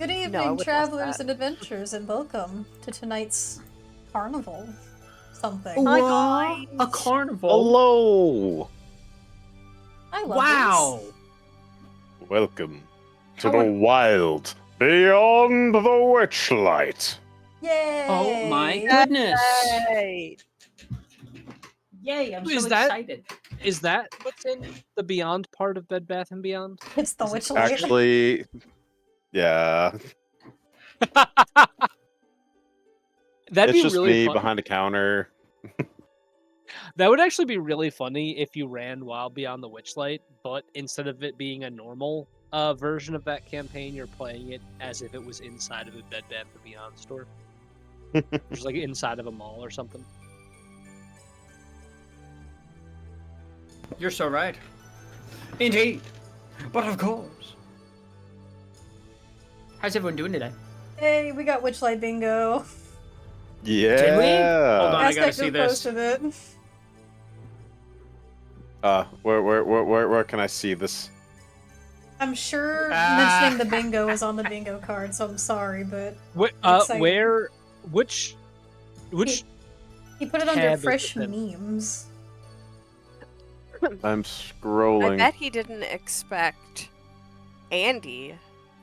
Good evening, travelers and adventurers, and welcome to tonight's carnival. Something. Hi, guys. A carnival. Hello. I love Wow. these. Welcome to the wild Beyond the Witchlight. Yay! Oh my goodness. Right. Yay, I'm Is so that- excited. Is that what's in the Beyond part of Bed Bath & Beyond? It's the Is it Witchlight. Actually, yeah, That'd it's be just really me fun. behind a counter. That would actually be really funny if you ran Wild Beyond the Witchlight, but instead of it being a normal version of that campaign, you're playing it as if it was inside of a Bed Bath & Beyond store. Just like inside of a mall or something. You're so right. Indeed. But of course. How's everyone doing today? Hey, we got Witchlight bingo. Yeah. Did we? Hold on, I gotta see Aspect this. posted it. Where can I see this? I'm sure Ah. mentioning the bingo is on the bingo card, so I'm sorry, but exciting. Where, which, he put it tab under is fresh it then? memes. I'm scrolling. I bet he didn't expect Andy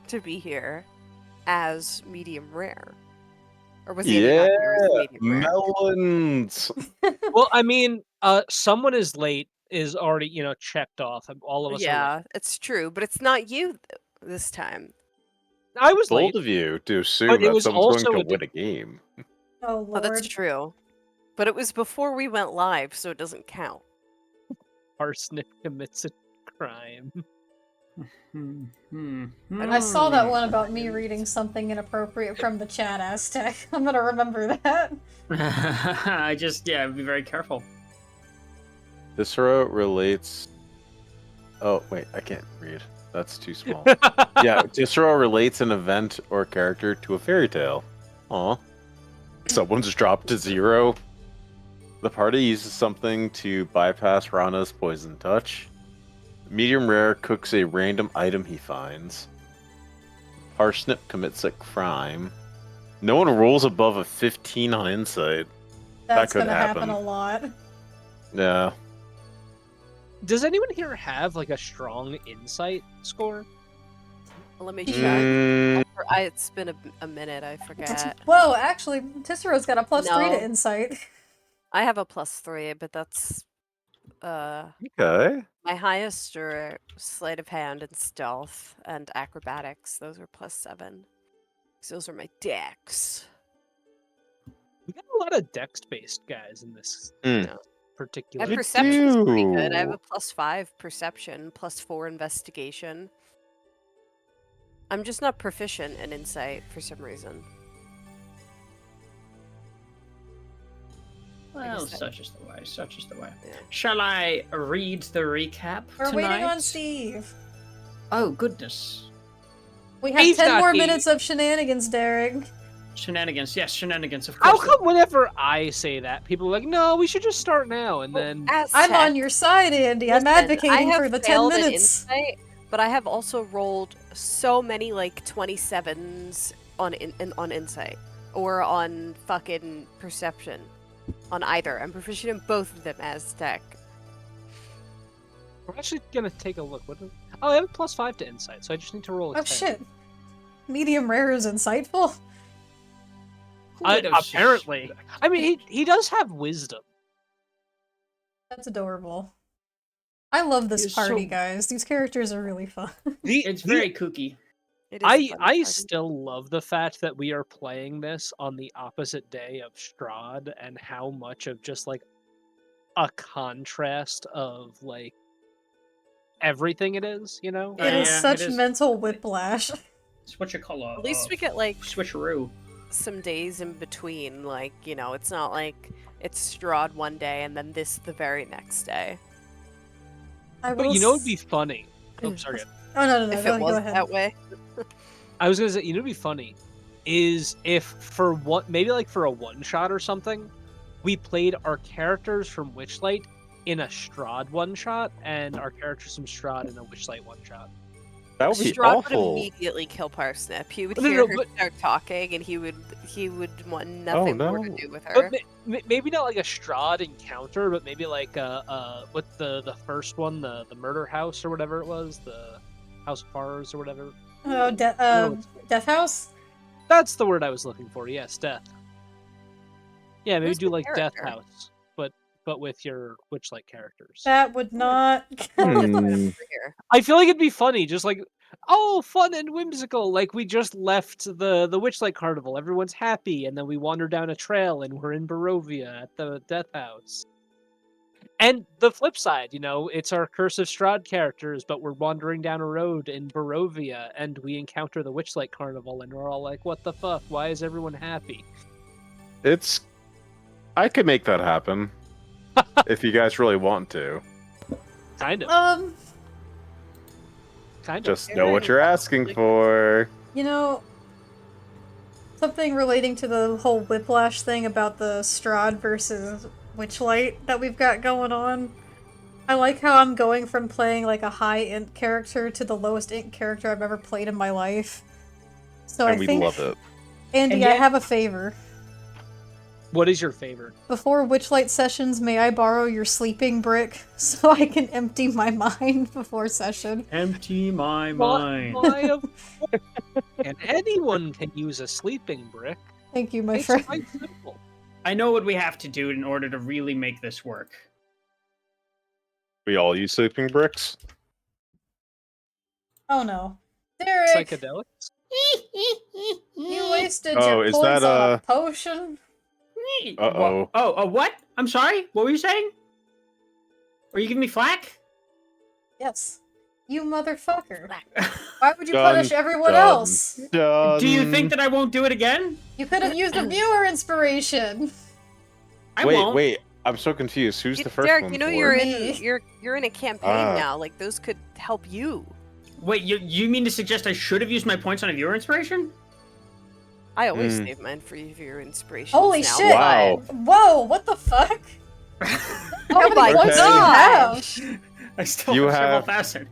to be here as medium rare. Or was he not Yeah, here as medium rare? melons. well, I mean, someone is late is already, checked off. All of us are late. Yeah, it's true, but it's not you this time. I was Bold late. of you to assume But it that was someone's going also to win a game. Oh Oh, lord. that's true. But it was before we went live, so it doesn't count. Parsnip commits a crime. I saw that one about me reading something inappropriate from the chat, Aztec. I'm gonna remember that. Be very careful. This row relates. Oh wait, I can't read. That's too small. Yeah, Disro relates an event or character to a fairy tale. Aw. Someone's dropped to 0. The party uses something to bypass Rana's poison touch. Medium rare cooks a random item he finds. Parsnip commits a crime. No one rolls above a 15 on insight. That's could gonna happen happen. a lot. Yeah. Does anyone here have like a strong insight score? Let me check. Mm, It's been a minute, I forget. Whoa, actually, Tissero's got a +3 No. to insight. I have a +3, but that's okay. my highest are sleight of hand and stealth and acrobatics. Those are +7. So those are my decks. We got a lot of dex-based guys in this Mm. particular. My We perception's pretty good. I have do. a +5 perception, +4 investigation. I'm just not proficient in insight for some reason. Well, guess such is the way. Such is the way. Yeah. Shall I read the recap We're tonight? waiting on Steve. Oh, goodness. We have He's 10 not more here. minutes of shenanigans, Derek. Shenanigans. Yes, shenanigans, of How course. come whenever I say that, people are like, "No, we should just start now," and then I'm on your side, Andy. I'm advocating for the 10 minutes. Insight, but I have also rolled so many like 27s on on insight or on fucking perception. On either. I'm proficient in both of them as tech. we're actually gonna take a look. Oh, I have a +5 to insight, so I just need to roll a Oh 10. shit. Medium rare is insightful? Apparently, I mean, he does have wisdom. That's adorable. I love this You're party, so- guys. These characters are really fun. It's very kooky. It is a fun I party. still love the fact that we are playing this on the opposite day of Strahd, and how much of just like a contrast of like everything it is, It is Yeah, such it is. mental whiplash. It's what you call a At least we get like switcheroo. some days in between. Like, it's not like it's Strahd one day and then this the very next day. I But will you know, it'd be funny. Oh, Mm. sorry. Oh, no, If go it was ahead. that way. I was gonna say, it'd be funny, is if for maybe like for a one shot or something, we played our characters from Witchlight in a Strahd one shot, and our characters from Strahd in a Witchlight one shot. That would be Strahd awful. would immediately kill Parsnip. He would No, hear no, her but- start talking, and he would want nothing more to no. do with But her. maybe not like a Strahd encounter, but maybe like what the first one, the murder house or whatever it was, the House of Horrors or whatever. Oh, Death House? That's the word I was looking for. Yes, death. Yeah, maybe Who's do the like Death character? House, but with your Witchlight characters. That would not. Over Hmm. here. I feel like it'd be funny, just like, oh, fun and whimsical. Like we just left the Witchlight Carnival, everyone's happy, and then we wander down a trail and we're in Barovia at the Death House. And the flip side, it's our Curse of Strahd characters, but we're wandering down a road in Barovia and we encounter the Witchlight Carnival and we're all like, what the fuck? Why is everyone happy? I could make that happen. If you guys really want to. Kind of. Kind of. Just know what you're asking for. Something relating to the whole Whiplash thing about the Strahd versus Witchlight that we've got going on. I like how I'm going from playing like a high int character to the lowest int character I've ever played in my life. So And I we think, love it. Andy, And I yet- have a favor. What is your favorite? Before Witchlight sessions, may I borrow your sleeping brick so I can empty my mind before session? Empty my Why, mind. of course. And anyone can use a sleeping brick. Thank you, my It's friend. quite simple. I know what we have to do in order to really make this work. We all use sleeping bricks. Oh no. Derek, Psychedelics? you wasted Oh, your is points that, on a potion? Uh-oh. Oh, what? I'm sorry? What were you saying? Are you giving me flack? Yes. You motherfucker. Why would you Dun, punish everyone dun. else? Do you think that I won't do it again? You could have used a viewer inspiration. I Wait, won't. wait. I'm so confused. Who's the first Derek, one you know for? you're Me. in a campaign Ah. now. Like those could help you. Wait, you mean to suggest I should have used my points on a viewer inspiration? I always Mm. save mine for your inspiration. Holy now, shit. Wow. Whoa, what the fuck? How many my points do you gosh. have? I still You have have- several thousand.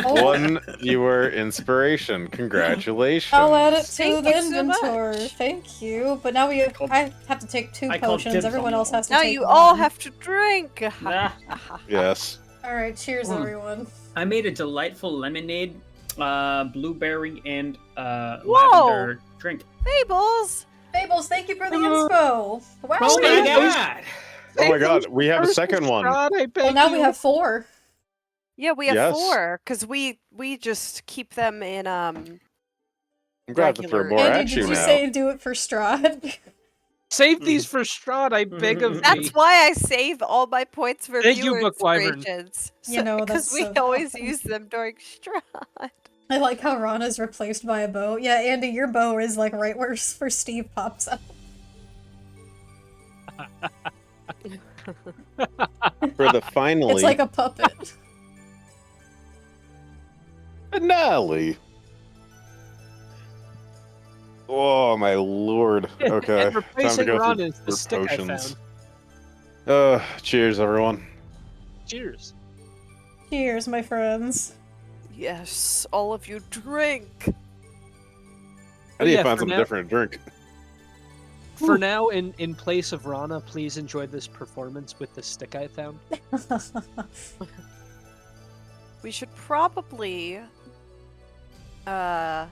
Oh, One viewer inspiration. Congratulations. I'll add it to Thank the you so inventory. much. Thank you. But now I have to take 2 I called potions. dibs Everyone on else that has to Now take you all one. have to drink. Nah. Yes. Alright, cheers Mm. everyone. I made a delightful lemonade, blueberry, and Whoa. lavender drink. Fables. Fables, thank you for the inspo. Wow. Oh my god! Oh my god, we have a second one. God, I beg Well, now you. we have 4. Yeah, we have Yes. 4 because we just keep them in I'm glad to throw Regular. more Andy, at did you you now. say do it for Strahd? Save these for Strahd, I beg of That's thee. why I save all my points for Thank you, viewer Book Wyvern. inspirations. You know, because that's we so always awesome. use them during Strahd. I like how Rana's replaced by a bow. Yeah, Andy, your bow is like right where Steve pops up. For the finally It's like a puppet. finale. Oh my lord. Okay. And Time to replacing go Ron through is the for stick I potions. found. Cheers everyone. Cheers. Cheers, my friends. Yes, all of you drink. I need Yeah, to find for something now- different to drink. For now, in place of Rana, please enjoy this performance with the stick I found. We should probably have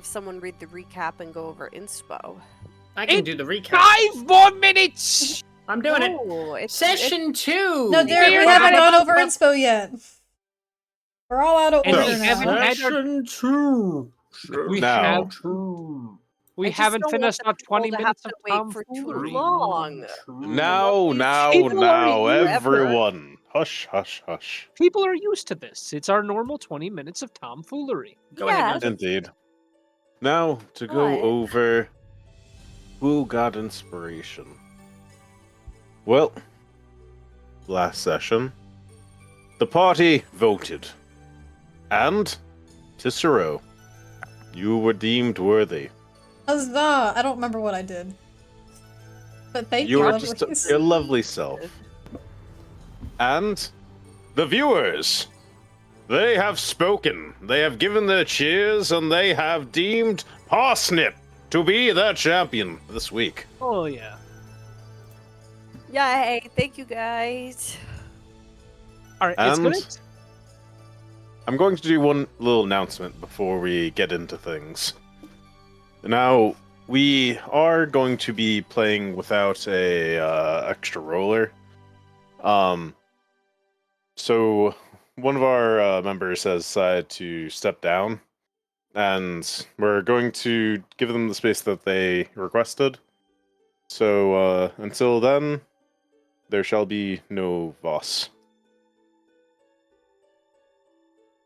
someone read the recap and go over inspo. I can do the recap. 5 more minutes! I'm doing it. No, it's Session 2! No, Derek, we Weird. haven't gone over inspo yet. We're all out of And order we now. haven't had our- Session 2! We Now. have- We I just haven't don't finished want our 20 people to minutes have of to wait for too tomfoolery. long. Now, now, People are now, forever. everyone. Hush, hush, hush. People are used to this. It's our normal 20 minutes of tomfoolery. Go Yeah. ahead, Gonzo. Indeed. Now, to go What? over who got inspiration. Well, last session, the party voted. And, Cicero, you were deemed worthy. Huzzah! I don't remember what I did. But thank you, You were lovelies. just your lovely self. And the viewers They have spoken. They have given their cheers, and they have deemed Parsnip to be their champion this week. Oh yeah. Yay! Thank you guys. All right, it's And- good. I'm going to do one little announcement before we get into things. Now, we are going to be playing without a extra roller. So one of our members has decided to step down, and we're going to give them the space that they requested. So until then, there shall be no Voss.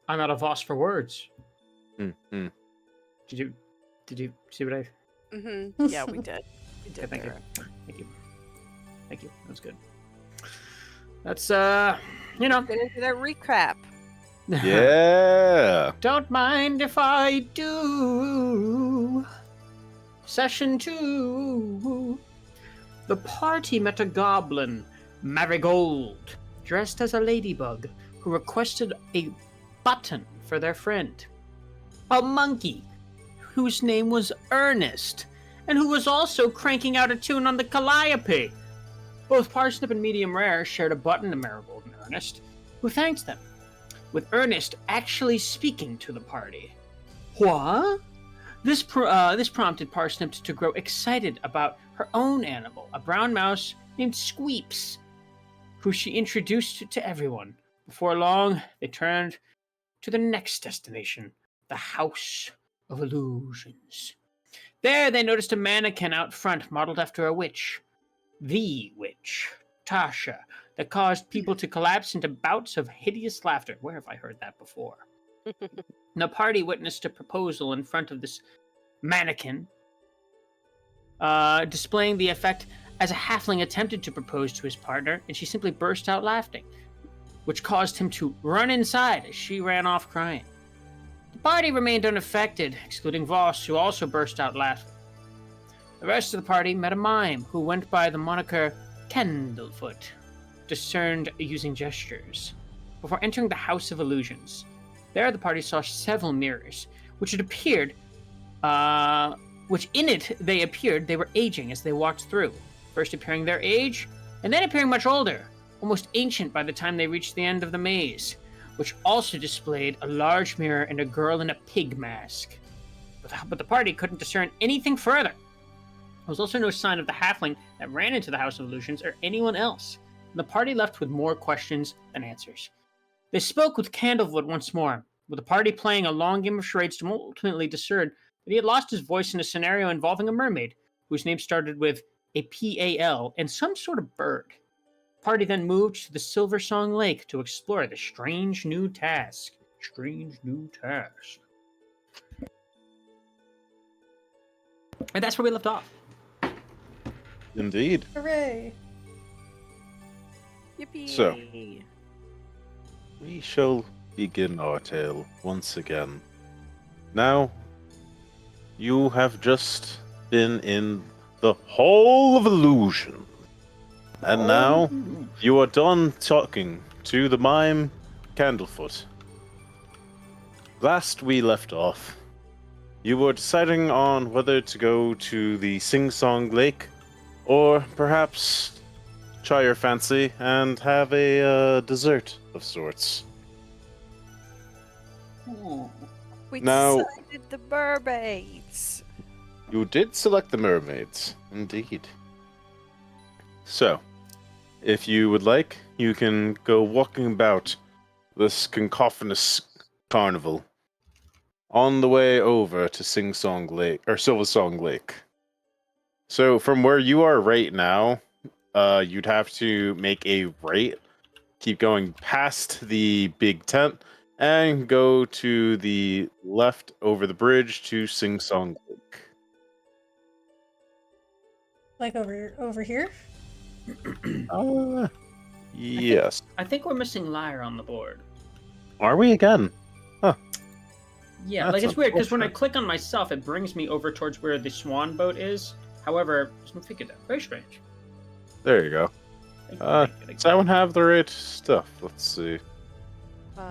I'm out of Voss for words. Mm-hmm. Did you see what I? Mm-hmm. Yeah, we did. We did. Thank you. Barrett. Thank you. That was good. That's you know. Get into that recap. Yeah. Don't mind if I do. Session 2. The party met a goblin, Marigold, dressed as a ladybug, who requested a button for their friend. A monkey, whose name was Ernest, and who was also cranking out a tune on the calliope. Both Parsnip and Medium Rare shared a button to Marigold and Ernest, who thanked them, with Ernest actually speaking to the party. What? This prompted Parsnip to grow excited about her own animal, a brown mouse named Squeeps, who she introduced to everyone. Before long, they turned to the next destination, the House of Illusions. There, they noticed a mannequin out front modeled after a witch. The witch, Tasha, that caused people to collapse into bouts of hideous laughter. Where have I heard that before? The party witnessed a proposal in front of this mannequin, displaying the effect as a halfling attempted to propose to his partner, and she simply burst out laughing, which caused him to run inside as she ran off crying. The party remained unaffected, excluding Voss, who also burst out laughing. The rest of the party met a mime who went by the moniker Candlefoot, discerned using gestures, before entering the House of Illusions. There the party saw several mirrors, which in it they appeared they were aging as they walked through, first appearing their age, and then appearing much older, almost ancient by the time they reached the end of the maze, which also displayed a large mirror and a girl in a pig mask. But the party couldn't discern anything further. There was also no sign of the halfling that ran into the House of Illusions or anyone else, and the party left with more questions than answers. They spoke with Candlefoot once more, with the party playing a long game of charades to ultimately discern that he had lost his voice in a scenario involving a mermaid, whose name started with a P-A-L and some sort of bird. The party then moved to the Silver Song Lake to explore the strange new task. And that's where we left off. Indeed. Hooray! Yippee! So. We shall begin our tale once again. Now, you have just been in the Hall of Illusion. And now, you are done talking to the mime Candlefoot. Last we left off, you were deciding on whether to go to the Sing Song Lake, or perhaps try your fancy and have a dessert of sorts. We Now- decided the mermaids. You did select the mermaids, indeed. So, if you would like, you can go walking about this cacophonous carnival on the way over to Sing Song Lake, or Silver Song Lake. So, from where you are right now, you'd have to make a right, keep going past the big tent, and go to the left over the bridge to Sing Song Lake. Like over here? Yes. I think we're missing Lyre on the board. Are we again? Yeah, That's like it's weird because when I unfortunate. click on myself, it brings me over towards where the swan boat is. However, there's no figure there. Very strange. There you go. Does that one have the right stuff? Let's see.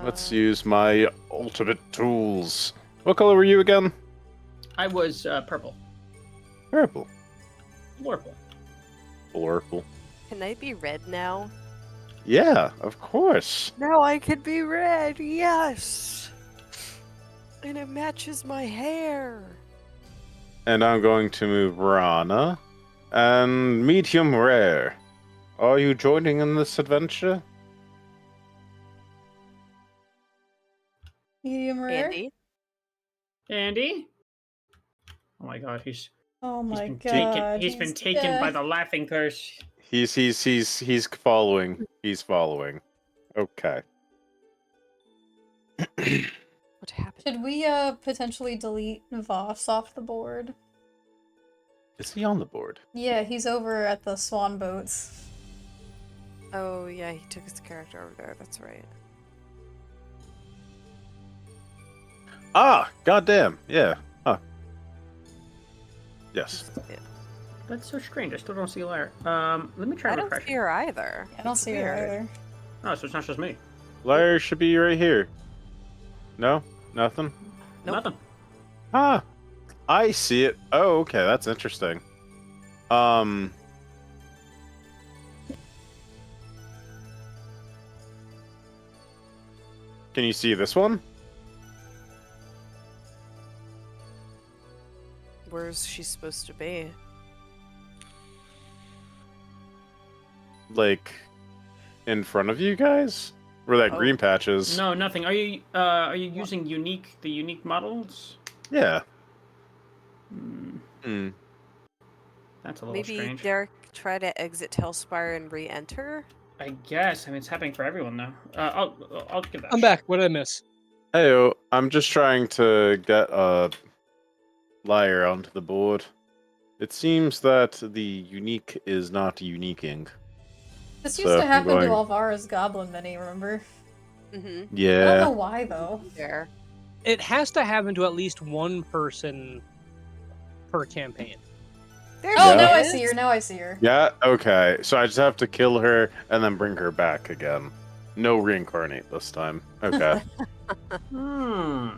Let's use my ultimate tools. What color were you again? I was purple. Purple. Purple. Purple. Can I be red now? Yeah, of course. Now I can be red, yes! And it matches my hair. And I'm going to move Rana. And medium rare. Are you joining in this adventure? Medium rare? Andy? Andy? Oh my god, he's Oh my been god. He's been taken by dead. the laughing curse. He's following. He's following. Okay. What happened? Should we potentially delete Voss off the board? Is he on the board? Yeah, he's over at the swan boats. Oh yeah, he took his character over there, that's right. Ah, goddamn. Yeah. Huh. Yes. Yeah. That's so strange. I still don't see Lyre. Let me try I don't refreshing. see her either. I don't see her Weird. either. Oh, so it's not just me. Lyre should be right here. No? Nothing? Nope. Nothing. Ah. I see it. Oh, okay. That's interesting. Can you see this one? Where's she supposed to be? Like, in front of you guys? Where that Oh. green patch is? No, nothing. Are you using the unique models? Yeah. Hmm, Hmm. that's a little Maybe strange. Derek try to exit Tailspire and re-enter? I guess. I mean, it's happening for everyone now. I'll give that. I'm a back. What did I miss? Heyo, I'm just trying to get a Lyre onto the board. It seems that the unique is not uniquing. This So, used to I'm happen going- to Alvara's Goblin Mini, remember? Mm-hmm. I don't know Yeah. why, though. There. It has to happen to at least one person per campaign. There Oh, she now I is. see her, now I see her. Yeah, okay. So I just have to kill her and then bring her back again. No reincarnate this time. Okay. Hmm.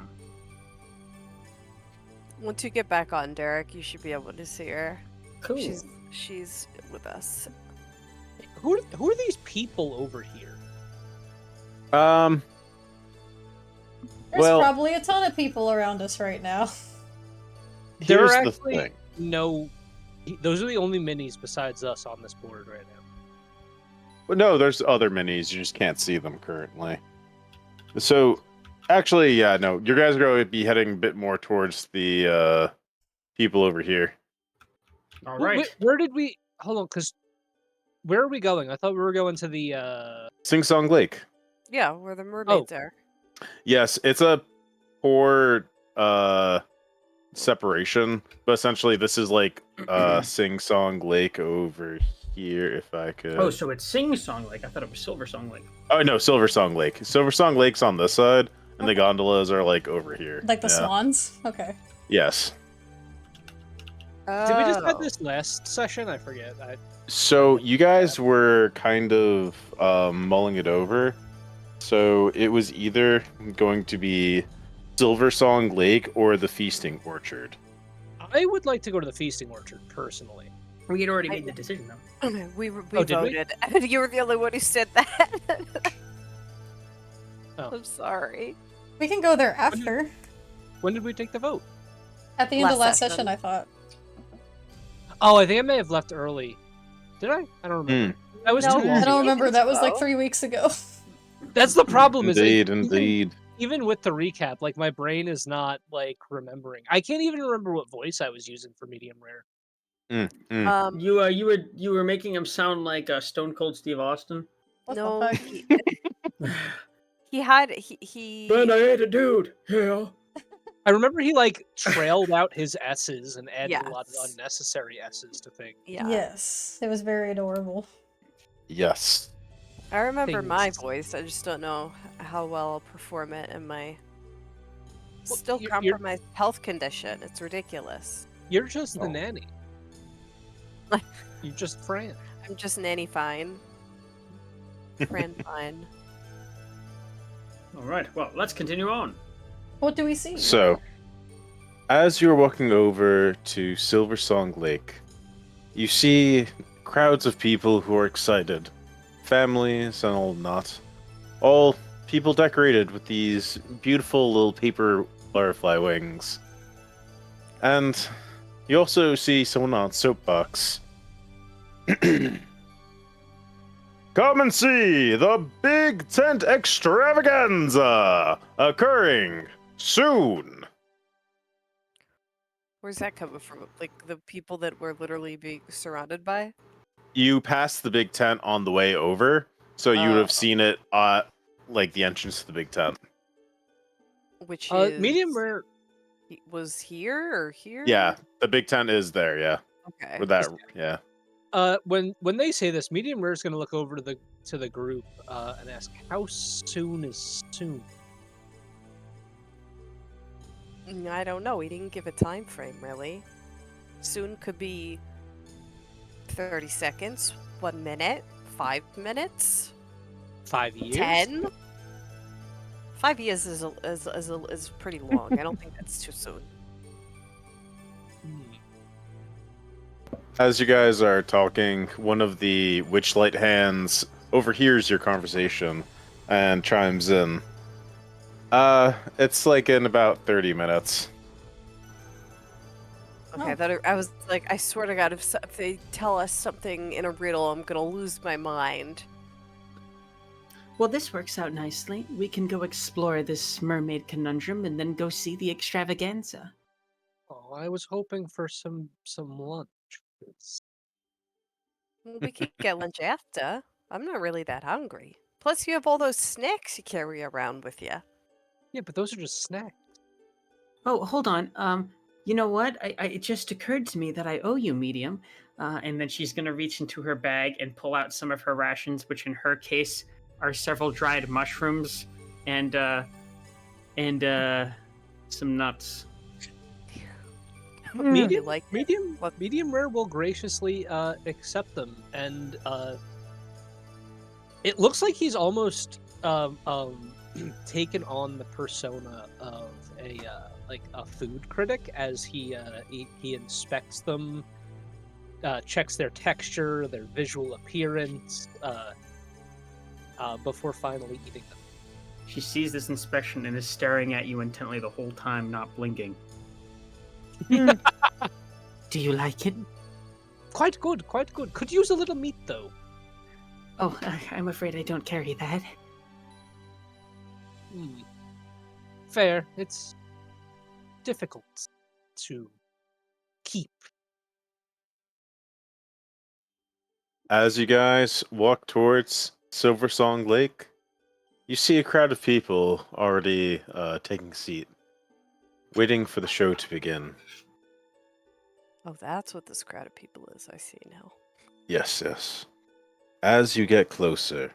Once you get back on, Derek, you should be able to see her. Cool. She's with us. Who are these people over here? There's Well- probably a ton of people around us right now. There Here's are the actually thing. no. Those are the only minis besides us on this board right now. Well, no, there's other minis. You just can't see them currently. So, actually, yeah, no. You guys are going to be heading a bit more towards the people over here. All Wh- right. Where did we? Hold on, because where are we going? I thought we were going to the. Sing Song Lake. Yeah, where the mermaids are. Yes, it's a poor separation, but essentially this is like Sing Song Lake over here, if I could. Oh, so it's Sing Song Lake. I thought it was Silver Song Lake. Oh no, Silver Song Lake. Silver Song Lake's on this side, and the gondolas are like over here. Like the Yeah. swans? Okay. Yes. Did we just have Oh. this last session? I forget. So you guys were kind of mulling it over. So it was either going to be Silver Song Lake or the Feasting Orchard. I would like to go to the feasting orchard personally. We had already I- made the decision, though. We Oh, did we? voted, and you were the only one who said that. Oh. I'm sorry. We can go there after. When did we take the vote? At the end of Last last session, session. I thought. Oh, I think I may have left early. Did I? I don't remember. That was No, too I long. don't remember, that was like So? 3 weeks ago. That's the problem. Is Indeed, like, indeed. Even with the recap, like my brain is not like remembering. I can't even remember what voice I was using for medium rare. You were making him sound like Stone Cold Steve Austin. What No, the fuck? he had he. I ate a dude. Yeah. I remember he like trailed out his S's and added a lot of Yes. unnecessary S's to things. Yeah. Yes, it was very adorable. Yes. I remember my Things. voice. I just don't know how well I'll perform it in my Well, still you're- compromised health condition. It's ridiculous. You're just the Oh. nanny. You're just Fran. I'm just nanny fine. Fran fine. All right. Well, let's continue on. What do we see? So, as you're walking over to Silver Song Lake, you see crowds of people who are excited, families and all not, all people decorated with these beautiful little paper butterfly wings. And you also see someone on soapbox. Come and see the Big Tent Extravaganza occurring soon. Where's that coming from? Like the people that we're literally being surrounded by? You passed the Big Tent on the way over, so you would have seen it at like the entrance to the Big Tent. Which is Medium rare. was here or here? Yeah, the Big Tent is there. Yeah, Okay. with that. Yeah. When they say this, medium rare is going to look over to the group and ask, "How soon is soon?" I don't know. He didn't give a time frame, really. Soon could be 30 seconds, 1 minute, 5 minutes, 5 years. 10. 5 years is pretty long. I don't think that's too soon. As you guys are talking, one of the Witchlight hands overhears your conversation and chimes in. It's like in about 30 minutes. Okay, I was like, I swear to God, if they tell us something in a riddle, I'm gonna lose my mind. Well, this works out nicely. We can go explore this mermaid conundrum and then go see the extravaganza. Oh, I was hoping for some lunch. Well, we could get lunch after. I'm not really that hungry. Plus, you have all those snacks you carry around with you. Yeah, but those are just snacks. Oh, hold on. You know what? It just occurred to me that I owe you, medium. And then she's gonna reach into her bag and pull out some of her rations, which in her case are several dried mushrooms and some nuts. Medium, like it. medium, What? medium rare will graciously accept them, and it looks like he's almost taken on the persona of a like a food critic as he inspects them, checks their texture, their visual appearance, before finally eating them. She sees this inspection and is staring at you intently the whole time, not blinking. Do you like it? Quite good, quite good. Could use a little meat though. Oh, I'm afraid I don't carry that. Fair. It's difficult to keep. As you guys walk towards Silver Song Lake, you see a crowd of people already taking a seat, waiting for the show to begin. Oh, that's what this crowd of people is. I see now. Yes, yes. As you get closer,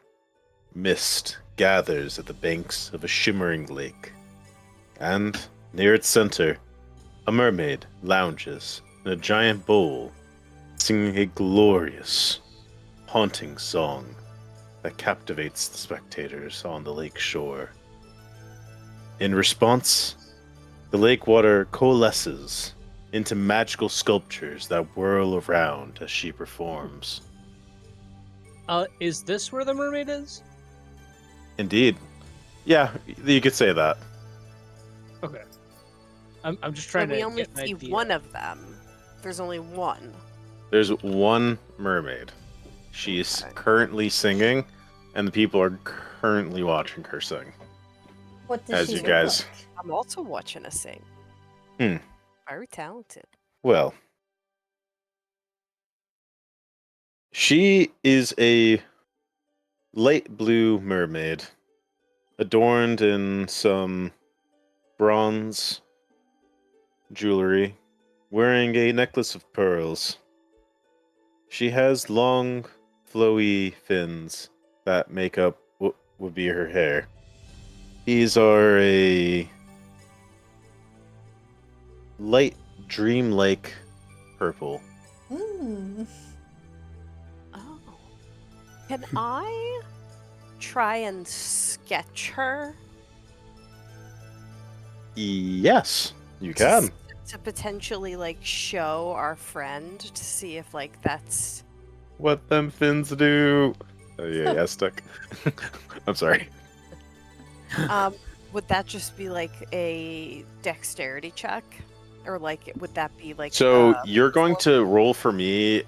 mist gathers at the banks of a shimmering lake, and near its center, a mermaid lounges in a giant bowl, singing a glorious, haunting song that captivates the spectators on the lake shore. In response, the lake water coalesces into magical sculptures that whirl around as she performs. Is this where the mermaid is? Indeed. Yeah, you could say that. Okay. I'm just trying But we to only get an see idea. one of them. There's only one. There's one mermaid. She's Okay. currently singing, and the people are currently watching her sing. What does As she you look guys- like? I'm also watching her sing. Hmm. Very talented. Well, she is a light blue mermaid, adorned in some bronze jewelry, wearing a necklace of pearls. She has long, flowy fins that make up what would be her hair. These are a light, dreamlike purple. Hmm. Oh. Can I try and sketch her Yes, you Just can. to potentially like show our friend to see if like that's What them fins do? Oh yeah, yeah, stuck. I'm sorry. would that just be like a dexterity check? Or like would that be like So you're going to roll for me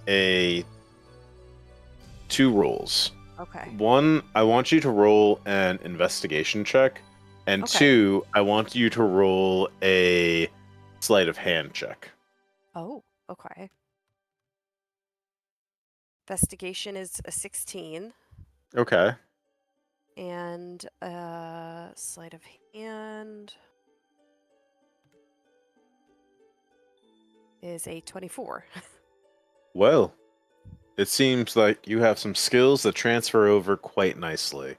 two rolls. Okay. One, I want you to roll an investigation check, and Okay. two, I want you to roll a sleight of hand check. Oh, okay. Investigation is a 16 Okay. and sleight of hand is a 24. Well, it seems like you have some skills that transfer over quite nicely.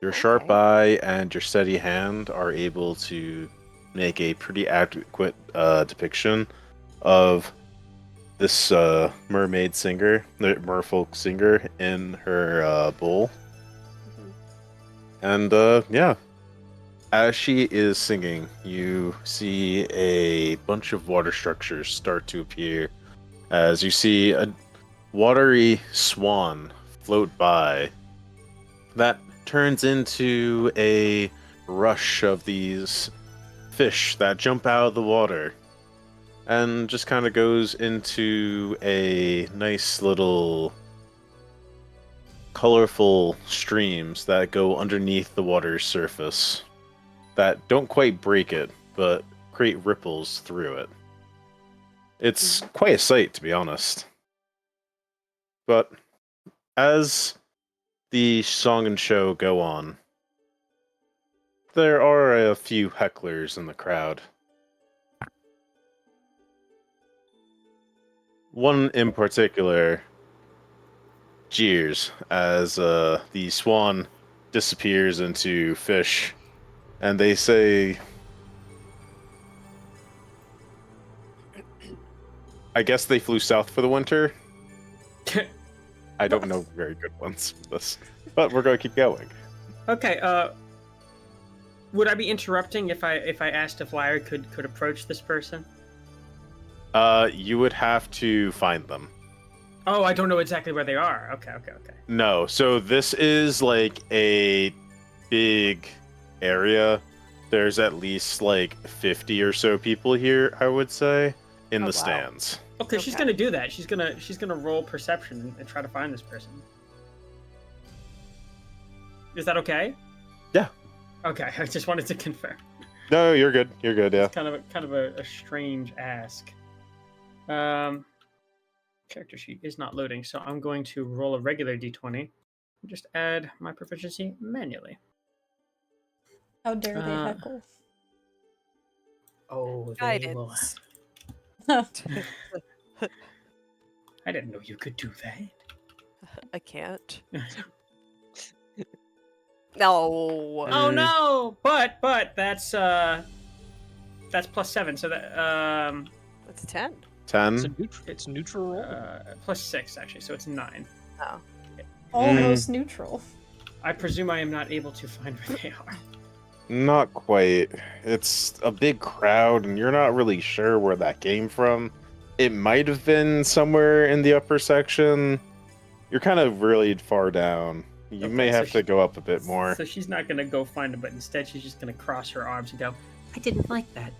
Your sharp Okay. eye and your steady hand are able to make a pretty adequate depiction of this mermaid singer, the merfolk singer, in her bowl. Mhm. And yeah, as she is singing, you see a bunch of water structures start to appear. As you see a watery swan float by that turns into a rush of these fish that jump out of the water and just kind of goes into a nice little colorful streams that go underneath the water's surface that don't quite break it but create ripples through it. It's quite a sight, to be honest. But as the song and show go on, there are a few hecklers in the crowd. One in particular jeers as the swan disappears into fish, and they say, I guess they flew south for the winter. I don't know very good ones for this, but we're going to keep going. Okay. Would I be interrupting if I asked if Lyra could approach this person? You would have to find them. Oh, I don't know exactly where they are. Okay. No, so this is like a big area. There's at least like 50 or so people here, I would say, in Oh, the wow. stands. Okay, she's Okay. gonna do that. She's gonna roll perception and try to find this person. Is that okay? Yeah. Okay, I just wanted to confirm. No, you're good. You're good, yeah. It's kind of a strange ask. Character sheet is not loading, so I'm going to roll a regular d20 and just add my proficiency manually. How dare they Uh, heckle? Oh, Guidance. I didn't know you could do that. I can't. No. Oh no! But that's +7, so that That's 10. 10. It's neutral roll. +6 actually, so it's 9. Oh. Almost neutral. I presume I am not able to find where they are. Not quite. It's a big crowd, and you're not really sure where that came from. It might have been somewhere in the upper section. You're kind of really far down. You Okay, may so have to go up a bit more. So she's not gonna go find him, but instead she's just gonna cross her arms and go, I didn't like that.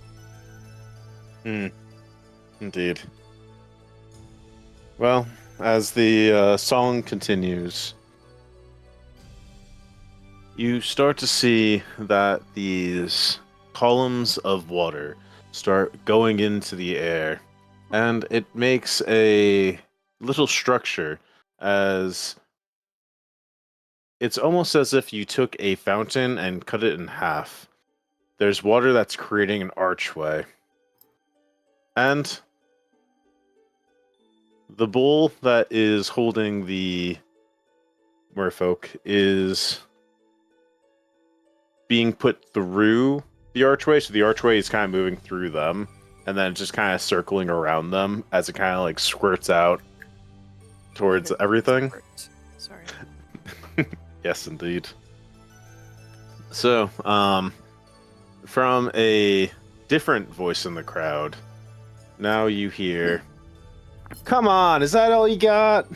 Indeed. Well, as the song continues, you start to see that these columns of water start going into the air, and it makes a little structure as it's almost as if you took a fountain and cut it in half. There's water that's creating an archway. And the bowl that is holding the merfolk is being put through the archway, so the archway is kind of moving through them, and then just kind of circling around them as it kind of like squirts out towards everything. Sorry. Yes, indeed. So, from a different voice in the crowd. Now you hear, "Come on, is that all you got?"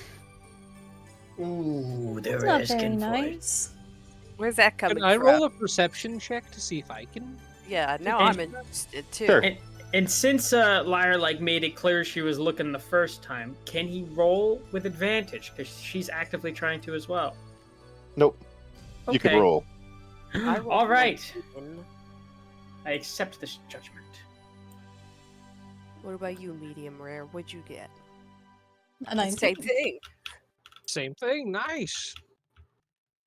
Ooh, That's not very nice. Where's that coming Can I from? roll a perception check to see if I can? Yeah, now And- I'm interested too. Sure. And since Lyra made it clear she was looking the first time, can he roll with advantage? Because she's actively trying to as well. Nope. You can roll. I rolled All right. 19. I accept this judgment. What about you, medium rare? What'd you get? A 19. Same thing. Same thing. Nice.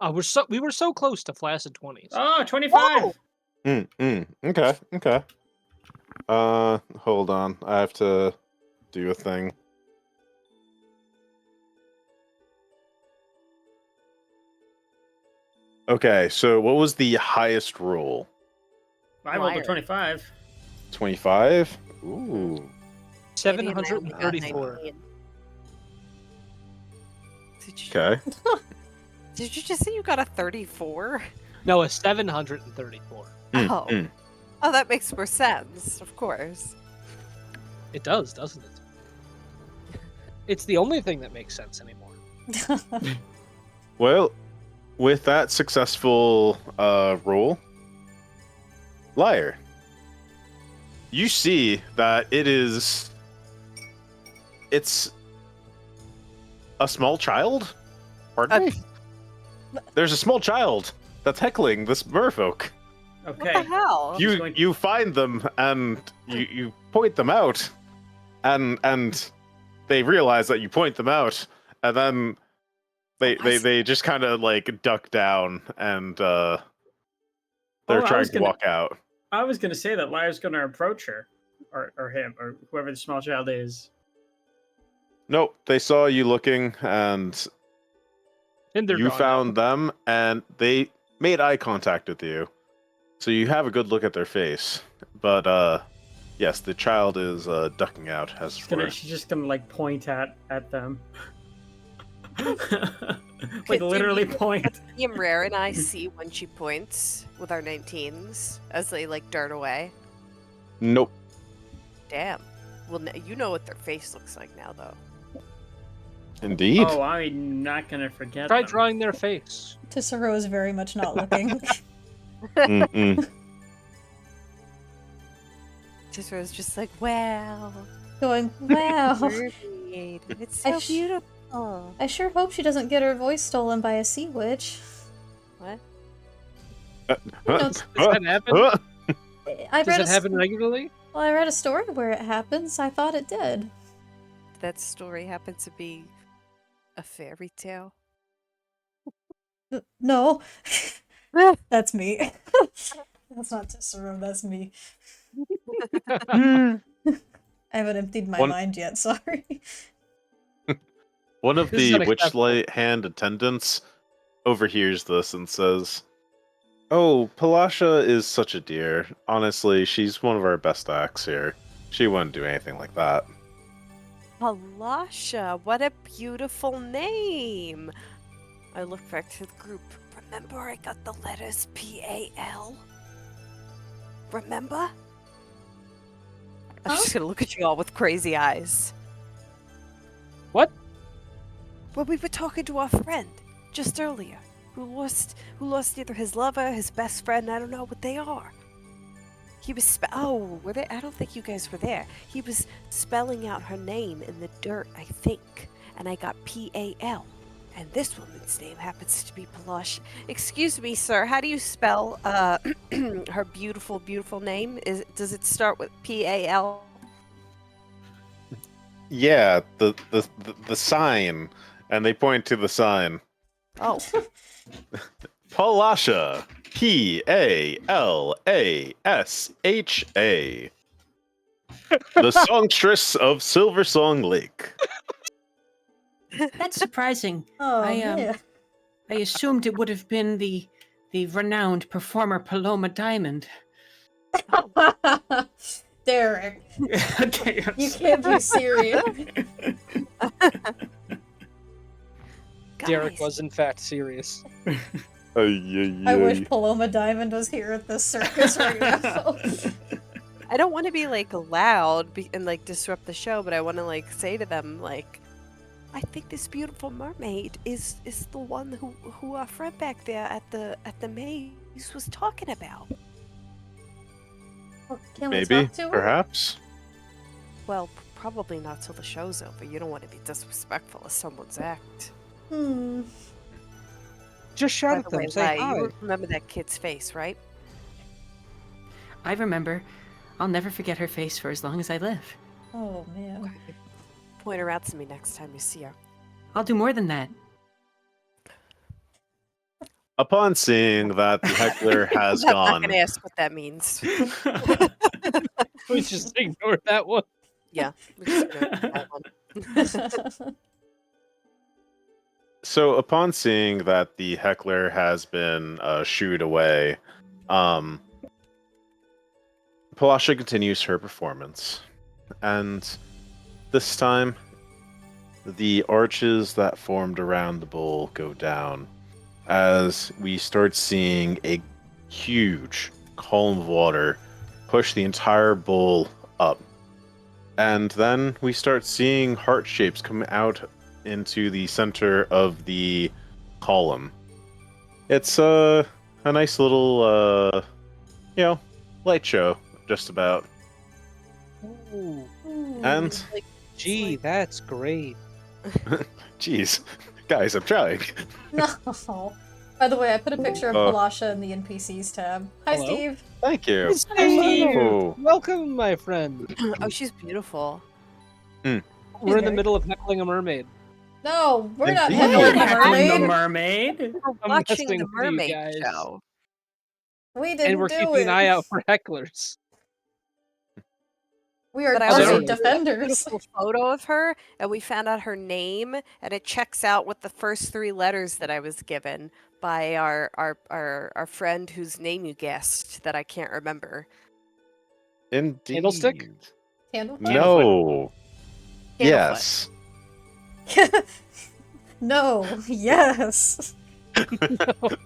We were so close to flaccid 20s. Oh, 25! Okay. Hold on. I have to do a thing. Okay, so what was the highest roll? I rolled a Liar. 25. 25? Ooh. 734. Okay. Did you just say you got a 34? No, a 734. Oh. Oh, that makes more sense, of course. It does, doesn't it? It's the only thing that makes sense anymore. Well, with that successful roll, Liar, you see that it's a small child? Pardon me? There's a small child that's heckling this merfolk. Okay. What the hell? You find them and you point them out, and they realize that you point them out, and then they just kind of like duck down and they're trying to walk out. I was going to say that Lyra's going to approach her, or him, or whoever the small child is. Nope, they saw you looking, and And they're you gone found now. them, and they made eye contact with you. So you have a good look at their face. But yes, the child is ducking out, as it were. She's just going to like point at them. like Could literally you- point. Medium rare and I see when she points with our 19s as they like dart away. Nope. Damn. Well, you know what their face looks like now, though. Indeed. Oh, I'm not going to forget Try them. drawing their face. Tisserot is very much not looking. Mm-mm. Tisser's just like, wow. Going, wow. Mermaid. It's so I sh- beautiful. I sure hope she doesn't get her voice stolen by a sea witch. What? Does that happen? I Does read it happen regularly? Well, I read a story where it happens. I thought it did. That story happened to be a fairy tale. No. That's me. That's not Tisserot, that's me. I haven't emptied my mind yet, sorry. One of This is the unacceptable. Witchlight hand attendants overhears this and says, "Oh, Palasha is such a dear. Honestly, she's one of our best acts here. She wouldn't do anything like that." Palasha, what a beautiful name. I look back to the group. Remember I got the letters P-A-L? Remember? I'm just gonna look at you all with crazy eyes. What? Well, we were talking to our friend just earlier, who lost either his lover, his best friend. I don't know what they are. He was were they? I don't think you guys were there. He was spelling out her name in the dirt, I think, and I got P-A-L. And this woman's name happens to be Palasha. Excuse me, sir. How do you spell her beautiful, beautiful name? Does it start with P-A-L? Yeah, the sign, and they point to the sign. Oh, Palasha, P-A-L-A-S-H-A, the songstress of Silver Song Lake. That's surprising. Oh, I assumed it would have been the renowned performer Paloma Diamond. Derek, Okay, I'm you can't be serious. Derek guys. was in fact serious. I wish Paloma Diamond was here at this circus right now. I don't want to be like loud and like disrupt the show, but I want to like say to them like, I think this beautiful mermaid is the one who our friend back there at the maze was talking about. Well, can we Maybe, talk to her? perhaps. Well, probably not till the show's over. You don't want to be disrespectful of someone's act. Hmm. Just shout By at the them. way, Say Lai, hi. you remember that kid's face, right? I remember. I'll never forget her face for as long as I live. Oh man. Point her out to me next time you see her. I'll do more than that. Upon seeing that the heckler has I'm not gone, gonna ask what that means. We just ignore that one. Yeah, we're just gonna ignore that one. so upon seeing that the heckler has been shooed away, Palasha continues her performance, and this time, the arches that formed around the bowl go down as we start seeing a huge column of water push the entire bowl up. And then we start seeing heart shapes come out into the center of the column. It's a nice little, light show, just about. Ooh, And, gee, like- that's great. geez, guys, I'm trying. No. By the way, I put a picture of Palasha in the NPCs tab. Hi, Hello? Steve. Thank you. Hello. Welcome, my friend. Oh, she's beautiful. We're in the very- middle of heckling a mermaid. No, we're not Indeed. heckling the Heckling the mermaid. mermaid. We're I'm watching messing the with you mermaid guys. show. We didn't And we're do keeping it. an eye out for hecklers. We are But I also mermaid took a defenders. Beautiful photo of her, and we found out her name, and it checks out with the first 3 letters that I was given by our friend whose name you guessed that I can't remember. Indeed. Candlestick? Candle? No. Candlefoot. Yes. No. Yes.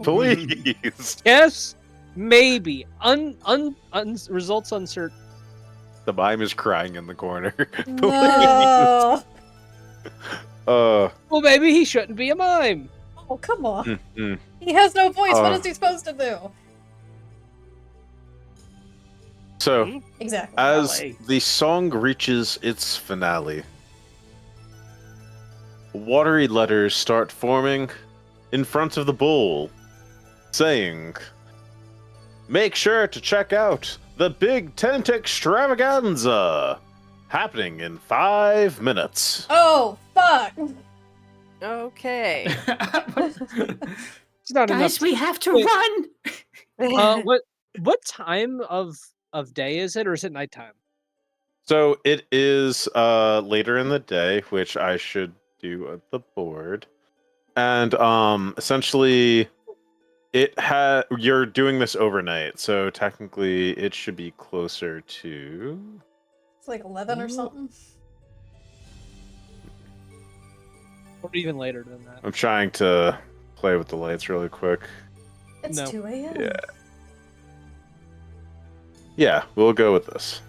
Please. Yes, maybe. Results uncertain. The mime is crying in the corner. No. Well, maybe he shouldn't be a mime. Oh, come on. mm. He has no voice. What Uh. is he supposed to do? So, Exactly. as Ballet. the song reaches its finale, watery letters start forming in front of the bowl, saying, "Make sure to check out the Big Tent Extravaganza, happening in 5 minutes." Oh, fuck. Okay. It's not Guys, enough. we have to Wait. run. What time of day is it, or is it nighttime? So it is later in the day, which I should do at the board. And essentially you're doing this overnight, so technically it should be closer to It's like 11 or something. Or even later than that? I'm trying to play with the lights really quick. It's No. 2 a.m. Yeah. Yeah, we'll go with this.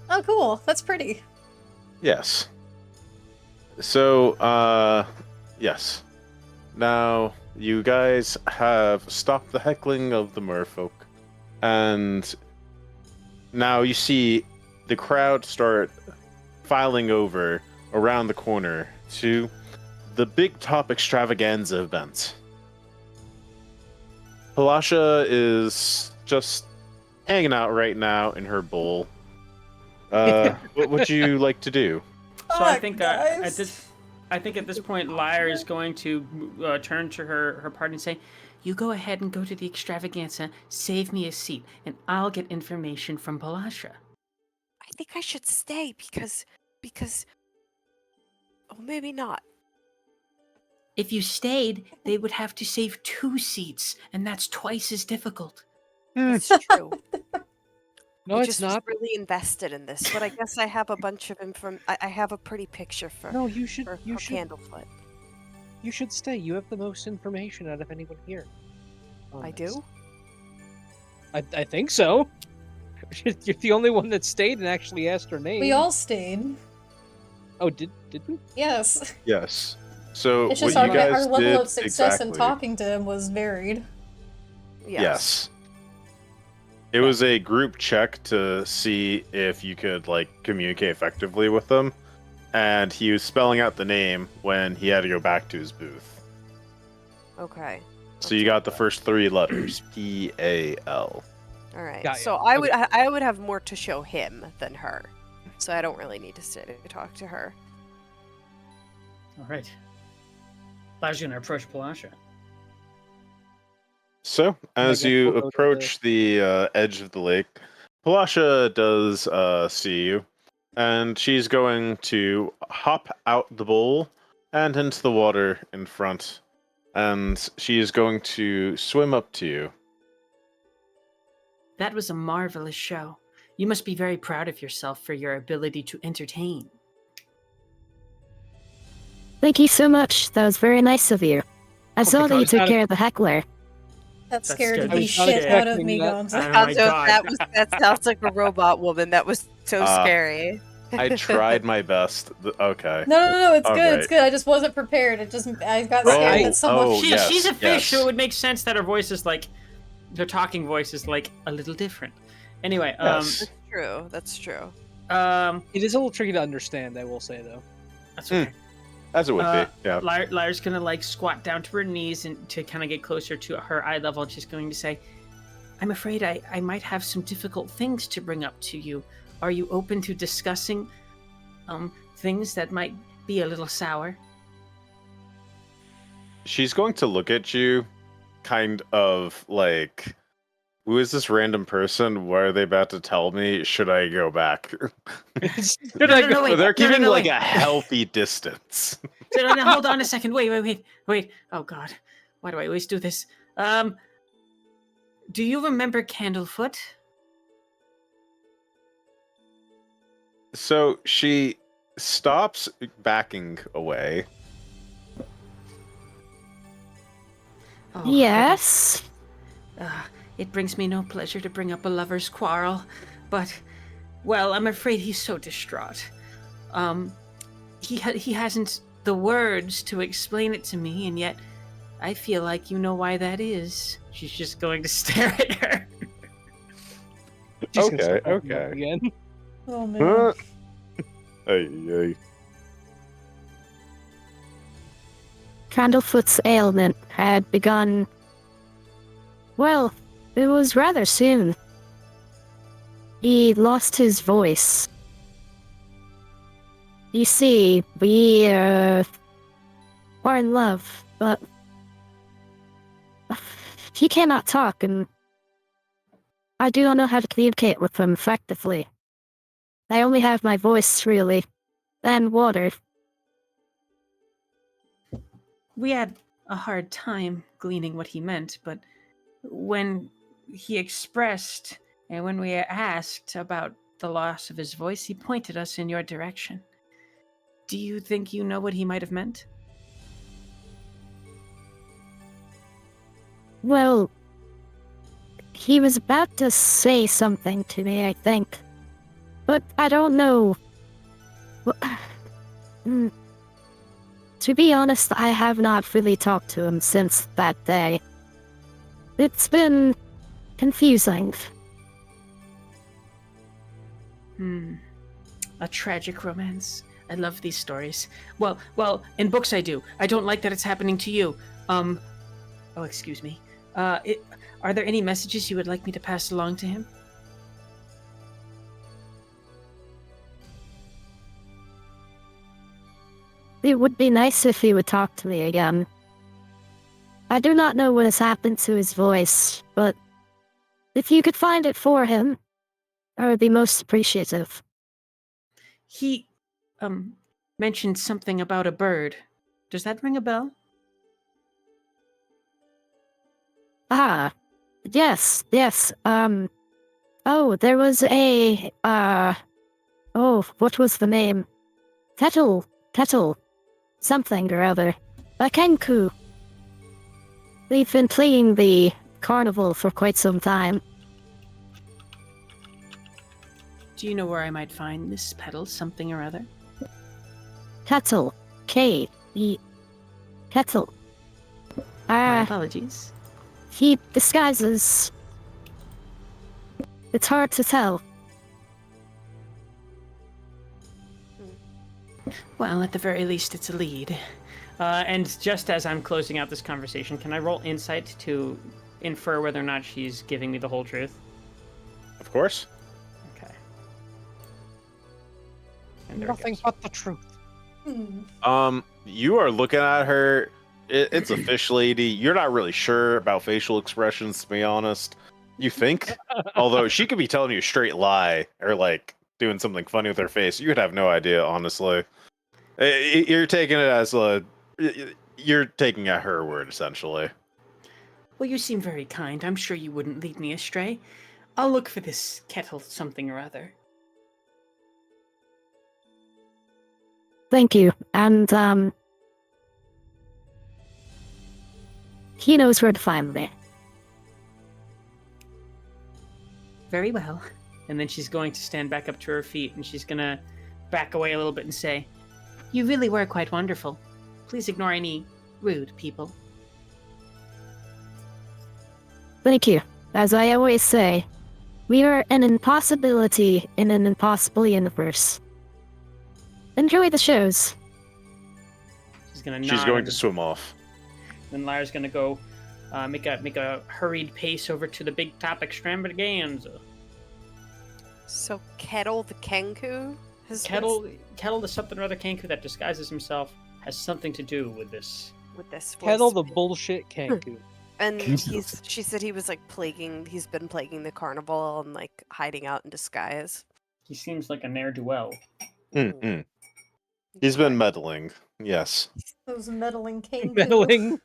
Oh, cool. That's pretty. Yes. So, yes. Now, you guys have stopped the heckling of the merfolk, and now you see the crowd start filing over around the corner to the Big Top Extravaganza event. Palasha is just hanging out right now in her bowl. What would you like to do? So I Fuck, think guys. at this point, Lyre is going to turn to her party and say, "You go ahead and go to the extravaganza. Save me a seat, and I'll get information from Palasha." I think I should stay because oh, maybe not. If you stayed, they would have to save 2 seats, and that's twice as difficult. It's true. No, I it's just not. was really invested in this, but I guess I have a bunch of I have a pretty picture for No, you should. for You should. Candlefoot. You should stay. You have the most information out of anyone here. on I this. do. I think so. You're the only one that stayed and actually asked her name. We all stayed. Oh, did we? Yes. Yes. So It's what just you our guys level did of success in exactly. talking to him was varied. Yes. It was a group check to see if you could like communicate effectively with them, and he was spelling out the name when he had to go back to his booth. Okay. So you got the first 3 letters, P-A-L. All right. Got ya. So I would have more to show him than her, so I don't really need to sit and talk to her. All right. Lars gonna approach Palasha. So, as guess you we'll go to approach the edge of the lake, Palasha does see you, and she's going to hop out the bowl and into the water in front, and she is going to swim up to you. That was a marvelous show. You must be very proud of yourself for your ability to entertain. Thank you so much. That was very nice of you. I saw my that you God. took care of the heckler. That That's scared good. the I was shit not out of expecting me, that. Gonzo. Oh my Gonzo, God. that sounds like a robot woman. That was so scary. I tried my best. Okay. No, it's All good, it's right. good. I just wasn't prepared. I got scared that someone... yes, She's a fish, yes. so it would make sense that her voice is like, her talking voice is like a little different. Anyway, Yes. That's true. That's true. It is a little tricky to understand, I will say, though. That's okay. As it would be, yeah. Lyra's gonna like squat down to her knees and to kind of get closer to her eye level. And she's going to say, "I'm afraid I might have some difficult things to bring up to you. Are you open to discussing things that might be a little sour?" She's going to look at you, kind of like, who is this random person? What are they about to tell me? Should I go back? Should I go? wait. They're keeping no, like wait. a healthy distance. No, hold on a second. Wait. Oh God, why do I always do this? Do you remember Candlefoot? So she stops backing away. Oh, Yes. It brings me no pleasure to bring up a lover's quarrel, but, well, I'm afraid he's so distraught. He hasn't the words to explain it to me, and yet I feel like you know why that is. She's just going to stare at her. She's gonna start Okay. fucking up Again. Oh, man. Hey. Candlefoot's ailment had begun. Well, it was rather soon. He lost his voice. You see, we are in love, but he cannot talk, and I do not know how to communicate with him effectively. I only have my voice, really, and water. We had a hard time gleaning what he meant, but when he expressed and when we asked about the loss of his voice, he pointed us in your direction. Do you think you know what he might have meant? Well, he was about to say something to me, I think. But I don't know. To be honest, I have not really talked to him since that day. It's been confusing. A tragic romance. I love these stories. Well, in books I do. I don't like that it's happening to you. Oh, excuse me. Are there any messages you would like me to pass along to him? It would be nice if he would talk to me again. I do not know what has happened to his voice, but if you could find it for him, I would be most appreciative. He, mentioned something about a bird. Does that ring a bell? Ah, yes. Oh, there was what was the name? Kettle, something or other. A Kenku. We've been playing the carnival for quite some time. Do you know where I might find this petal something or other? Kettle. K-E. Kettle. My apologies. He disguises. It's hard to tell. Well, at the very least, it's a lead. And just as I'm closing out this conversation, can I roll insight to infer whether or not she's giving me the whole truth? Of course. Okay. And there it Nothing goes. but the truth. You are looking at her. It's a fish lady. You're not really sure about facial expressions, to be honest. You think, although she could be telling you a straight lie or like doing something funny with her face. You could have no idea, honestly. You're taking it as you're taking at her word, essentially. Well, you seem very kind. I'm sure you wouldn't lead me astray. I'll look for this kettle something or other. Thank you. And, he knows where to find me. Very well. And then she's going to stand back up to her feet, and she's going to back away a little bit and say, "You really were quite wonderful. Please ignore any rude people." Thank you. As I always say, we are an impossibility in an impossible universe. Enjoy the shows. She's going to She's nod. going to swim off. Then Lyra's going to go make a hurried pace over to the big top extravaganza. So Kettle the Kenku? Kettle the something or other Kenku that disguises himself has something to do with this. With this Kettle voice. the bullshit Kanku. And she said he was like he's been plaguing the carnival and like hiding out in disguise. He seems like a ne'er-do-well. Mm-mm. He's been meddling. Yes. Those meddling king. Meddling.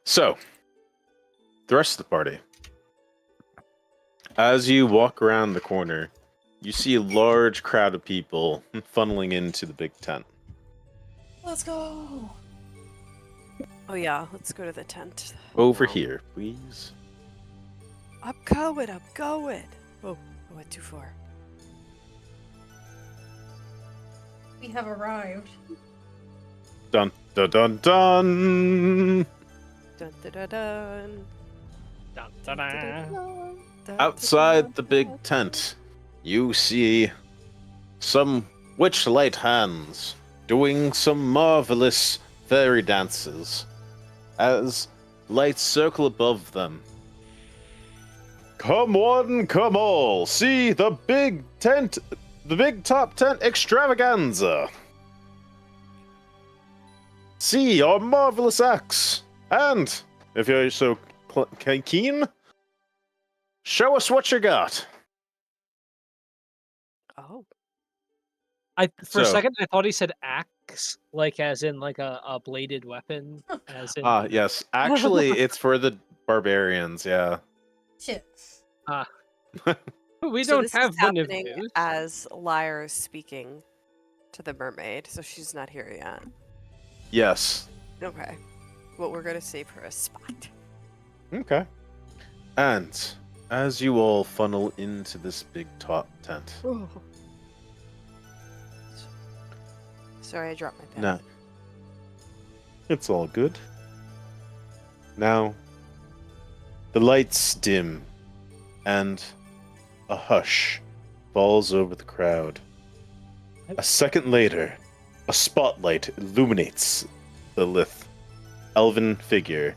So, the rest of the party. As you walk around the corner, you see a large crowd of people funneling into the big tent. Let's go. Oh yeah, let's go to the tent. Over here, please. I'm going. Oh, I went too far. We have arrived. Dun dun dun dun. Dun, dun, dun, dun. Dun, dun, dun. Outside the big tent, you see some witchlight hands doing some marvelous fairy dances as lights circle above them. Come one, come all, see the big tent, the big top tent extravaganza. See our marvelous acts, and if you're so keen, show us what you got. Oh. For a So- second, I thought he said axe, like as in like a bladed weapon. As in, Yes. Actually, it's for the barbarians, yeah. Shit. we So don't this have is one of happening those. as Lyra is speaking to the mermaid, so she's not here yet. Yes. Okay. Well, we're gonna save her a spot. Okay. And as you all funnel into this big top tent, Sorry, I dropped my pen. now it's all good. Now the lights dim and a hush falls over the crowd. A second later, a spotlight illuminates the lithe elven figure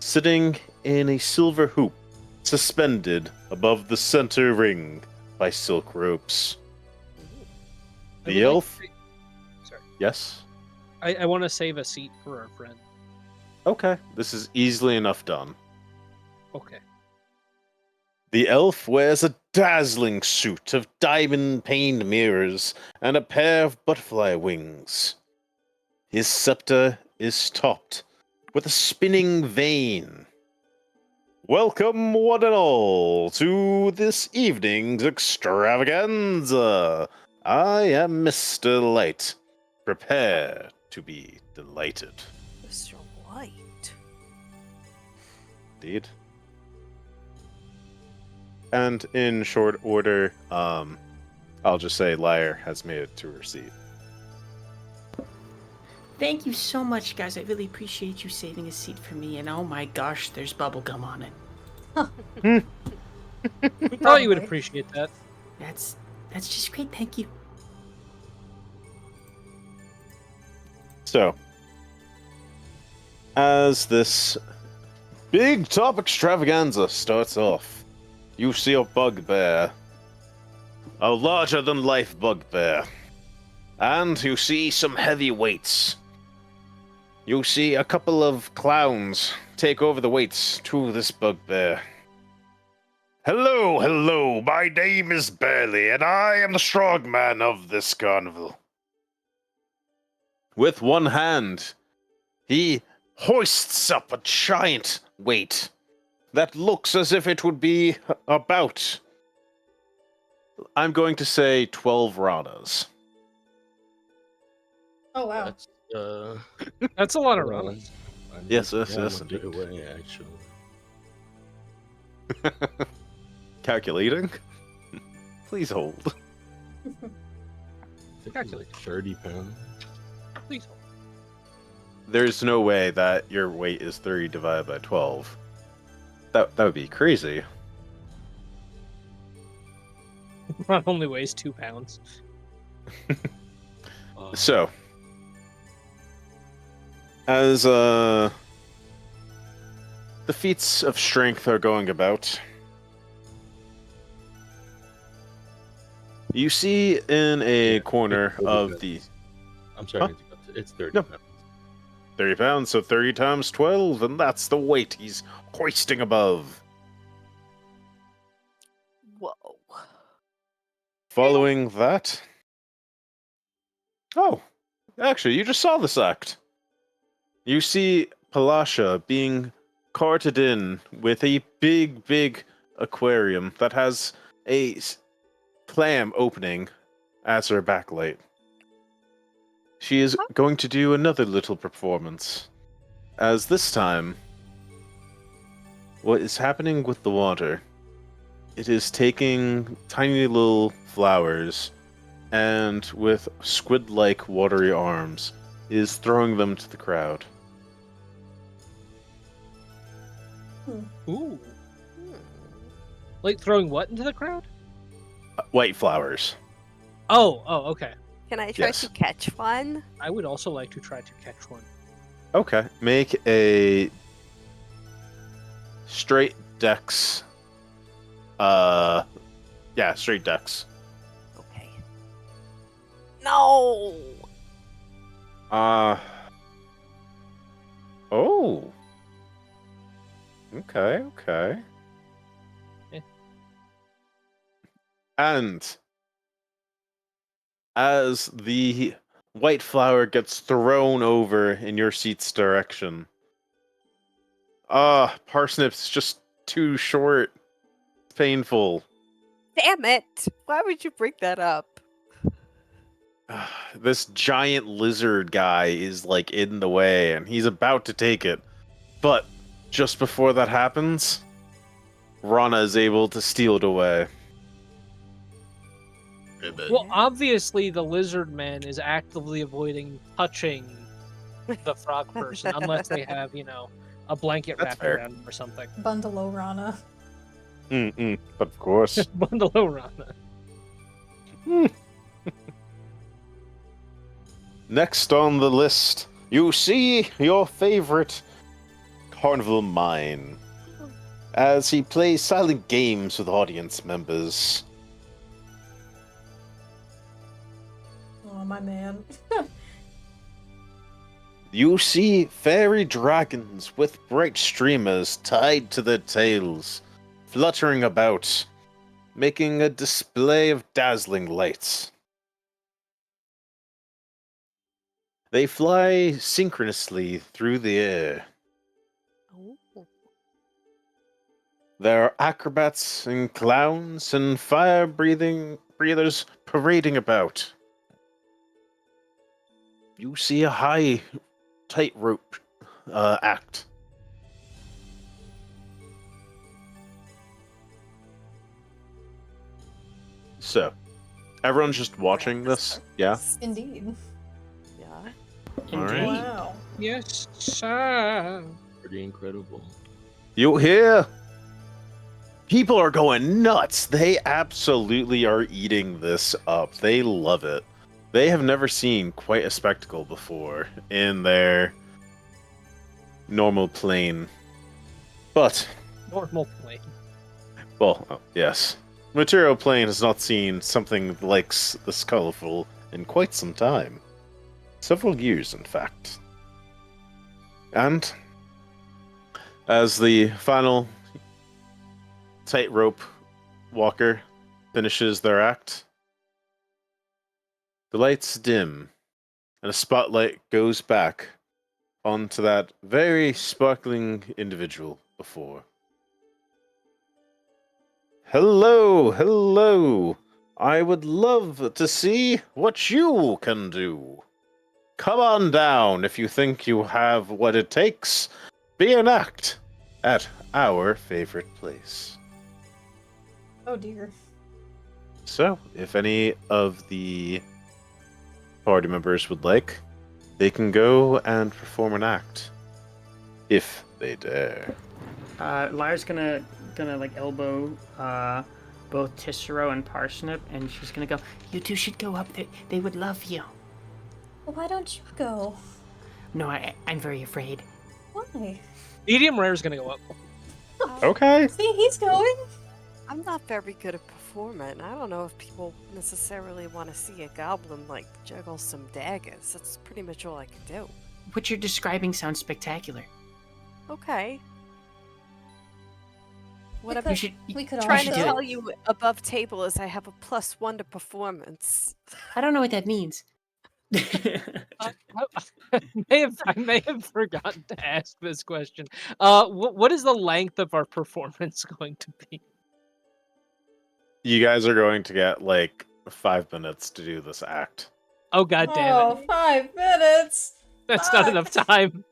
sitting in a silver hoop suspended above the center ring by silk ropes. I The would like elf? to Sorry. Yes? I want to save a seat for our friend. Okay, this is easily enough done. Okay. The elf wears a dazzling suit of diamond-paned mirrors and a pair of butterfly wings. His scepter is topped with a spinning vane. Welcome, one and all, to this evening's extravaganza. I am Mr. Light. Prepare to be delighted. Mr. White. Indeed. and in short order, I'll just say Lyre has made it to her seat. Thank you so much, guys. I really appreciate you saving a seat for me. And oh my gosh, there's bubblegum on it. We thought you would Probably. appreciate that. That's just great. Thank you. So, as this big top extravaganza starts off, you see a bugbear. A larger-than-life bugbear. And you see some heavy weights. You see a couple of clowns take over the weights to this bugbear. Hello, my name is Barley, and I am the strongman of this carnival. With one hand, he hoists up a giant weight that looks as if it would be about, I'm going to say, 12 ranas. Oh wow. That's That's a lot of well, runs. Yes, I'm yes, a bit indeed. away, actually. Calculating? Please hold. I think it's like 30 pounds. Please hold. There's no way that your weight is 30 divided by 12. That would be crazy. Ron only weighs 2 pounds. So, as the feats of strength are going about, you see in a corner of the I'm sorry, Huh? it's 30 No. pounds. 30 pounds, so 30 times 12, and that's the weight he's hoisting above. Whoa. Following that... Oh, actually, you just saw this act. You see Palasha being carted in with a big aquarium that has a clam opening as her backlight. She is going to do another little performance, as this time, what is happening with the water, it is taking tiny little flowers and with squid-like watery arms, is throwing them to the crowd. Ooh. Like throwing what into the crowd? White flowers. Oh, okay. Can I try Yes. to catch one? I would also like to try to catch one. Okay, make a straight dex. Yeah, straight dex. Okay. No. Oh. Okay. Eh. And as the white flower gets thrown over in your seat's direction, parsnip's just too short. It's painful. Damn it! Why would you bring that up? This giant lizard guy is like in the way and he's about to take it. But just before that happens, Rana is able to steal it away. Well, obviously the lizard man is actively avoiding touching the frog person unless they have, a blanket That's wrapped fair. around them or something. Bundle Rana. But of course. Bundle Rana. Next on the list, you see your favorite carnival mime as he plays silent games with audience members. Oh, my man. You see fairy dragons with bright streamers tied to their tails, fluttering about, making a display of dazzling lights. They fly synchronously through the air. Oh. There are acrobats and clowns and fire-breathers parading about. You see a high tightrope act. So, everyone's just watching this? Yeah? Indeed. Yeah. Indeed. Wow. Yes, sir. Pretty incredible. You hear? People are going nuts. They absolutely are eating this up. They love it. They have never seen quite a spectacle before in their normal plane. But, Normal plane. well, yes. Material plane has not seen something like this colorful in quite some time. Several years, in fact. And, as the final tightrope walker finishes their act, the lights dim, and a spotlight goes back onto that very sparkling individual before. Hello, hello. I would love to see what you can do. Come on down if you think you have what it takes. Be an act at our favorite place. Oh dear. So, if any of the party members would like, they can go and perform an act. If they dare. Lyra's gonna like elbow both Tissero and Parsnip, and she's gonna go, "You two should go up. They would love you." Well, why don't you go? No, I'm very afraid. Why? Medium rare is gonna go up. Okay. See, he's going. I'm not very good at performing. I don't know if people necessarily want to see a goblin like juggle some daggers. That's pretty much all I can do. What you're describing sounds spectacular. Okay. What I'm could- You should. We could trying to also. tell you above table is I have a +1 to performance. I don't know what that means. I may have forgotten to ask this question. What is the length of our performance going to be? You guys are going to get like 5 minutes to do this act. Oh god damn Oh, it! 5 minutes. That's not fuck. enough time.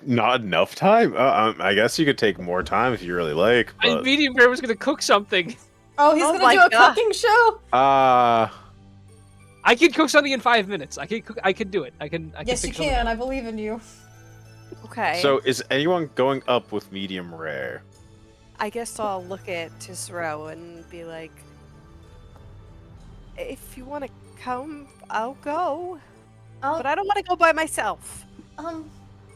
Not enough time? I guess you could take more time if you really like. But... Medium rare was gonna cook something. Oh, he's Oh gonna my do a God. cooking show. I can cook something in 5 minutes. I can do it. I can. Yes, you fix something can. up. I believe in you. Okay. So, is anyone going up with medium rare? I guess I'll look at Tissero and be like, if you want to come, I'll go. But I don't want to go by myself.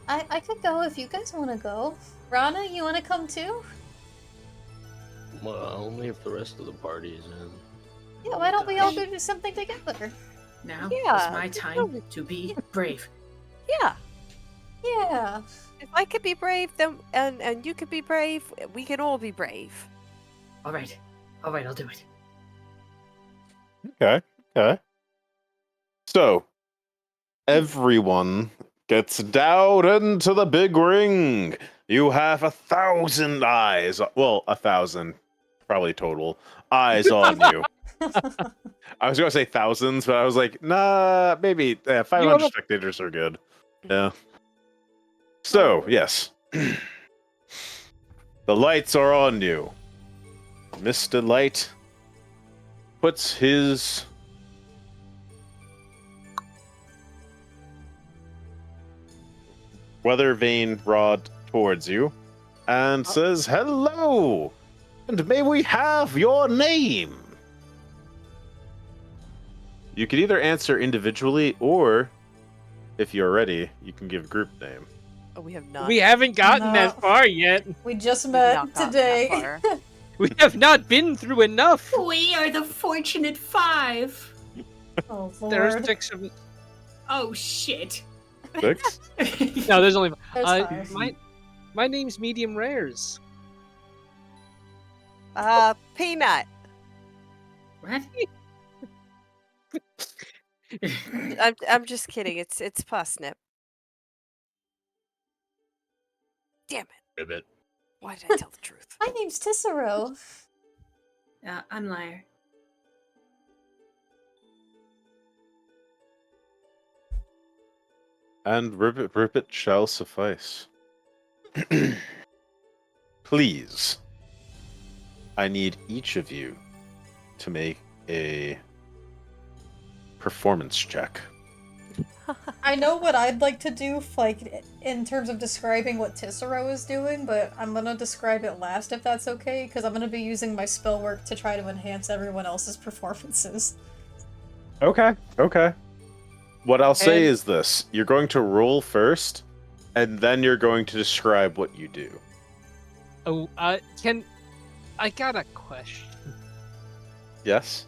I could go if you guys want to go. Rana, you want to come too? Well, only if the rest of the party is in. Yeah, why don't we all go do something together? Now Yeah, is my time to be brave. Yeah. Yeah. If I could be brave, then and you could be brave, we can all be brave. All right, I'll do it. Okay. So, everyone gets down into the big ring. You have 1,000 eyes. Well, 1,000, probably total eyes on you. I was gonna say thousands, but I was like, nah, maybe 500 spectators are good. Yeah. So, yes. The lights are on you. Mr. Light puts his weather vane rod towards you and says, "Hello, and may we have your name?" You could either answer individually, or if you're ready, you can give group name. Oh, we have not. We haven't gotten No. that far yet. We just We've met not gotten today. that far. We have not been through enough. We are the fortunate 5. Oh There's lord. 6 of us. Oh shit. 6? No, there's only. There's 5. My name's Medium Rares. Peanut. What? I'm just kidding. It's Parsnip. Damn it. Ribbit. Why did I tell the truth? My name's Tissero. I'm Lyre. And ribbit shall suffice. Please, I need each of you to make a performance check. I know what I'd like to do, like, in terms of describing what Tisserot is doing, but I'm gonna describe it last if that's okay, because I'm gonna be using my spell work to try to enhance everyone else's performances. Okay. What I'll say And- is this. You're going to roll first, and then you're going to describe what you do. Oh, I got a question. Yes?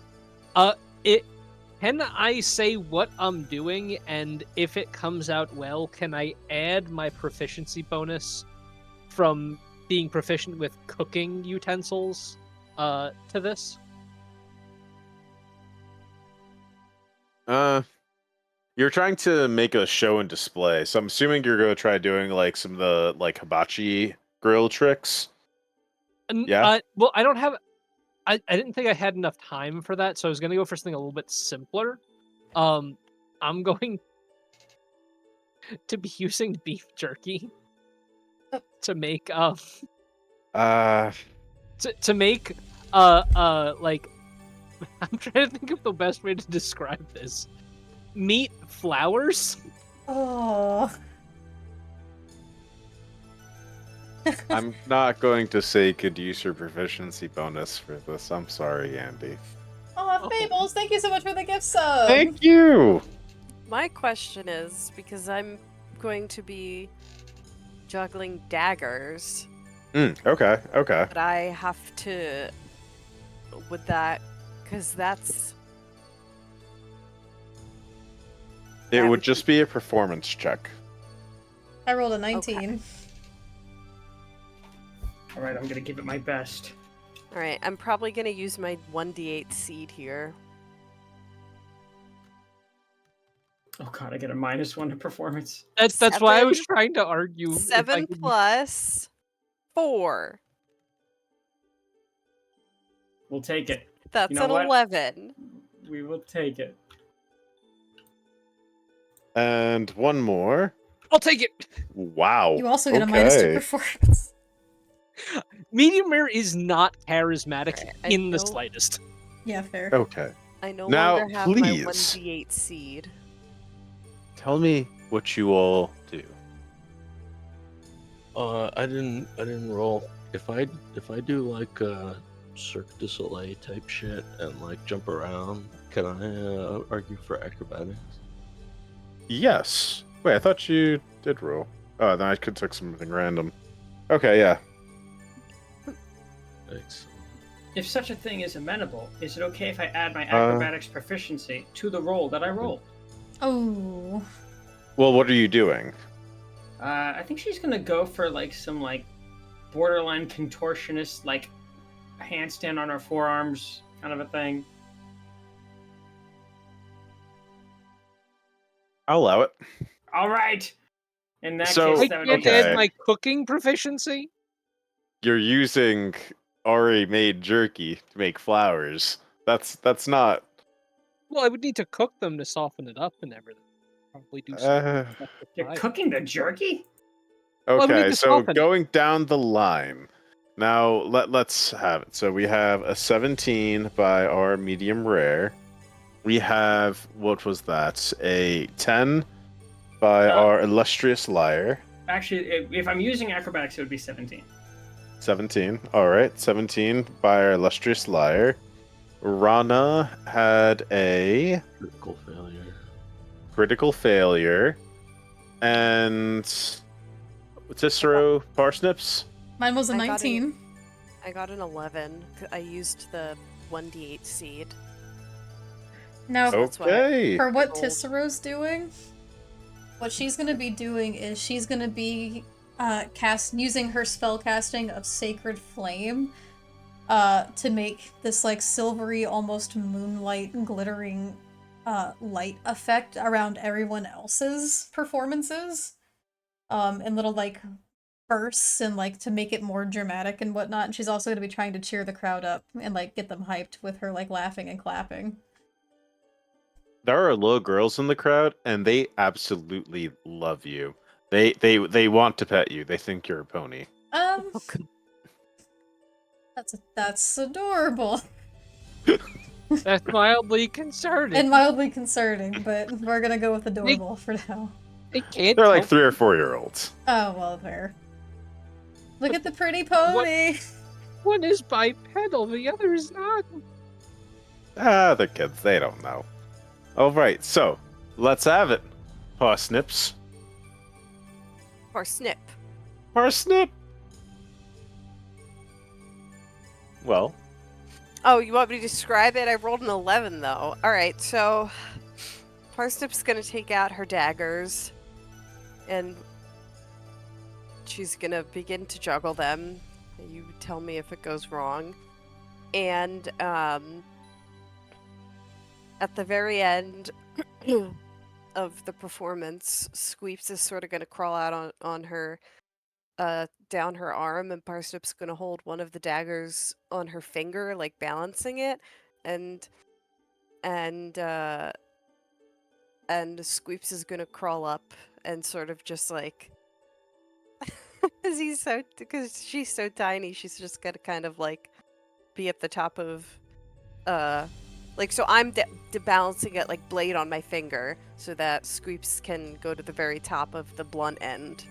Can I say what I'm doing, and if it comes out well, can I add my proficiency bonus from being proficient with cooking utensils to this? You're trying to make a show and display, so I'm assuming you're going to try doing, like, some of the, like, hibachi grill tricks. Yeah? Well, I don't have... I didn't think I had enough time for that, so I was going to go for something a little bit simpler. I'm going to be using beef jerky to make to make like I'm trying to think of the best way to describe this. Meat flowers. Oh. I'm not going to say could use your proficiency bonus for this. I'm sorry, Andy. Oh, Fables, thank you so much for the gift sub! Thank you! My question is, because I'm going to be juggling daggers, Okay. but I have to... Would that... Because that's... It That would would just be a performance check. I rolled a 19. All right, I'm gonna give it my best. Alright, I'm probably going to use my 1d8 seed here. Oh god, I get a -1 to performance. That's why I was 7 trying to argue. if I 7 could- plus 4. We'll take it. That's know an what? 11. We will take it. And one more. I'll take it. Wow. You also get a -2 performance. Medium rare is not charismatic Alright, I in the don't- slightest. Yeah, fair. Okay. I no Now, longer have my please. 1d8 seed. Tell me what you all do. I didn't roll. If I do like Cirque du Soleil type shit and like jump around, can I argue for acrobatics? Yes. Wait, I thought you did roll. Oh, then I could took something random. Okay, yeah. Excellent. If such a thing is amenable, is it okay if I add my acrobatics proficiency to the roll that I rolled? Oh. Well, what are you doing? I think she's gonna go for like some like borderline contortionist like handstand on her forearms kind of a thing. I'll allow it. All right. In that So- case, I that would can't be okay. add my cooking proficiency. You're using already made jerky to make flowers. That's not. Well, I would need to cook them to soften it up and everything. Probably do something. You're cooking the jerky? Well, I would need Okay, to so soften it. going down the line. Now let's have it. So we have a 17 by our medium rare. We have, what was that? A 10 by our illustrious liar. Actually, if I'm using acrobatics, it would be 17. 17. All right, 17 by our illustrious liar. Rana had a Critical failure. critical failure, and Cicero Parsnips. Mine was a I got 19. I got an 11. I used the 1d8 seed. Now, That's why- Okay. for what Rolled. Tissero's doing, what she's gonna be doing is she's gonna be using her spell casting of Sacred Flame to make this like silvery, almost moonlight glittering light effect around everyone else's performances. In little like bursts and like to make it more dramatic and whatnot. And she's also gonna be trying to cheer the crowd up and like get them hyped with her like laughing and clapping. There are little girls in the crowd, and they absolutely love you. They want to pet you. They think you're a pony. That's adorable. That's mildly concerning. And mildly concerning, but we're gonna go with adorable for now. They can't. They're like help 3 or 4-year-olds. Oh, well, there. Look But at the pretty pony! One is bipedal, the other is not. Ah, the kids, they don't know. All right, so let's have it. Parsnips. Or snip. Parsnip. Well, Oh, you want me to describe it? I rolled an 11, though. Alright, so... Parsnip's gonna take out her daggers. And... she's gonna begin to juggle them. You tell me if it goes wrong. And, at the very end of the performance, Squeeps is sort of gonna crawl out on her... down her arm, and Parsnip's gonna hold one of the daggers on her finger, like balancing it, and Squeeps is gonna crawl up and sort of just like, because she's so tiny, she's just gonna kind of like be at the top of, like, so I'm balancing it like blade on my finger so that Squeeps can go to the very top of the blunt end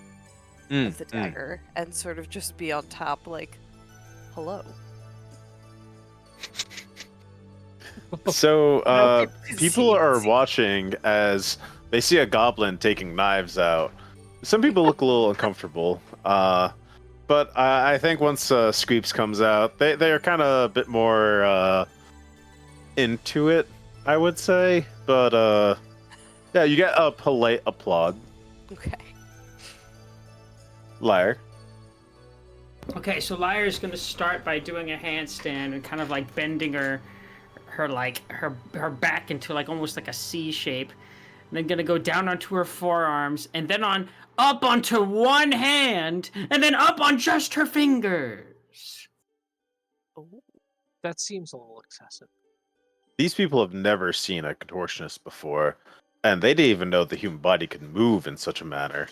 of the dagger and sort of just be on top, like, hello. So people are watching as they see a goblin taking knives out. Some people look a little uncomfortable, but I think once Screeps comes out, they are kind of a bit more into it, I would say. But yeah, you get a polite applaud. Okay. Liar. Okay, so Lyra's gonna start by doing a handstand and kind of like bending her back into like almost like a C shape. And then gonna go down onto her forearms and then up onto one hand and then up on just her fingers. That seems a little excessive. These people have never seen a contortionist before, and they didn't even know the human body could move in such a manner.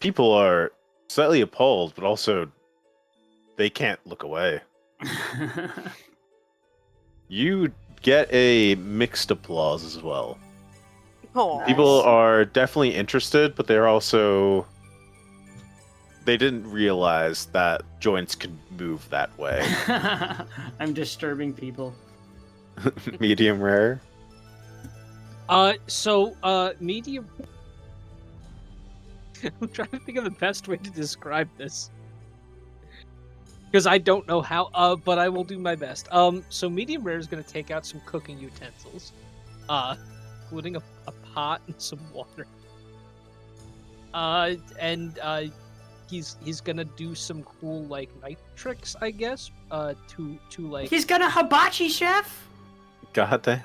People are slightly appalled, but also they can't look away. You get a mixed applause as well. Oh, People are definitely interested, but they're also... they didn't realize that joints could move that way. I'm disturbing people. Medium rare. Medium. I'm trying to think of the best way to describe this. Because I don't know how, but I will do my best. So medium rare is going to take out some cooking utensils, including a pot and some water. He's gonna do some cool like knife tricks, I guess. To like. He's gonna hibachi chef. God damn.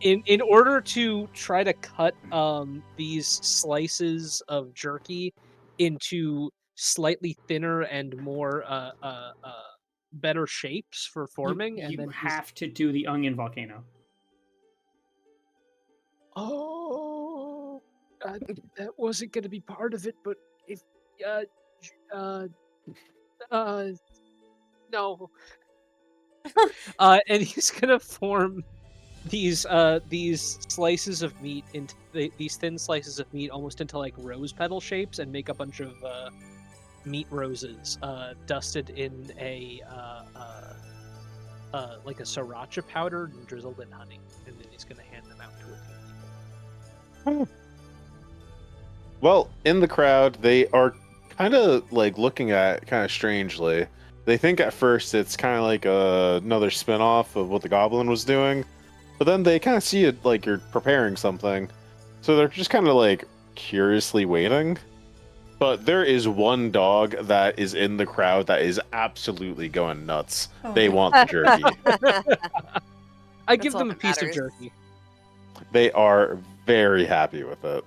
In order to try to cut these slices of jerky into slightly thinner and more better shapes for forming, and you then have to do the onion volcano. Oh, that wasn't going to be part of it, but if no. And he's gonna form these slices of meat into these thin slices of meat almost into like rose petal shapes, and make a bunch of meat roses dusted in a like a sriracha powder and drizzled in honey, and then he's gonna hand them out to a few people. Well, in the crowd, they are kind of like looking at it kind of strangely. They think at first it's kind of like another spin-off of what the goblin was doing, but then they kind of see it like you're preparing something. So they're just kind of like curiously waiting. But there is one dog that is in the crowd that is absolutely going nuts. Oh. They want the jerky. I give all them a that piece of matters. jerky. They are very happy with it.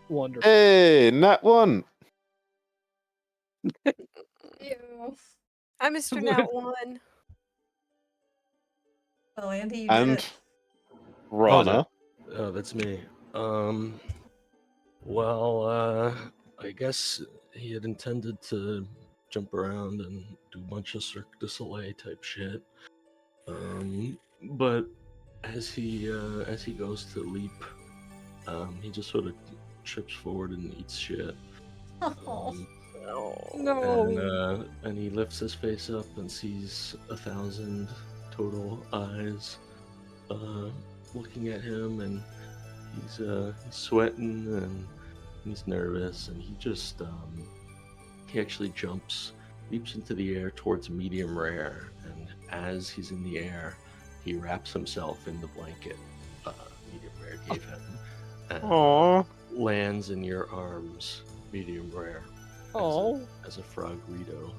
Wonderful. Hey, not one. Ew. I'm Mr. Nat One. Well, Andy, you And did it. Rana. Oh, that's me. I guess he had intended to jump around and do a bunch of Cirque du Soleil type shit. But as he goes to leap, he just sort of trips forward and eats shit. Oh. No. And he lifts his face up and sees 1,000 total eyes looking at him, and he's sweating and he's nervous, and he actually leaps into the air towards medium rare, and as he's in the air, he wraps himself in the blanket medium rare gave him, and Aww. lands in your arms, medium rare. Oh, As a frogredo,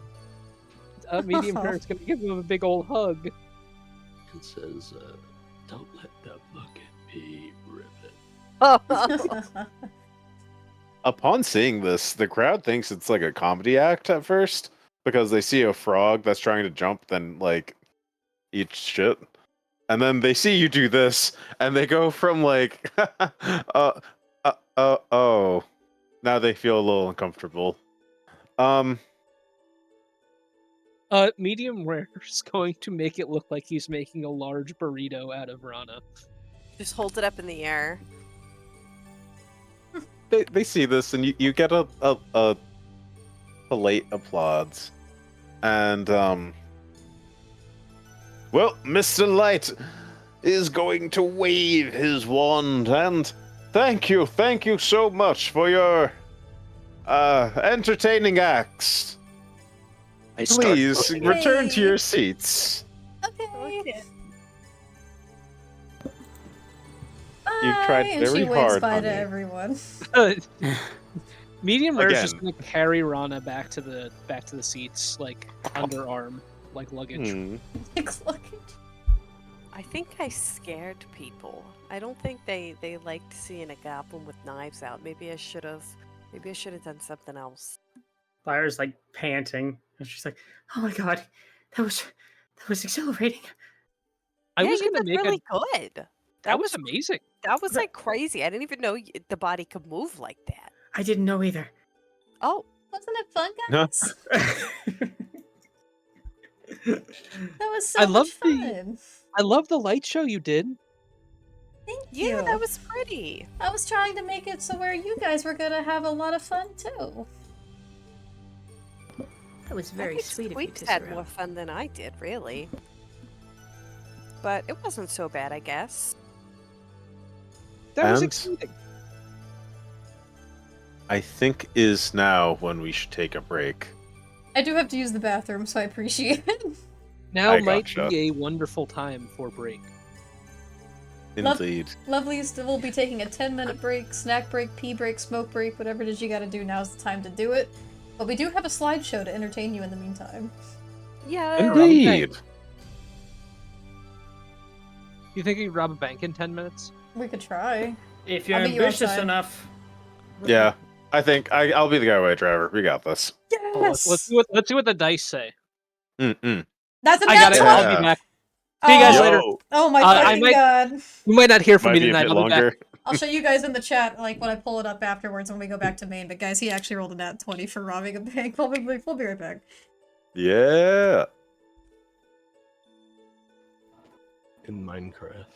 medium parent's gonna give him a big old hug. and says, "Don't let that bucket be rivet." Upon seeing this, the crowd thinks it's like a comedy act at first because they see a frog that's trying to jump, then like eat shit, and then they see you do this, and they go from like, oh, now they feel a little uncomfortable. Medium rare is going to make it look like he's making a large burrito out of Rana. Just hold it up in the air. They see this, and you get a polite applause, and well, Mr. Light is going to wave his wand, and thank you so much for your entertaining acts. Please return to your seats. Okay. You tried Bye, and very she waves hard, bye honey. to everyone. Medium rare is just Again. gonna carry Rana back to the seats, like underarm, like luggage. Like, luggage. I think I scared people. I don't think they liked seeing a goblin with knives out. Maybe I should have done something else. Lyra's like panting, and she's like, "Oh my god, that was exhilarating." I was you gonna did make really good. that was amazing. That was like crazy. I didn't even know the body could move like that. I didn't know either. Oh, Wasn't it fun, No. guys? That was so I much love fun. I love the light show you did. Thank yeah, you. that was pretty. I was trying to make it so where you guys were gonna have a lot of fun too. That was I very think sweet of you, Squeaks had Tessero. more fun than I did, really. But it wasn't so bad, I guess. That was And- exciting. I think is now when we should take a break. I do have to use the bathroom, so I appreciate it. Now I might gotcha. be a wonderful time for break. Indeed. Lovelies will be taking a 10-minute break, snack break, pee break, smoke break, whatever it is you gotta do, now's the time to do it. But we do have a slideshow to entertain you in the meantime. Yeah. Indeed. You think you could rob a bank in 10 minutes? We could try. If you're I'll meet you ambitious outside. enough. Yeah, I think I'll be the guy, driver. We got this. Oh, let's see what the dice say. Mm-mm. That's a I nat got it. 20! I'll be back. See you guys Oh. later. Oh my I fucking might- god. You might not hear from Might me be a tonight. bit I'll be back. longer. I'll show you guys in the chat, like, when I pull it up afterwards when we go back to main. But guys, he actually rolled a nat 20 for robbing a bank. We'll be right back. Yeah. In Minecraft.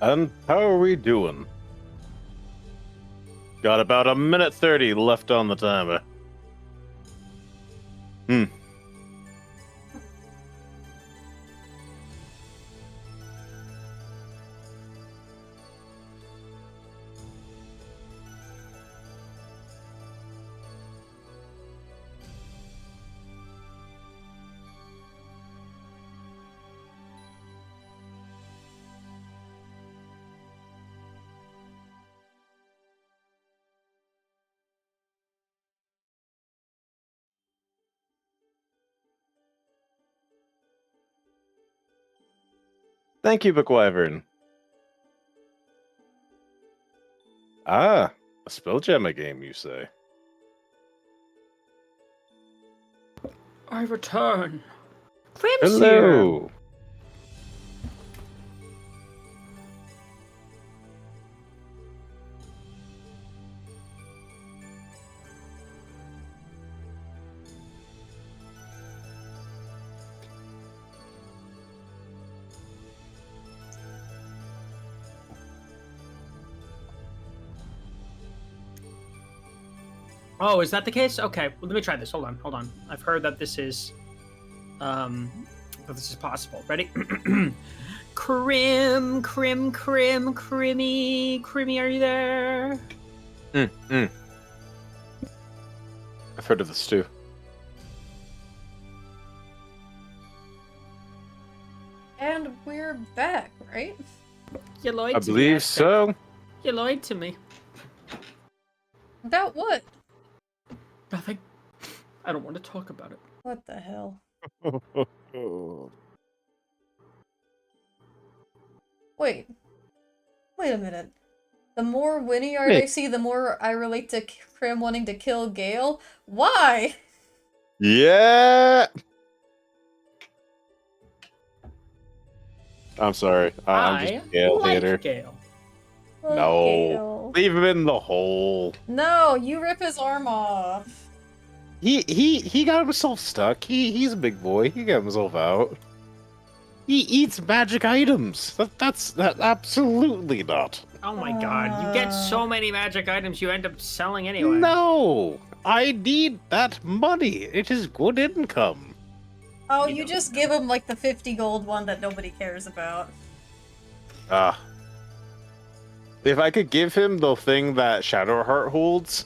And how are we doing? Got about a minute 30 left on the timer. Thank you, Bookwyvern. Ah, a Spelljammer game, you say? I return. Crim's here. Hello. Oh, is that the case? Okay, well, let me try this. Hold on. I've heard that this is, that this is possible. Ready? Crimmy, are you there? I've heard of this too. And we're back, right? You lied I to me. believe Esther. so. You lied to me. About what? Nothing. I don't want to talk about it. What the hell? Wait a minute. The more Winnie art I see, the more I relate to Krim wanting to kill Gale. Why? Yeah. I'm sorry. I'm just a Gale hater. Gale. No. Gale. Leave him in the hole. No, you rip his arm off. He got himself stuck. He's a big boy. He got himself out. He eats magic items. That's absolutely not. Oh my god, you get so many magic items you end up selling anyway. No, I need that money. It is good income. Oh, you just give him like the 50 gold one that nobody cares about. If I could give him the thing that Shadowheart holds,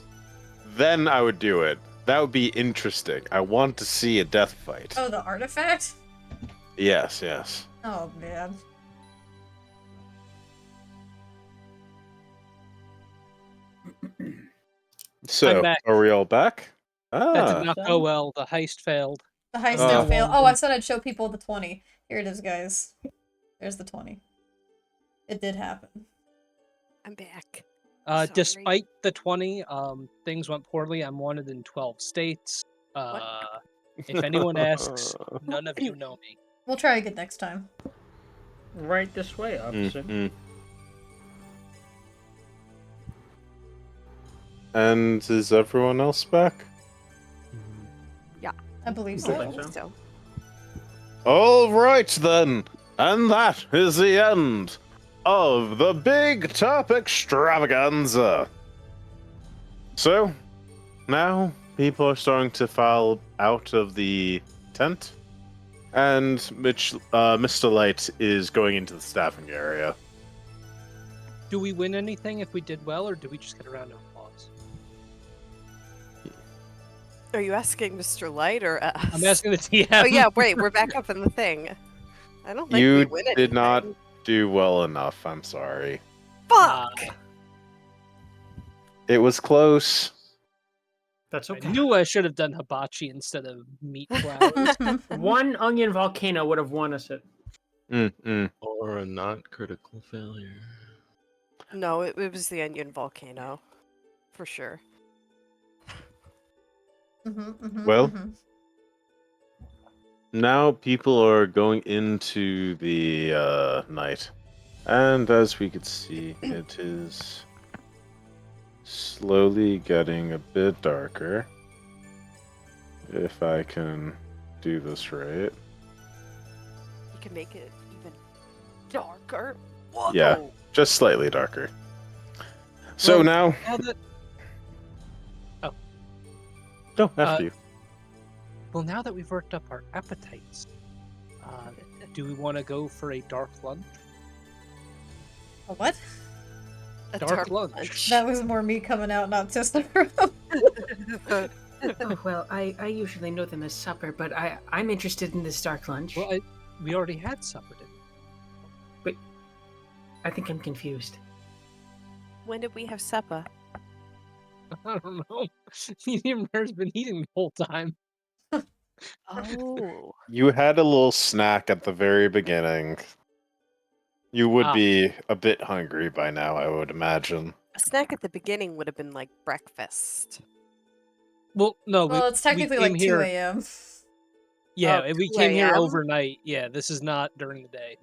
then I would do it. That would be interesting. I want to see a death fight. Oh, the artifact? Yes. Oh, man. So, I'm back. are we all back? That did not go well. The heist failed. The heist Oh. did fail. Oh, I said I'd show people the 20. Here it is, guys. There's the 20. It did happen. I'm back. Despite the 20, things went poorly. I'm wanted in 12 states. If anyone asks, none of you know me. We'll try again next time. Right this way, officer. And is everyone else back? I believe I so. think so. All right then, and that is the end of the Big Top Extravaganza. So, now people are starting to file out of the tent, and Mr. Light is going into the staffing area. Do we win anything if we did well, or do we just get a round of applause? Are you asking Mr. Light or us? I'm asking the TM. Oh yeah, wait, we're back up in the thing. I don't think we You win did not anything. do well enough, I'm sorry. Fuck! It was close. That's okay. I knew I should have done hibachi instead of meat flowers. One onion volcano would have won us it. Or a not critical failure. No, it was the onion volcano. For sure. Well, now people are going into the night. And as we could see, it is slowly getting a bit darker. If I can do this right. You can make it even darker. Whoa! Yeah. just slightly darker. So Well, now, Now that no, after you. now that we've worked up our appetites, do we want to go for a dark lunch? A what? A Dark dark lunch. That was more me coming out, not Cicero. Oh, well, I usually know them as supper, but I'm interested in this dark lunch. Well, we already had supper, didn't we? I think I'm confused. When did we have supper? I don't know. Medium rare's been eating the whole time. Oh. You had a little snack at the very beginning. You would Ah. be a bit hungry by now, I would imagine. A snack at the beginning would have been like breakfast. Well, no, Well, it's technically we came like here, 2 a.m. Yeah, Oh, we 2 came here a.m.? overnight. Yeah, this is not during the day.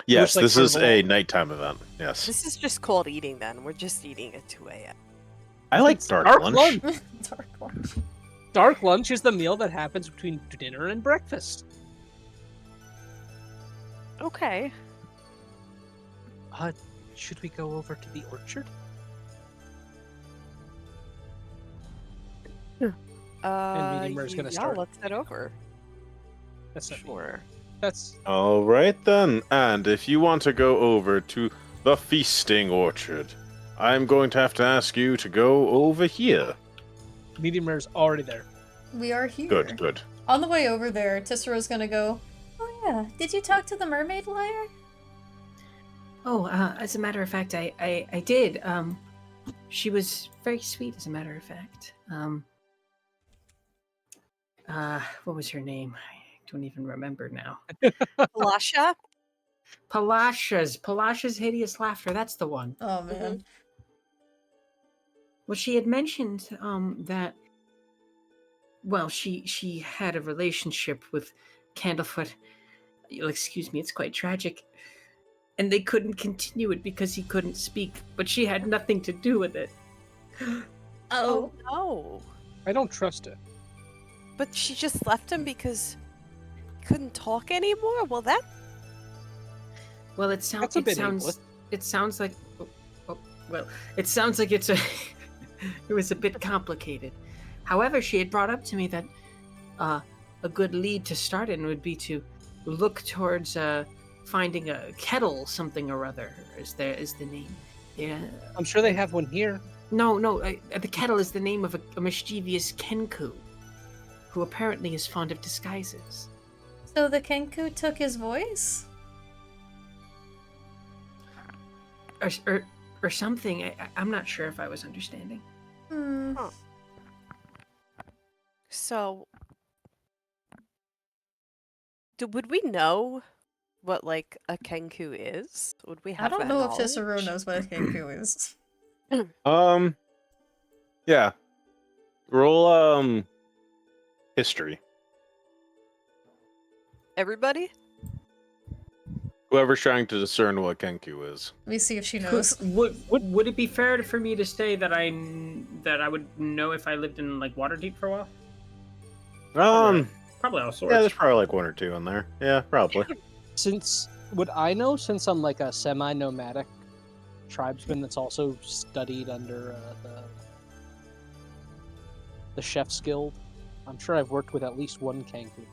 Yes, like, this sort is of a all- nighttime event. Yes. This is just cold eating then. We're just eating at 2 a.m. I like It's dark, dark lunch. lunch. Dark lunch. Dark lunch is the meal that happens between dinner and breakfast. Okay. Should we go over to the orchard? Medium Rare's gonna yeah, start. let's head over. That's not Sure. That's All right then. And if you want to go over to the feasting orchard, I'm going to have to ask you to go over here. Medium Rare's already there. We are here. Good, good. On the way over there, Tissero's gonna go, oh yeah, did you talk to the mermaid liar? Oh, as a matter of fact, I did. She was very sweet, as a matter of fact. What was her name? I don't even remember now. Lasha? Palasha's hideous laughter. That's the one. Oh man. Well, she had mentioned that. Well, she had a relationship with Candlefoot. You'll excuse me, it's quite tragic. And they couldn't continue it because he couldn't speak, but she had nothing to do with it. Oh no. I don't trust it. But she just left him because he couldn't talk anymore? Well, that... Well, That's a bit ableist. it sounds like it sounds like it's a it was a bit complicated. However, she had brought up to me that a good lead to start in would be to look towards finding a kettle something or other is the name. Yeah. I'm sure they have one here. No, the kettle is the name of a mischievous Kenku who apparently is fond of disguises. So the Kenku took his voice? Or something. I'm not sure if I was understanding. Hmm. Huh. So... would we know what, like, a Kenku is? Would we I have don't that know if knowledge? Cicero knows what a Kenku is. Yeah. Roll, history. Everybody? Whoever's trying to discern what Kenku is. Let me see if she knows. Would it be fair for me to say that I would know if I lived in like Waterdeep for a while? Probably all sorts. Yeah, there's probably like one or two in there. Yeah, probably. Would I know, since I'm like a semi-nomadic tribesman that's also studied under the Chef's Guild? I'm sure I've worked with at least one Kenku.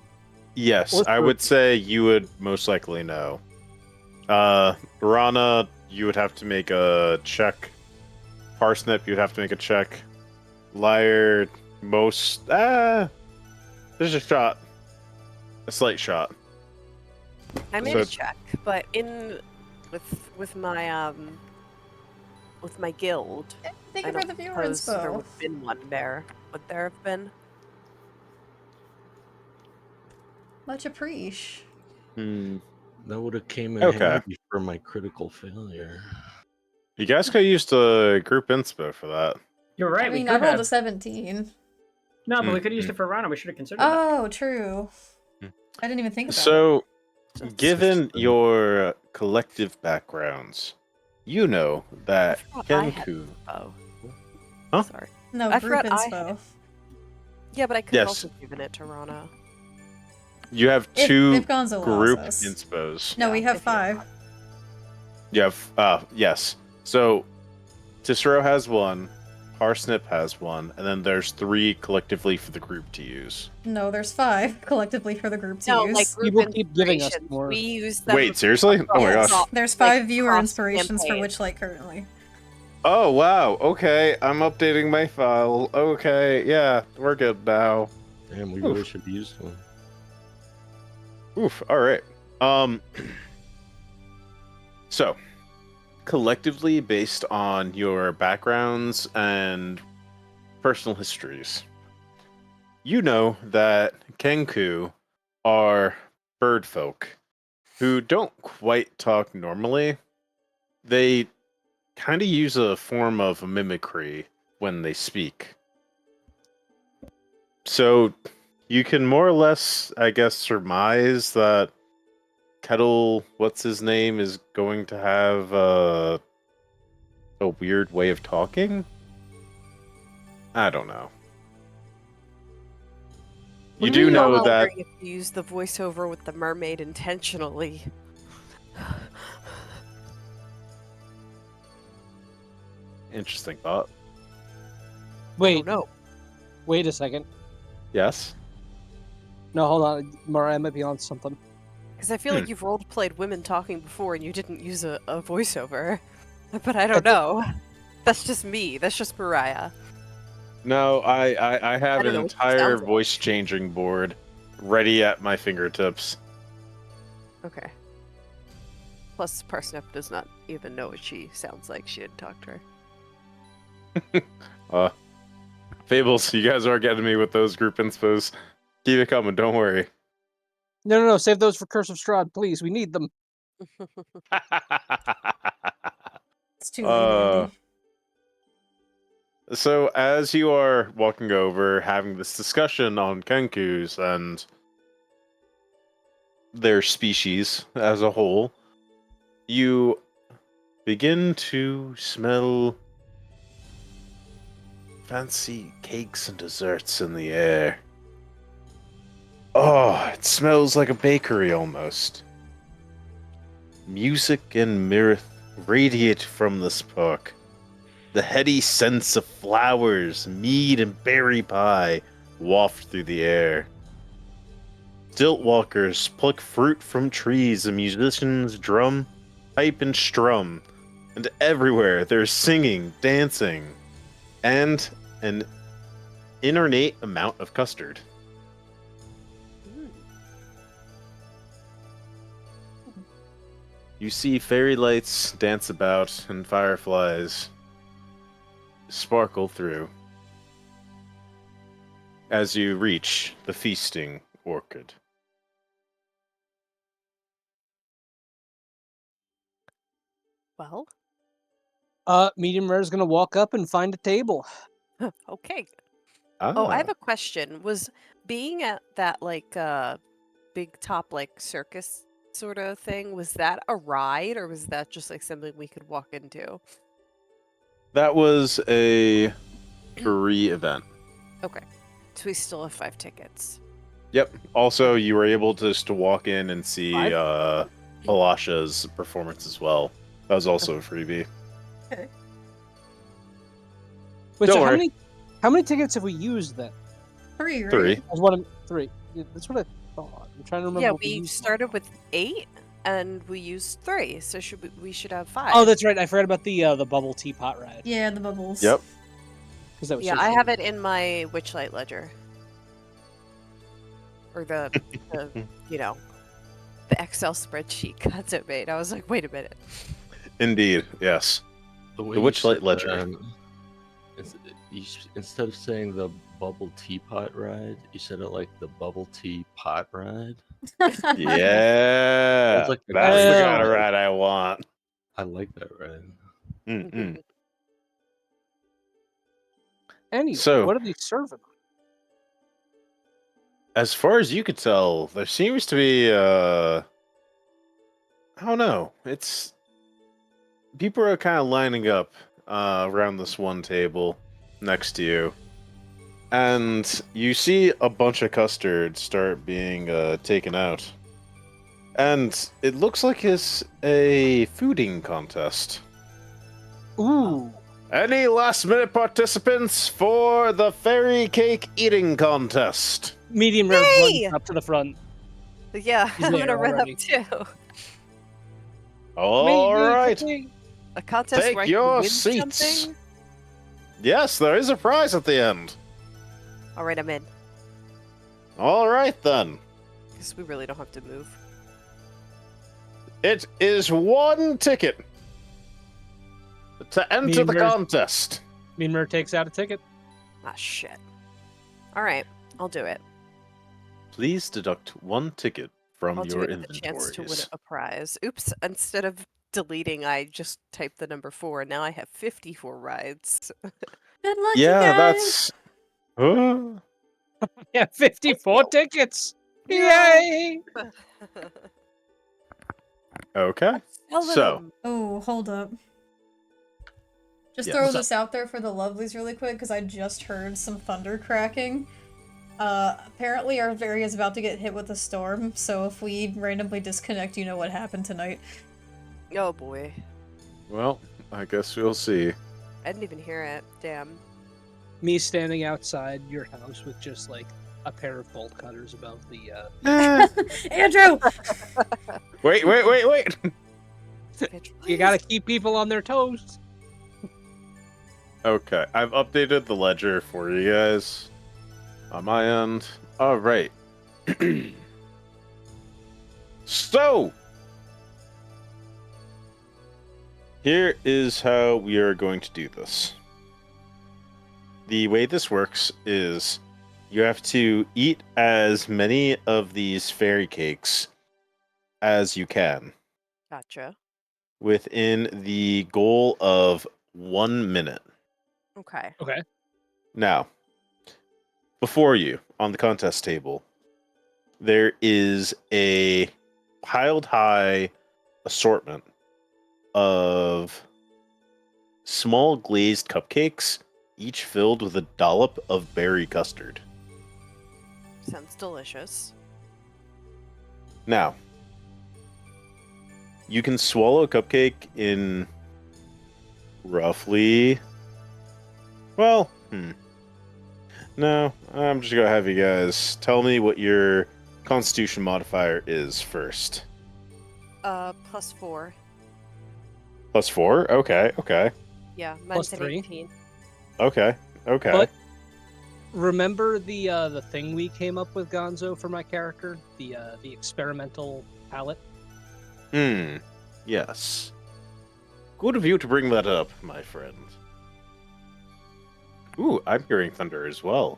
Yes, Or I three. would say you would most likely know. Rana, you would have to make a check. Parsnip, you'd have to make a check. Liar, most... there's a shot. A slight shot. I made So- a check, but with my guild, Thank I you for don't the viewer suppose there inspo. would have been one there. Would there have been? Much appreciate. That would have came in Okay. handy for my critical failure. You guys could use the group inspo for that. You're right. I mean, we I could rolled have. a 17. No, but we could have Mm, used it for Rana. We should have considered that. Oh, true. Hmm. I didn't even think about it. So, That's given system. your collective backgrounds, you know that I forgot I had- Kenku... Oh. Huh? Sorry. No, I group forgot I inspo. Yeah, but I could have Yes. also given it to Rana. You have If two Gonzo allows group us. inspos. No, we Yeah, have if you don't 5. mind. Yes. So, Tisero has one, Parsnip has one, and then there's 3 collectively for the group to use. No, there's 5 collectively for the group to No, use. like group People keep giving us inspirations. more. We use them. Wait, seriously? Oh my Yes, gosh. there's like, 5 viewer cross inspirations for campaign. Witchlight currently. Oh, wow. Okay, I'm updating my file. Okay, yeah, we're good now. Damn, we Oof. really should have used one. Oof, alright. So, collectively, based on your backgrounds and personal histories, you know that Kenku are bird folk who don't quite talk normally. They kind of use a form of mimicry when they speak. So you can more or less, I guess, surmise that Kettle, what's his name, is going to have a weird way of talking? I don't know. You do I'm know that... wondering if you use the voiceover with the mermaid intentionally. Interesting thought. Wait, No. wait a second. Yes? No, hold on. Mariah might be on something. Because I feel like you've role-played women talking before and you didn't use a voiceover. But I don't know. That's just me. That's just Mariah. No, I have don't an know what she entire sounds like. voice changing board ready at my fingertips. Okay. Plus, Parsnip does not even know what she sounds like. She didn't talk to her. Fables, you guys are getting me with those group inspos. Keep it coming, don't worry. No. Save those for Curse of Strahd, please. We need them. It's too late, Andy. So as you are walking over, having this discussion on Kenkus and their species as a whole, you begin to smell fancy cakes and desserts in the air. Oh, it smells like a bakery almost. Music and mirth radiate from this park. The heady scents of flowers, mead, and berry pie waft through the air. Stilt walkers pluck fruit from trees, and musicians drum, pipe, and strum. And everywhere there's singing, dancing, and an inordinate amount of custard. You see fairy lights dance about and fireflies sparkle through as you reach the feasting orchid. Well, Medium Rare is gonna walk up and find a table. okay. Ah, Oh, I have a question. Was being at that, like, big top, like, circus sort of thing, was that a ride, or was that just, like, something we could walk into? that was a free event. Okay. So we still have 5 tickets. Yep. Also, you were able to just to walk in and see Palasha's performance as well. That was also a freebie. Okay. Wait, Don't so worry. how many tickets have we used then? 3, right? 3. That's what I'm 3. Yeah, that's what I thought. I'm trying to remember. Yeah, what we used. started with 8, and we used 3, so we should have 5. Oh, that's right. I forgot about the bubble teapot ride. Yeah, the bubbles. Yep. 'Cause that was Yeah, so I short. have it in my Witchlight ledger. Or the the Excel spreadsheet Gonzo made. I was like, wait a minute. Indeed, yes. way The you Witchlight said Ledger. that, instead of saying the bubble teapot ride, you said it like the bubble tea pot ride. Yeah. Sounds like a That's the great kind of ride. ride I want. I like that ride. Mm-mm. Anyway, So- what are they serving? As far as you could tell, there seems to be I don't know. It's people are kind of lining up around this one table next to you. And you see a bunch of custard start being taken out. And it looks like it's a fooding contest. Ooh. Any last-minute participants for the fairy cake eating contest? Medium rare Yay! runs up to the front. Yeah, He's I'm there gonna run up already. too. All right, A contest take where I your can win seats. something? Yes, there is a prize at the end. All right, I'm in. All right, then. Because we really don't have to move. It is 1 ticket to enter the Memer- contest. Memer takes out a ticket. Ah, shit. All right, I'll do it. Please deduct 1 ticket from I'll do your it with a chance to win inventories. a prize. Oops, instead of deleting, I just typed the number 4. Now I have 54 rides. Good luck, Yeah, you guys. that's. Yeah, 54 you. tickets. Yeah. Yay! Okay. Sell So, them. Oh, hold up. Just Yeah. throw What's this out there for the lovelies really quick, because I just heard some thunder cracking. Apparently our area is about to get hit with a storm, so if we randomly disconnect, you know what happened tonight. Oh boy. well, I guess we'll see. I didn't even hear it. Damn. Me standing outside your house with just like a pair of bolt cutters above the Andrew! Wait. You gotta keep people on their toes. Okay, I've updated the ledger for you guys on my end. All right. So, here is how we are going to do this. The way this works is you have to eat as many of these fairy cakes as you can Gotcha. within the goal of 1 minute. Okay. Okay. Now, before you on the contest table, there is a piled high assortment of small glazed cupcakes, each filled with a dollop of berry custard. Sounds delicious. Now, you can swallow a cupcake in roughly. Well, no, I'm just gonna have you guys tell me what your Constitution modifier is first. +4. +4? Okay. Yeah, mine's an +3. 18. Okay. But remember the thing we came up with, Gonzo, for my character? The experimental palette? Yes. Good of you to bring that up, my friend. Ooh, I'm hearing thunder as well.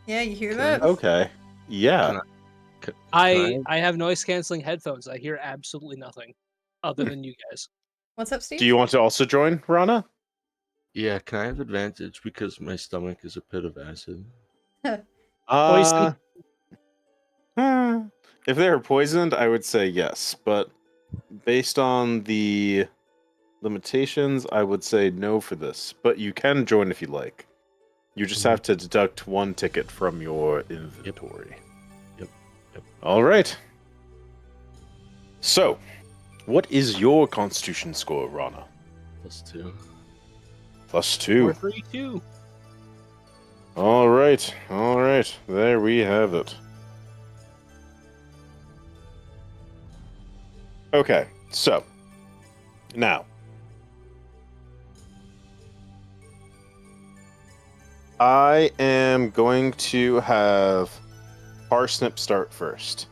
Yeah, you hear Can that? Okay. Yeah. Can I have noise canceling headphones. I hear absolutely nothing other than you guys. What's up, Steve? Do you want to also join, Rana? Yeah, can I have advantage because my stomach is a pit of acid? Poison. If they were poisoned, I would say yes, but based on the limitations, I would say no for this. But you can join if you like. You just have to deduct 1 ticket from your inventory. Yep. All right. So, what is your Constitution score, Rana? +2. +2. 432. All right. There we have it. Okay, so now I am going to have Parsnip start first.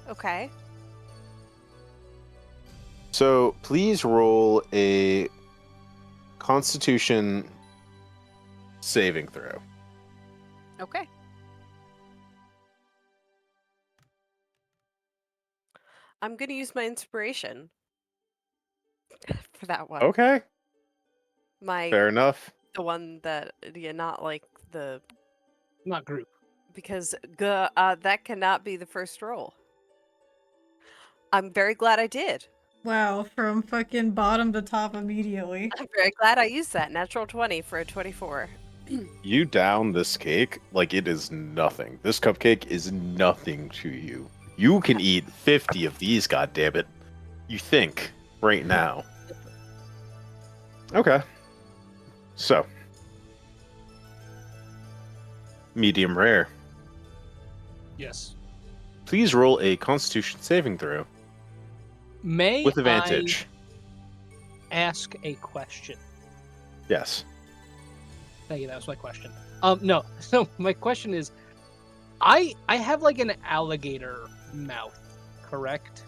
Okay. So please roll a Constitution saving throw. Okay. I'm gonna use my inspiration for that one. Okay, My fair enough. the one that not like the Not group. because that cannot be the first roll. I'm very glad I did. Wow, from fucking bottom to top immediately. I'm very glad I used that natural 20 for a 24. You down this cake like it is nothing. This cupcake is nothing to you. You can eat 50 of these, goddammit. You think right now. Okay. So. Medium rare. Yes. Please roll a Constitution saving throw May with advantage. I ask a question? Yes. Thank you. That was my question. No. So my question is, I have like an alligator mouth, correct?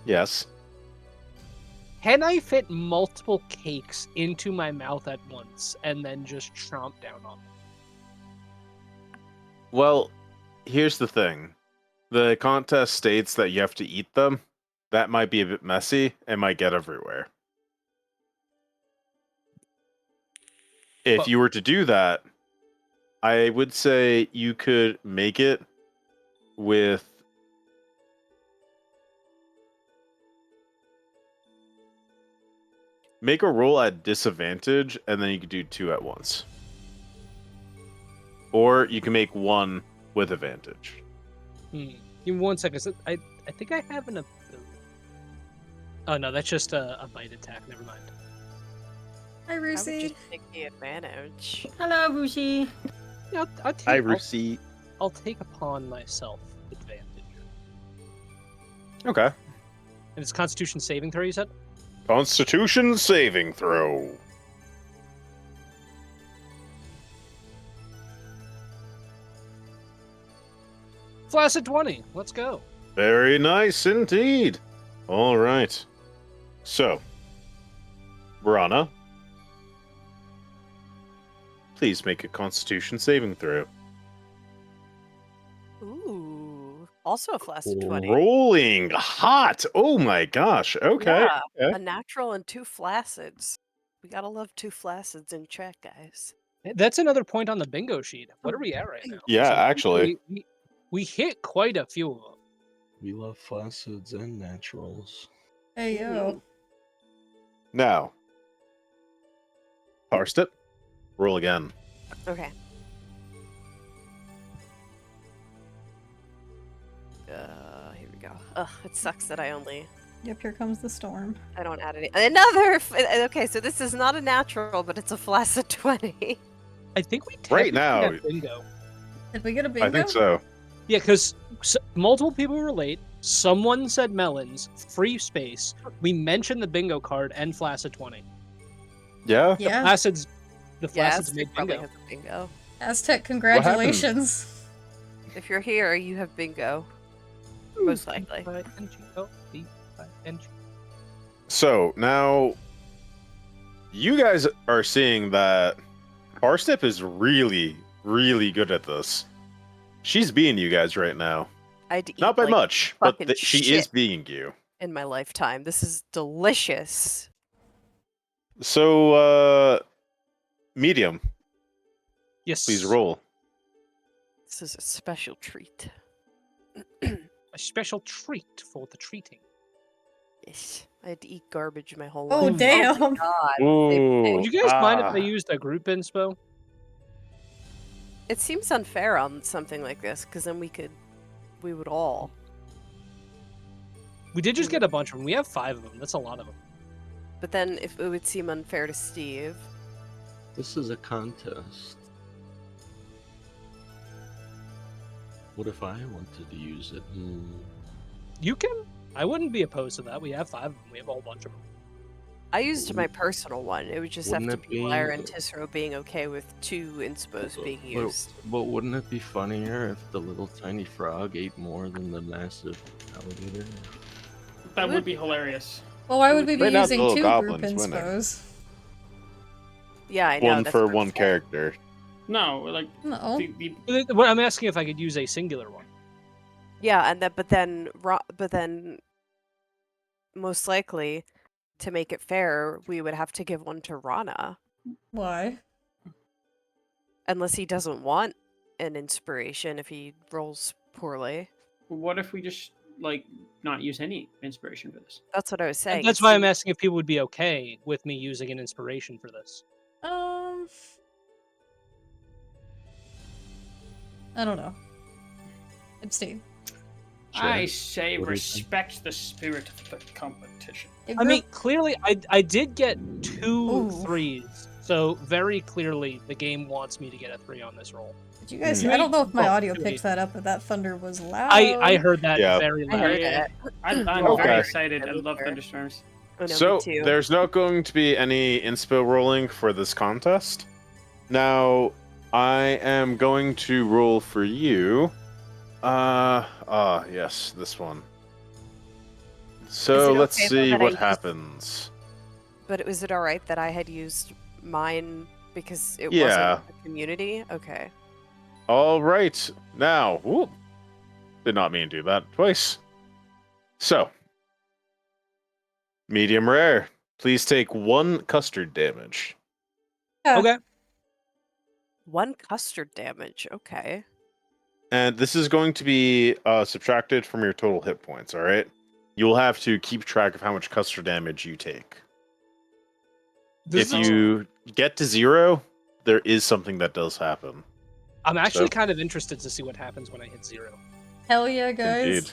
Yes. Can I fit multiple cakes into my mouth at once and then just chomp down on them? Well, here's the thing. The contest states that you have to eat them. That might be a bit messy and might get everywhere. If But- you were to do that, I would say you could make it with make a roll at disadvantage, and then you could do 2 at once. Or you can make 1 with advantage. Give me 1 second. So I think I have an ability. Oh no, that's just a bite attack. Never mind. Hi, I would Rusi. just take the advantage. Hello, Bushi. Yeah, I'll take upon myself advantage. Okay. And it's Constitution saving throw, you said? Constitution saving throw. Flaccid 20. Let's go. Very nice indeed. All right. So, Rana, please make a Constitution saving throw. Ooh. Also a flaccid 20. Rolling hot. Oh my gosh. Okay. Yeah, Okay. a natural and 2 flaccids. We gotta love 2 flaccids in chat, guys. That's another point on the bingo sheet. What are we at right now? Yeah, So actually. we hit quite a few of them. We love flacids and naturals. Hey, yo. Now, parsed it. Roll again. Okay. Here we go. Ugh, it sucks that I Yep, here comes the storm. don't add any. Another. Okay, so this is not a natural, but it's a flaccid 20. I think we Right technically now- have bingo. Did we get a bingo? I think so. Yeah, because multiple people were late. Someone said melons, free space. We mentioned the bingo card and flaccid 20. Yeah? Yeah. The Yeah, flacids Aztec made probably bingo. has a bingo. Aztec, congratulations. If you're here, you have bingo. Most likely. So, now, you guys are seeing that Parsnip is really, really good at this. She's beating you guys right now. I'd eat Not by like much, but fucking she is shit beating you. in my lifetime. This is delicious. So, medium, Yes. please roll. This is a special treat. A special treat for the treating. Yes. I had to eat garbage my whole Oh, life. damn. Oh my god. Ooh. Would you guys mind if I used a group inspo? It seems unfair on something like this, because then we would all. We did just get a bunch of them. We have 5 of them. That's a lot of them. But then if it would seem unfair to Steve. This is a contest. What if I wanted to use it? You can. I wouldn't be opposed to that. We have 5 of them. We have a whole bunch of them. I used my personal one. It would just have Wouldn't to it be be- Lyra and Tisro being okay with 2 inspos being used. But wouldn't it be funnier if the little tiny frog ate more than the massive alligator? That would be hilarious. Well, why would we be Right now, the using little 2 group goblins winning. inspos? Yeah, I know. One that's for what I'm one saying. character. No, like No. What I'm asking if I could use a singular one. Yeah, and but then most likely to make it fair, we would have to give one to Rana, Why? unless he doesn't want an inspiration if he rolls poorly. what if we just like not use any inspiration for this? That's what I was saying. That's it why I'm seems- asking if people would be okay with me using an inspiration for this. I don't know. Abstain. I say What do you think? respect the spirit of the competition. If I you're- mean, clearly, I did get two Ooh. threes, so very clearly the game wants me to get a 3 on this roll. did you guys? Hmm. I don't know if my Oh, audio wait. picked that up, but that thunder was loud. I heard that Yeah. very I loud. heard Yeah. it. I'm Oh, very Okay. excited I and was love there. thunderstorms. Oh, no, So me too. there's not going to be any inspo rolling for this contest. Now I am going to roll for you. Yes, this one. So Is it let's okay, though, see that I what used- happens. But was it alright that I had used mine because it Yeah. wasn't a community? Okay. All right. Now, whoop, did not mean to do that twice. So, medium rare. Please take 1 custard damage. Okay. 1 custard damage. Okay. And this is going to be subtracted from your total hit points, all right? You'll have to keep track of how much custard damage you take. This If is you get to 0, there is something that does happen. I'm actually so- kind of interested to see what happens when I hit 0. Hell yeah, guys! Indeed.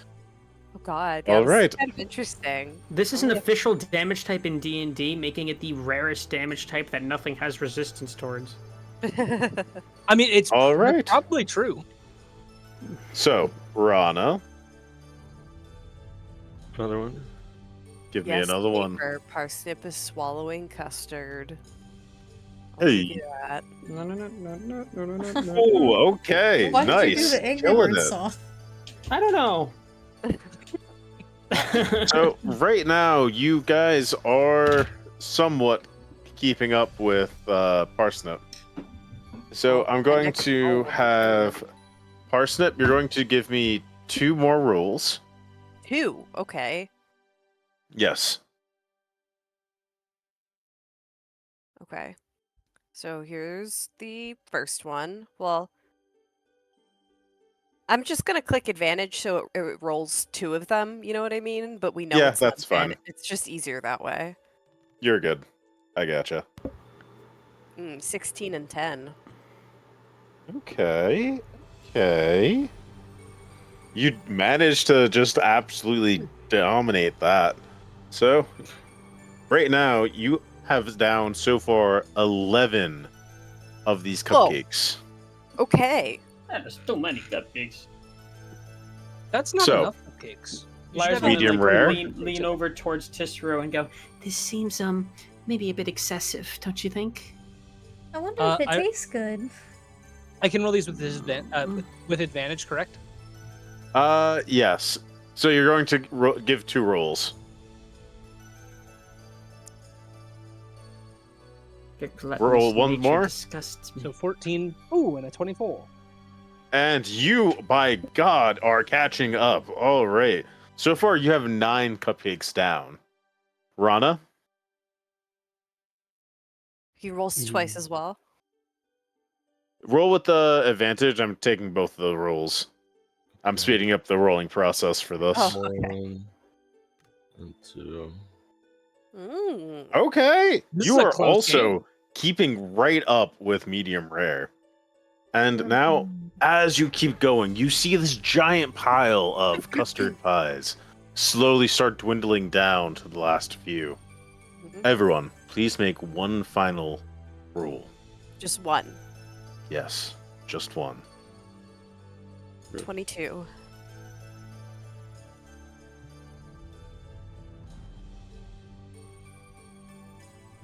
Oh god. All Yeah, this is right. kind of interesting. This is an Yeah. official damage type in D&D, making it the rarest damage type that nothing has resistance towards. I mean, it's All right. probably true. So, Rana, Another one. give me Yes, another one. neighbor, Parsnip is swallowing custard. Hey. Give you that. No, no, no, no, no, no, no, no. Oh, okay. Why did you do Nice. the Angry Killing Birds it. song? I don't know. So, right now, you guys are somewhat keeping up with Parsnip. So, I'm going next to roll. have Parsnip, you're going to give me 2 more rolls. 2. Okay. Yes. Okay. So here's the first one. Well, I'm just gonna click advantage so it rolls 2 of them. You know what I mean? But we know Yeah, it's not that's fine. advan- It's just easier that way. You're good. I gotcha. 16 and 10. Okay. Okay. You managed to just absolutely dominate that. So, right now, you have down so far 11 of these Whoa. cupcakes. Okay. There's too many cupcakes. That's not So- enough cupcakes. You should Lars have would, Medium like, rare? lean over towards Tisro and go, "This seems maybe a bit excessive, don't you think?" I wonder if if it it I- tastes good. I can roll these with with advantage, correct? Yes. So you're going to give 2 rolls. Your gluttonous Roll one nature more? disgusts me. So 14. Ooh, and a 24. And you, by God, are catching up. All right. So far, you have 9 cupcakes down. Rana? He rolls twice as well. Roll with the advantage. I'm taking both of the rolls. I'm speeding up the rolling process for this. Oh, okay. 1 and 2. Okay. This You is a are close also game. keeping right up with medium rare. And now, as you keep going, you see this giant pile of custard pies slowly start dwindling down to the last few. Mhm. Everyone, please make one final roll. Just 1. Yes, just one. 22.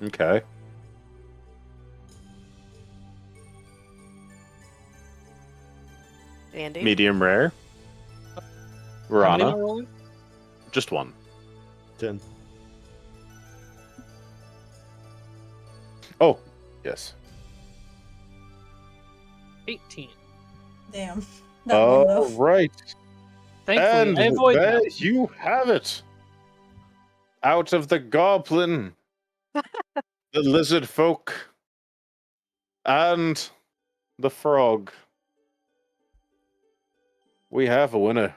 Okay. Andy? Medium rare. How many am I Rana, rolling? just one. 10. Oh, yes. 18. Damn. That one All though. right. Thankfully, And I avoid there that. you have it. Out of the goblin, the lizard folk, and the frog. We have a winner.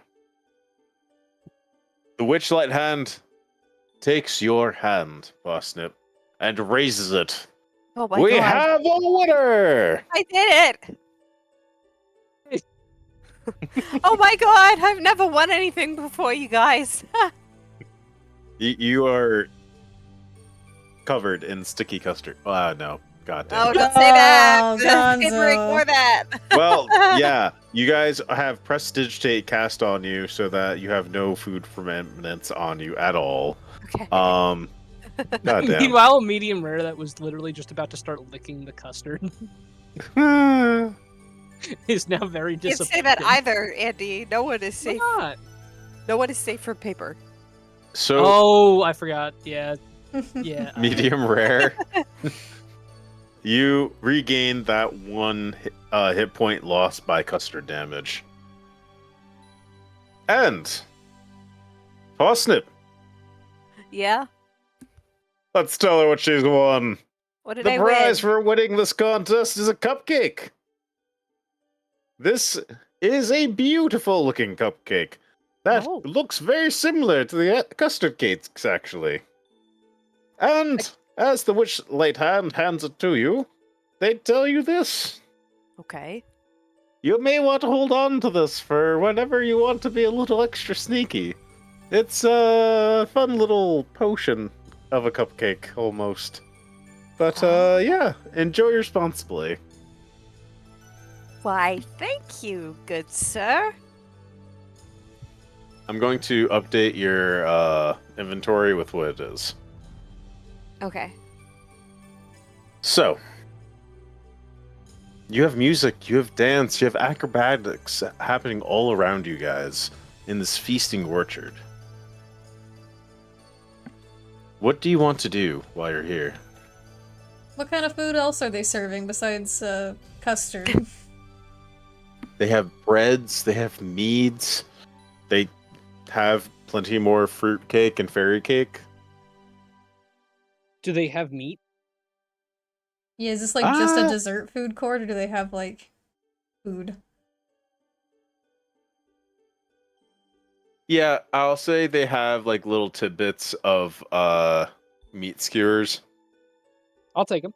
The Witchlight hand takes your hand, Parsnip, and raises it. Oh my We god. have a winner! I did it! Oh my god, I've never won anything before, you guys. You are covered in sticky custard. No. God damn Oh, it. don't say that. Oh, Paper, Gonzo. ignore that. Well, yeah, you guys have Prestidigitate cast on you so that you have no food from eminence on you at all. Okay. God damn. Meanwhile, a medium rare that was literally just about to start licking the custard is now very Can't disappointed. say that either, Andy. No one is Why safe. not? No one is safe from paper. So, Oh, I forgot. Yeah. Yeah. medium rare. You regain that one hit point lost by custard damage. And Parsnip, Yeah? let's tell her what she's won. What did The I prize win? for winning this contest is a cupcake. This is a beautiful looking cupcake that Oh. looks very similar to the custard cakes, actually. And as the Witchlight hand hands it to you, they tell you this. Okay. You may want to hold on to this for whenever you want to be a little extra sneaky. It's a fun little potion of a cupcake, almost. But, yeah, enjoy responsibly. Why, thank you, good sir. I'm going to update your inventory with what it is. Okay. So, you have music, you have dance, you have acrobatics happening all around you guys in this feasting orchard. What do you want to do while you're here? What kind of food else are they serving besides custard? They have breads, they have meads, they have plenty more fruit cake and fairy cake. Do they have meat? Yeah, is this like just a Ah. dessert food court, or do they have like food? Yeah, I'll say they have like little tidbits of meat skewers. I'll take them.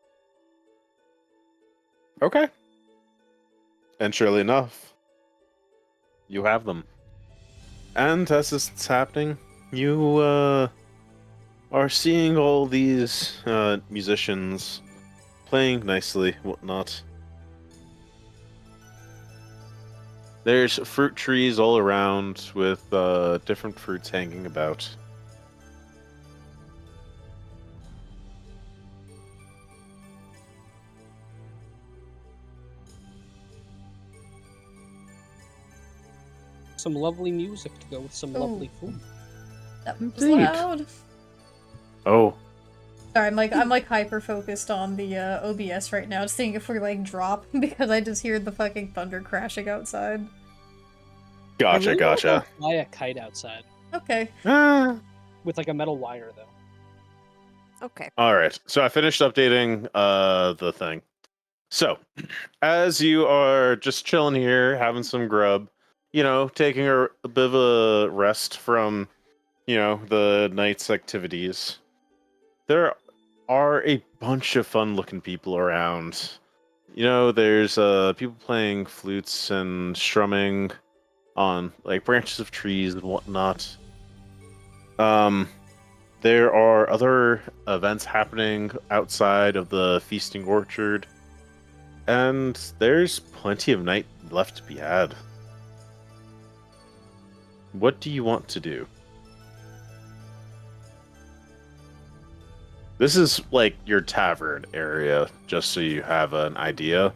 Okay. And surely enough, you have them. And as this is happening, you are seeing all these musicians playing nicely, whatnot. There's fruit trees all around with different fruits hanging about. Some lovely music to go with some lovely food. That was Indeed. loud. Oh, Sorry, I'm like hyper focused on the OBS right now, seeing if we like drop because I just hear the fucking thunder crashing outside. I gotcha, really gotcha. wanna Fly a kite outside Okay. Ah. with like a metal wire though. Okay. All right, so I finished updating the thing. So, as you are just chilling here, having some grub, you know, taking a bit of a rest from, you know, the night's activities, there are a bunch of fun-looking people around. You know, there's people playing flutes and strumming on like branches of trees and whatnot. There are other events happening outside of the feasting orchard, and there's plenty of night left to be had. What do you want to do? This is like your tavern area, just so you have an idea.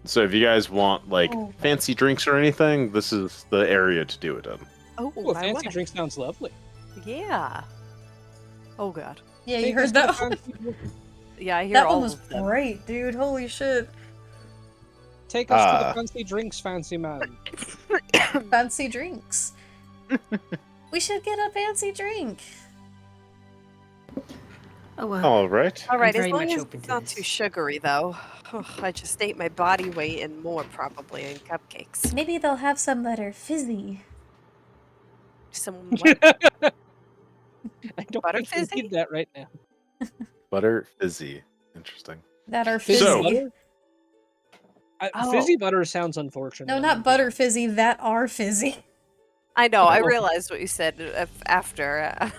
So if you guys want like Oh. fancy drinks or anything, this is the area to do it in. Oh, Ooh, a I fancy wanna- drink sounds lovely. Yeah. Oh god. Yeah, you Take heard us to that the one? fancy drink- Yeah, I hear That all one was of them. great, dude. Holy shit. Take us to Ah. the fancy drinks, fancy man. Fancy drinks. We should get a fancy drink. Oh, well. All right. All right, as very long much as open it's to not this. too sugary, though. I just ate my body weight and more, probably, in cupcakes. Maybe they'll have some that are fizzy. Some what? I don't Butter think we fizzy? need that right now. Butter fizzy. Interesting. That are Fizzy So- fizzy. butter? Fizzy butter sounds unfortunate. No, I'm not gonna be butter honest. fizzy, that are fizzy. I know. I Oh. realized what you said after,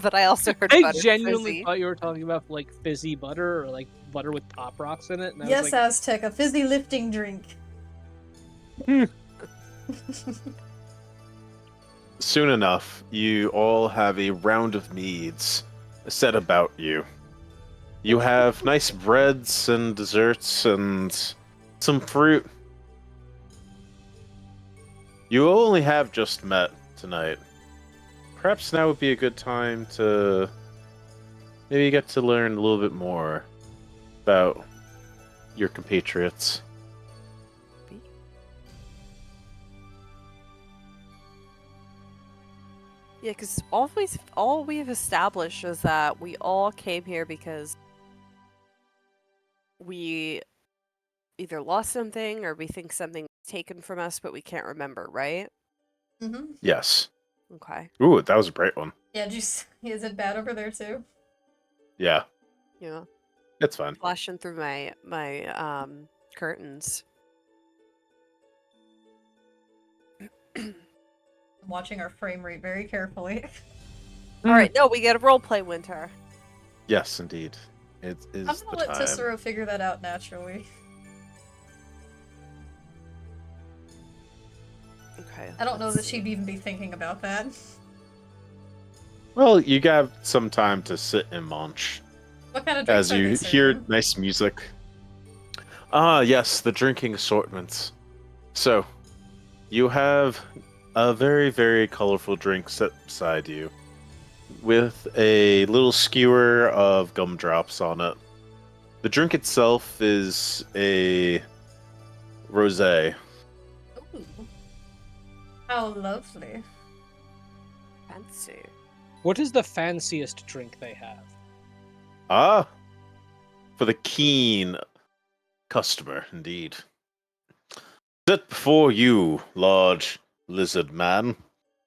but I also heard I butter genuinely fizzy. thought you were talking about like fizzy butter or like butter with pop rocks in it. And I Yes, was like, Aztec, a fizzy lifting drink. Soon enough, you all have a round of meads set about you. You have nice breads and desserts and some fruit. You only have just met tonight. Perhaps now would be a good time to maybe get to learn a little bit more about your compatriots. Yeah, because all we've established is that we all came here because we either lost something or we think something was taken from us, but we can't remember, right? Mm-hmm. Yes. Okay. Ooh, that was a great one. Yeah, is it bad over there too? Yeah, Yeah. it's fine. Flashing through my curtains. I'm watching our frame rate very carefully. All right, no, we get a roleplay winter. Yes, indeed. It is I'm the gonna let time. Cicero figure that out naturally. Okay. I don't know let's that see. she'd even be thinking about that. Well, you got some time to sit and munch What kind of drinks as are you they hear serving? nice music. Ah, yes, the drinking assortments. So, you have a very, very colorful drink set beside you with a little skewer of gumdrops on it. The drink itself is a rosé. Ooh. How lovely. Fancy. what is the fanciest drink they have? Ah, for the keen customer, indeed. Set before you, large lizard man,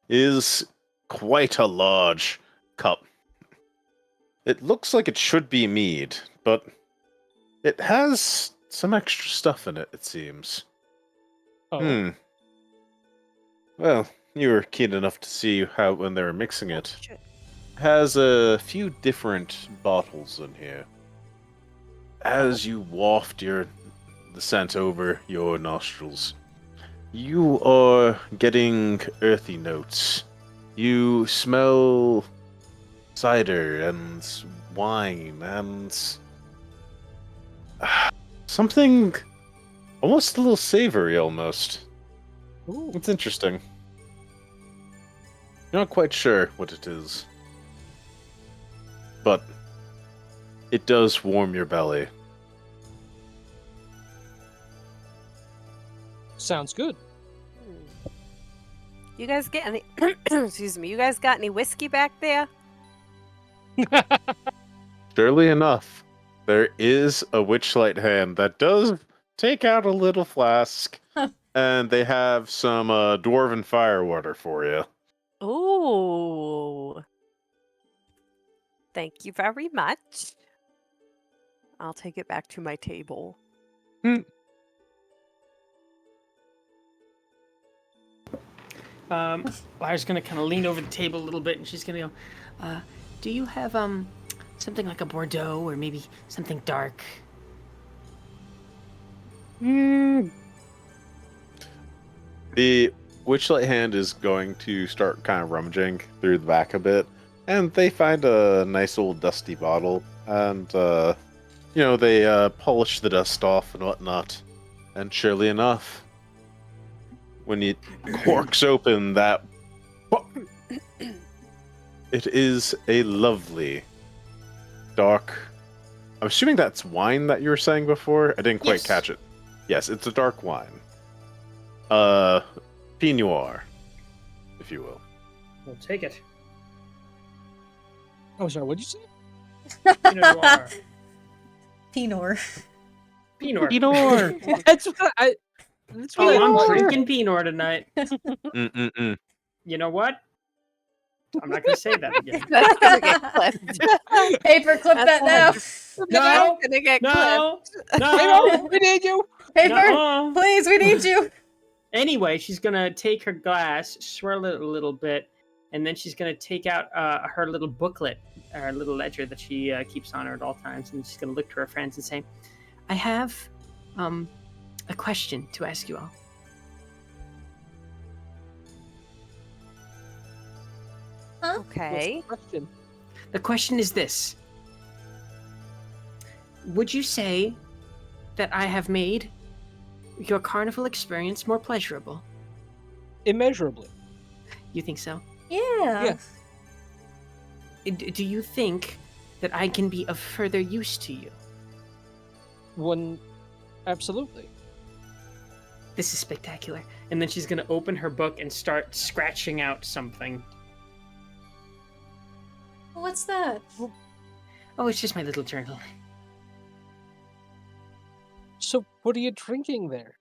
is quite a large cup. It looks like it should be mead, but it has some extra stuff in it, it seems. Oh, Well, you were keen enough to see how when they were mixing it. Shit. Has a few different bottles in here. As you waft the scent over your nostrils, you are getting earthy notes. You smell cider and wine and something almost a little savory almost. Ooh. It's interesting. You're not quite sure what it is. But it does warm your belly. Sounds good. You guys get any? Excuse me. You guys got any whiskey back there? Surely enough, there is a witchlight hand that does take out a little flask, and they have some dwarven firewater for you. Ooh. Thank you very much. I'll take it back to my table. Lyra's gonna kind of lean over the table a little bit, and she's gonna go, "Do you have something like a Bordeaux, or maybe something dark?" The witchlight hand is going to start kind of rummaging through the back a bit, and they find a nice old dusty bottle, and they polish the dust off and whatnot. And surely enough, when it corks open that, it is a lovely dark. I'm assuming that's wine that you were saying before. I didn't quite Yes. catch it. Yes, it's a dark wine. Pinot Noir, if you will. We'll take it. Oh, sorry. What'd you say? Pinot Noir. Pinot. Pinot. Pinot Noir. That's what I. That's what Oh, I I'm thought. drinking Pinot tonight. Mm-mm-mm. You know what? I'm not gonna say that again. That's gonna get clipped. Paper, clip that now. No, gonna get no, clipped. no. We need you. Paper, Nuh-uh. please, we need you. Anyway, she's gonna take her glass, swirl it a little bit, and then she's gonna take out her little booklet, her little ledger that she keeps on her at all times, and she's gonna look to her friends and say, "I have a question to ask you all." Okay. What's the question? The question is this: would you say that I have made your carnival experience more pleasurable? Immeasurably. You think so? Yeah. Yes. Do you think that I can be of further use to you? Absolutely. This is spectacular. And then she's going to open her book and start scratching out something. What's that? Oh, it's just my little journal. So, what are you drinking there?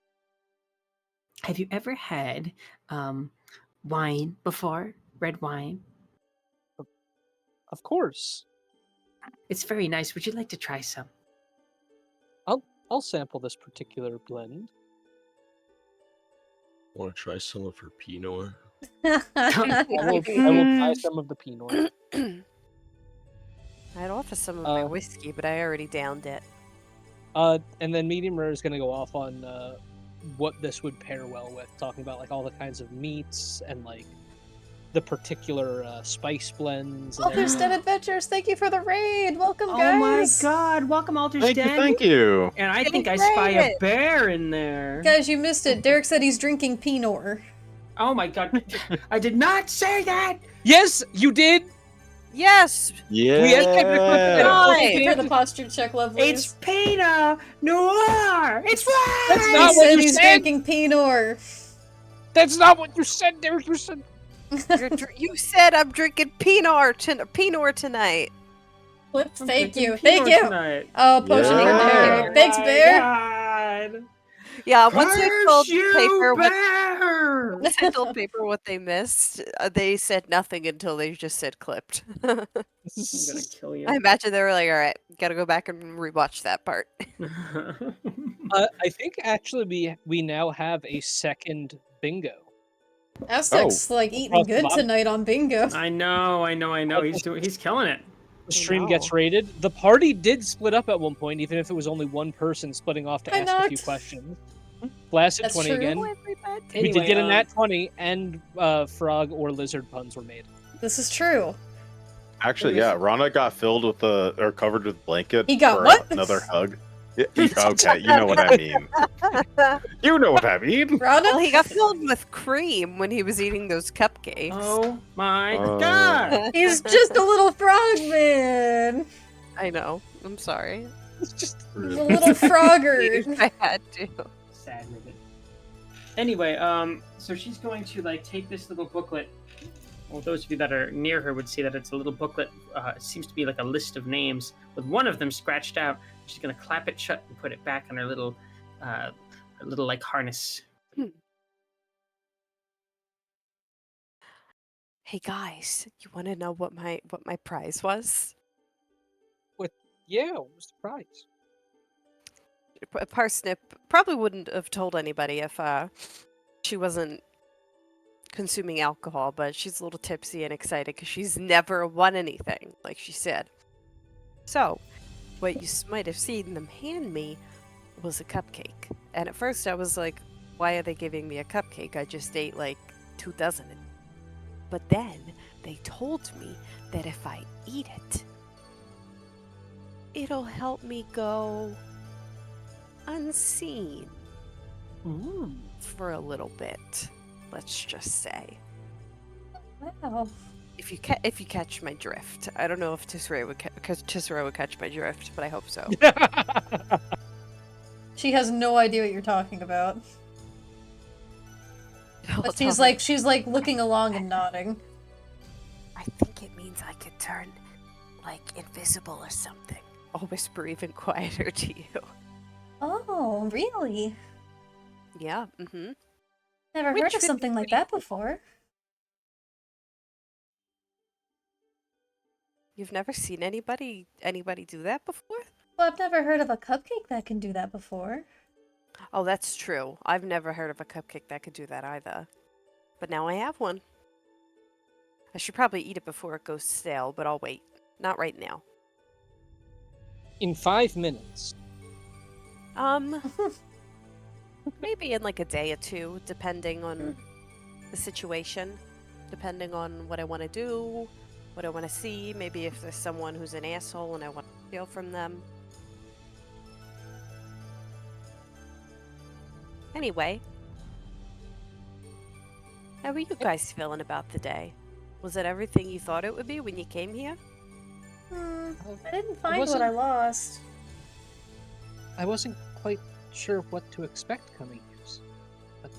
Have you ever had wine before? Red wine? Of course. It's very nice. Would you like to try some? I'll sample this particular blend. Want to try some of her Pinot? I will try some of the Pinot. I'd offer some of my whiskey, but I already downed it. And then Medium Rare is going to go off on what this would pair well with, talking about like all the kinds of meats and like the particular spice blends. Alter's Den Adventures, thank you for the raid. Welcome, guys. Oh my god, welcome Alter's Thank you, Den. thank you. And I think I Great. spy a bear in there. Guys, you missed it. Derek said he's drinking Pinot. Oh my god. I did not say that! Yes, you did. Yes! Yeah. We had technical Thank you for the posture check, lovely. It's Pinot Noir! It's right! That's He not what said you he's said. drinking Pinot. That's not what you said, Derek. You said. You said I'm drinking Pinot tonight. Thank drinking you. Pinot Thank you. tonight. Oh, potion for Yeah. Derek. Thanks, Oh my Bear. God. Yeah, once I told Curse you, Paper what bear! once I told Paper what they missed, they said nothing until they just said clipped. I'm gonna kill you. I imagine they were like, "All right, gotta go back and rewatch that part." I think actually we now have a second bingo. Aztec's like eating Across the good bottom. tonight on bingo. I know. He's killing it. The stream know. gets rated. The party did split up at one point, even if it was only one person splitting off to Why ask a few not? questions. Blasted That's 20 true. again. Everybody. We Anyway, did get a nat 20, and frog or lizard puns were made. This is true. Actually, yeah, Rana got filled with or covered with blanket. He got for what? Another hug. Yeah, okay, you know what I mean. You know what I mean. Rhonda? Well, he got filled with cream when he was eating those cupcakes. Oh my Oh. god! He's just a little frogman. I know. I'm sorry. It's just He's a little frogger. I had to. Sad ribbon. Anyway, so she's going to like take this little booklet. Well, those of you that are near her would see that it's a little booklet. It seems to be like a list of names with one of them scratched out. She's gonna clap it shut and put it back on her little like harness. Hey guys, you want to know what my prize was? yeah, what was the prize? Parsnip probably wouldn't have told anybody if she wasn't consuming alcohol, but she's a little tipsy and excited because she's never won anything, like she said. So, what you might have seen them hand me was a cupcake. And at first I was like, why are they giving me a cupcake? I just ate like 2 dozen. But then they told me that if I eat it, it'll help me go unseen for a little bit. Let's just say, Wow. if you catch my drift. I don't know if Tisseré would catch my drift, but I hope so. She has no idea what you're talking about. I'll But tell she's like looking along and nodding. I think it means I could turn like invisible or something. I'll whisper even quieter to you. Oh, really? Yeah. Mm-hmm. Never Which heard of would be something like that before. You've never seen anybody do that before? Well, I've never heard of a cupcake that can do that before. Oh, that's true. I've never heard of a cupcake that could do that either. But now I have one. I should probably eat it before it goes stale, but I'll wait. Not right now. In 5 minutes. Maybe in like a day or two, depending on the situation, depending on what I want to do, what I want to see. Maybe if there's someone who's an asshole and I want to steal from them. Anyway, how are you guys feeling about the day? Was it everything you thought it would be when you came here? I didn't find what I lost. I wasn't quite sure what to expect coming here. But,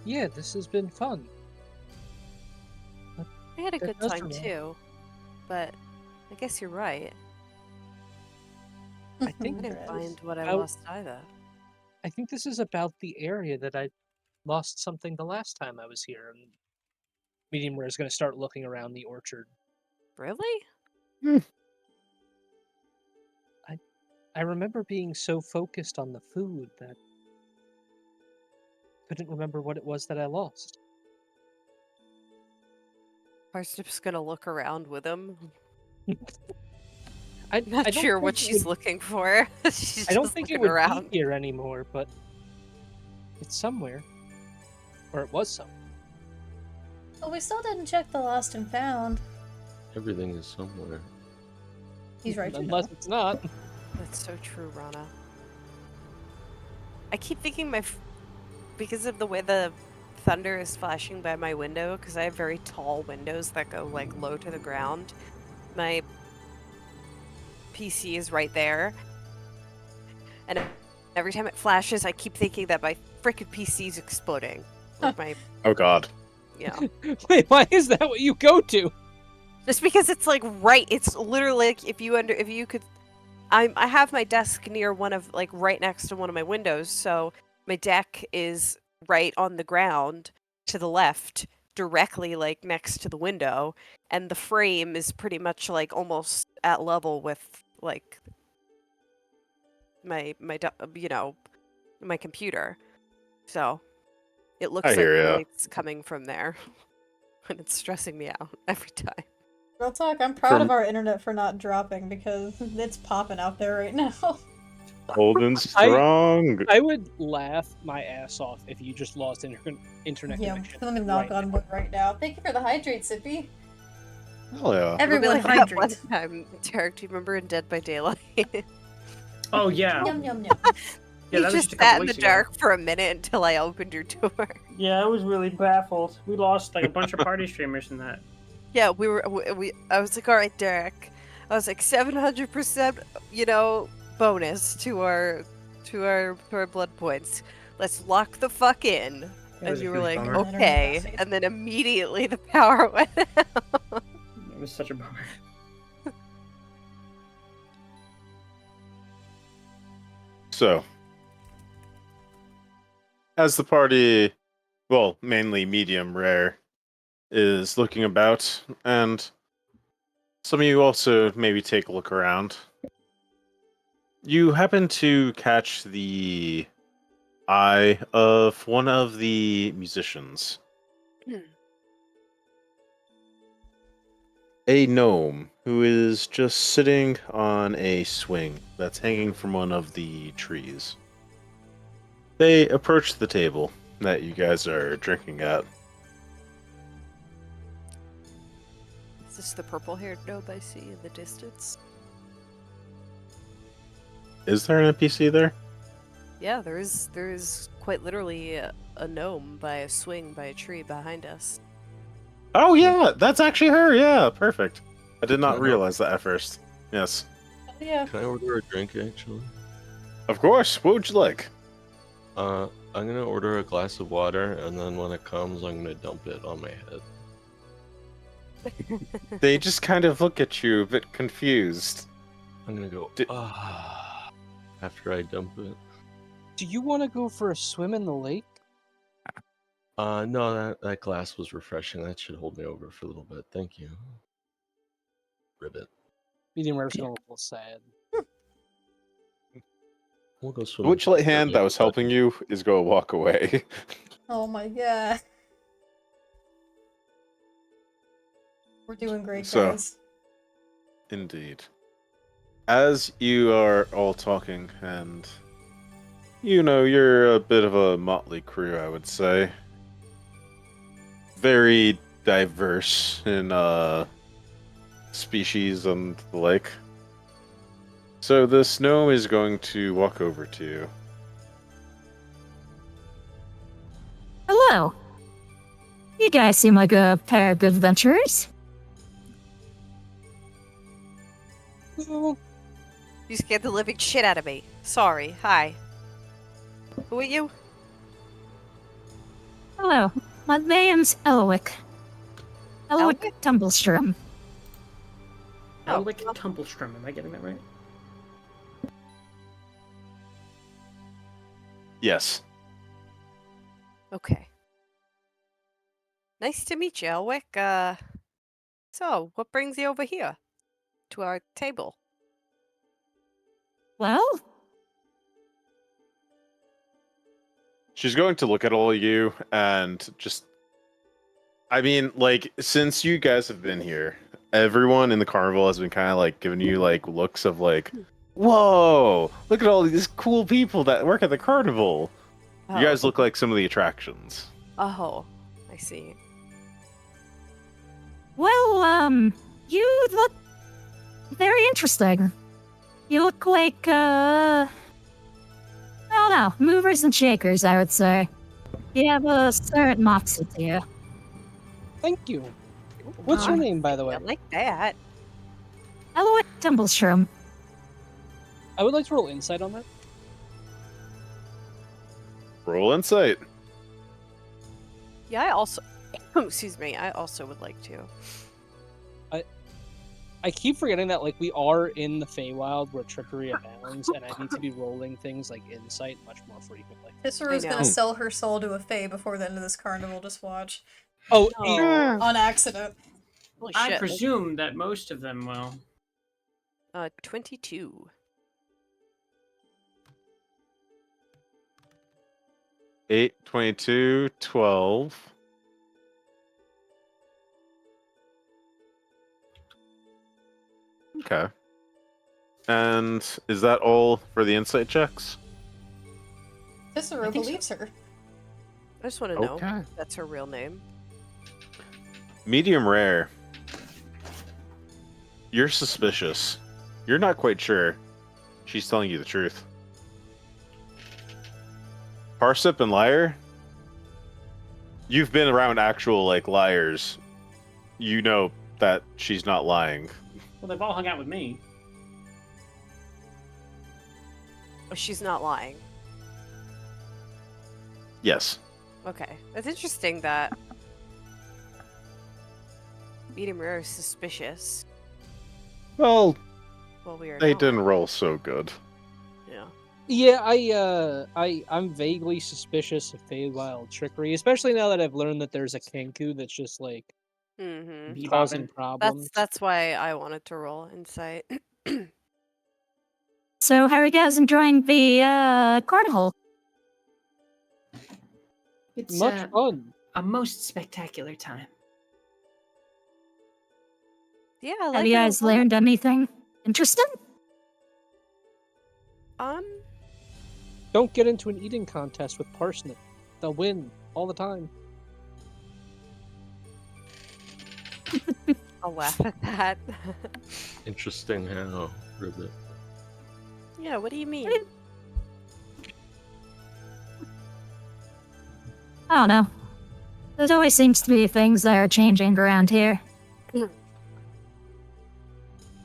yeah, this has been fun. I had a good does time remain. too, but I guess you're right. I think I didn't find what I I- lost either. I think this is about the area that I lost something the last time I was here. And Medium Rare is going to start looking around the orchard. Really? I remember being so focused on the food that I couldn't remember what it was that I lost. Parsnip's gonna look around with him. I'm Not sure what she's looking for. She's I don't just think it looking would around. be here anymore, but it's somewhere. Or it was somewhere. Well, we still didn't check the lost and found. Everything is somewhere. He's right. Unless it's not. That's so true, Rana. I keep thinking because of the way the thunder is flashing by my window, because I have very tall windows that go like low to the ground. My PC is right there, and every time it flashes, I keep thinking that my frickin' PC's exploding. Like my, Oh God. Wait, why is that what you go to? just because it's like right. It's literally like if you could. I have my desk near one of like right next to one of my windows, so my deck is right on the ground to the left, directly like next to the window, and the frame is pretty much like almost at level with like my my computer. So it looks I like hear the ya. light's coming from there, and it's stressing me out every time. Real talk, I'm proud of From- our internet for not dropping because it's popping out there right now. Holding strong. I would laugh my ass off if you just lost internet Yeah, connection. let me knock right on wood right now. Thank you for the hydrate, Sippy. Hell yeah. It'll be Everyone like that one hydrate. time, Derek, do you remember in Dead by Daylight? Oh yeah. Yum yum yum. Yeah, You that was just just a couple sat in the weeks ago. dark for a minute until I opened your door. Yeah, I was really baffled. We lost like a bunch of party streamers in that. Yeah, I was like, all right, Derek. I was like 700%, bonus to our blood points. Let's lock the fuck in. It And was a you were huge like, bummer. okay. And then immediately the power went out. It was such a bummer. So, as the party, well, mainly medium rare, is looking about, and some of you also maybe take a look around, you happen to catch the eye of one of the musicians. A gnome who is just sitting on a swing that's hanging from one of the trees. They approach the table that you guys are drinking at. Is this the purple-haired gnome I see in the distance? Is there an NPC there? Yeah, there is quite literally a gnome by a swing by a tree behind us. Oh yeah, that's actually her. Yeah, perfect. I did not Can I help? realize that at first. Yes, Yeah. Can I order a drink actually? of course. What would you like? I'm gonna order a glass of water, and then when it comes, I'm gonna dump it on my head. They just kind of look at you a bit confused. I'm gonna go Di- after I dump it. Do you want to go for a swim in the lake? No, that glass was refreshing. That should hold me over for a little bit. Thank you. Ribbit. Medium rare's gonna look a little sad. We'll go The swimming. Witchlight hand that was helping you is going to walk away. Oh my god. We're doing great, So- guys. Indeed. As you are all talking, and you're a bit of a motley crew, I would say. Very diverse in species and the like. So this gnome is going to walk over to you. Hello. You guys seem like a pair of good adventurers. Well, You scared the living shit out of me. Sorry. Hi. Who are you? Hello. My name's Elwick. Elwick Elwick? Tumblestrom. Oh, Elwick Tumblestrom, am I getting that right? Yes. Okay. Nice to meet you, Elwick. So, what brings you over here? To our table? Well, She's going to look at all of you and just. I mean, like, since you guys have been here, everyone in the carnival has been kind of like giving you like looks of like, whoa, look at all these cool people that work at the carnival. You guys look like some of the attractions. Oh, I see. well, you look very interesting. You look like, I don't know, movers and shakers, I would say. You have a certain moxie to you. thank you. What's your name, by the way? I like that. Elwick Tumblestrom. I would like to roll insight on that. Roll insight. Yeah, I also... excuse me, I also would like to. I keep forgetting that like we are in the Feywild where trickery abounds, and I need to be rolling things like insight much more frequently. Tissero's I gonna know. sell her soul to a fae before the end of this carnival, just watch. Oh, Oh. On accident. Holy I shit. presume that most of them will. 22. 8, 22, 12. Okay. And is that all for the insight checks? Tissero I think so. believes her. I just want to know Okay. if that's her real name. Medium rare. You're suspicious. You're not quite sure. She's telling you the truth. Parsip and liar? You've been around actual like liars. You know that she's not lying. Well, they've all hung out with me. Oh, she's not lying. Yes. Okay. That's interesting that medium rare is suspicious. Well, Well, we are they not. didn't roll so good. Yeah. yeah. I'm vaguely suspicious of Feywild trickery, especially now that I've learned that there's a Kenku that's just like Mm-hmm. Bebobbing. causing problems. That's why I wanted to roll insight. So, how are you guys enjoying the carnival? It's Much fun. a most spectacular time. Yeah, I like Have you it a guys lot. learned anything interesting? Don't get into an eating contest with Parsnip. They'll win all the time. I'll laugh at that. Interesting how, Ribbit. Yeah, what do you mean? I don't know. There always seems to be things that are changing around here.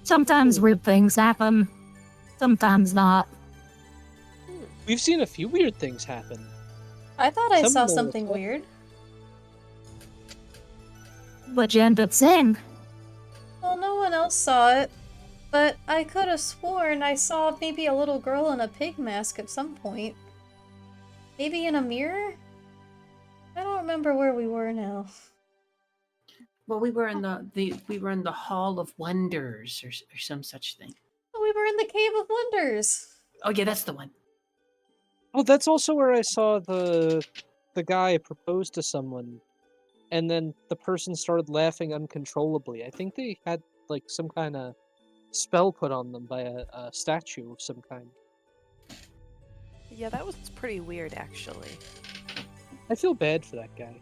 Sometimes weird things happen, sometimes not. We've seen a few weird things happen. I thought I Some saw of them something were- weird. What'd you end up saying? Well, no one else saw it, but I could have sworn I saw maybe a little girl in a pig mask at some point. Maybe in a mirror? I don't remember where we were now. Well, we were in the Hall of Wonders or some such thing. Oh, we were in the Cave of Wonders. Oh yeah, that's the one. Oh, that's also where I saw the guy propose to someone, and then the person started laughing uncontrollably. I think they had like some kind of spell put on them by a statue of some kind. Yeah, that was pretty weird, actually. I feel bad for that guy.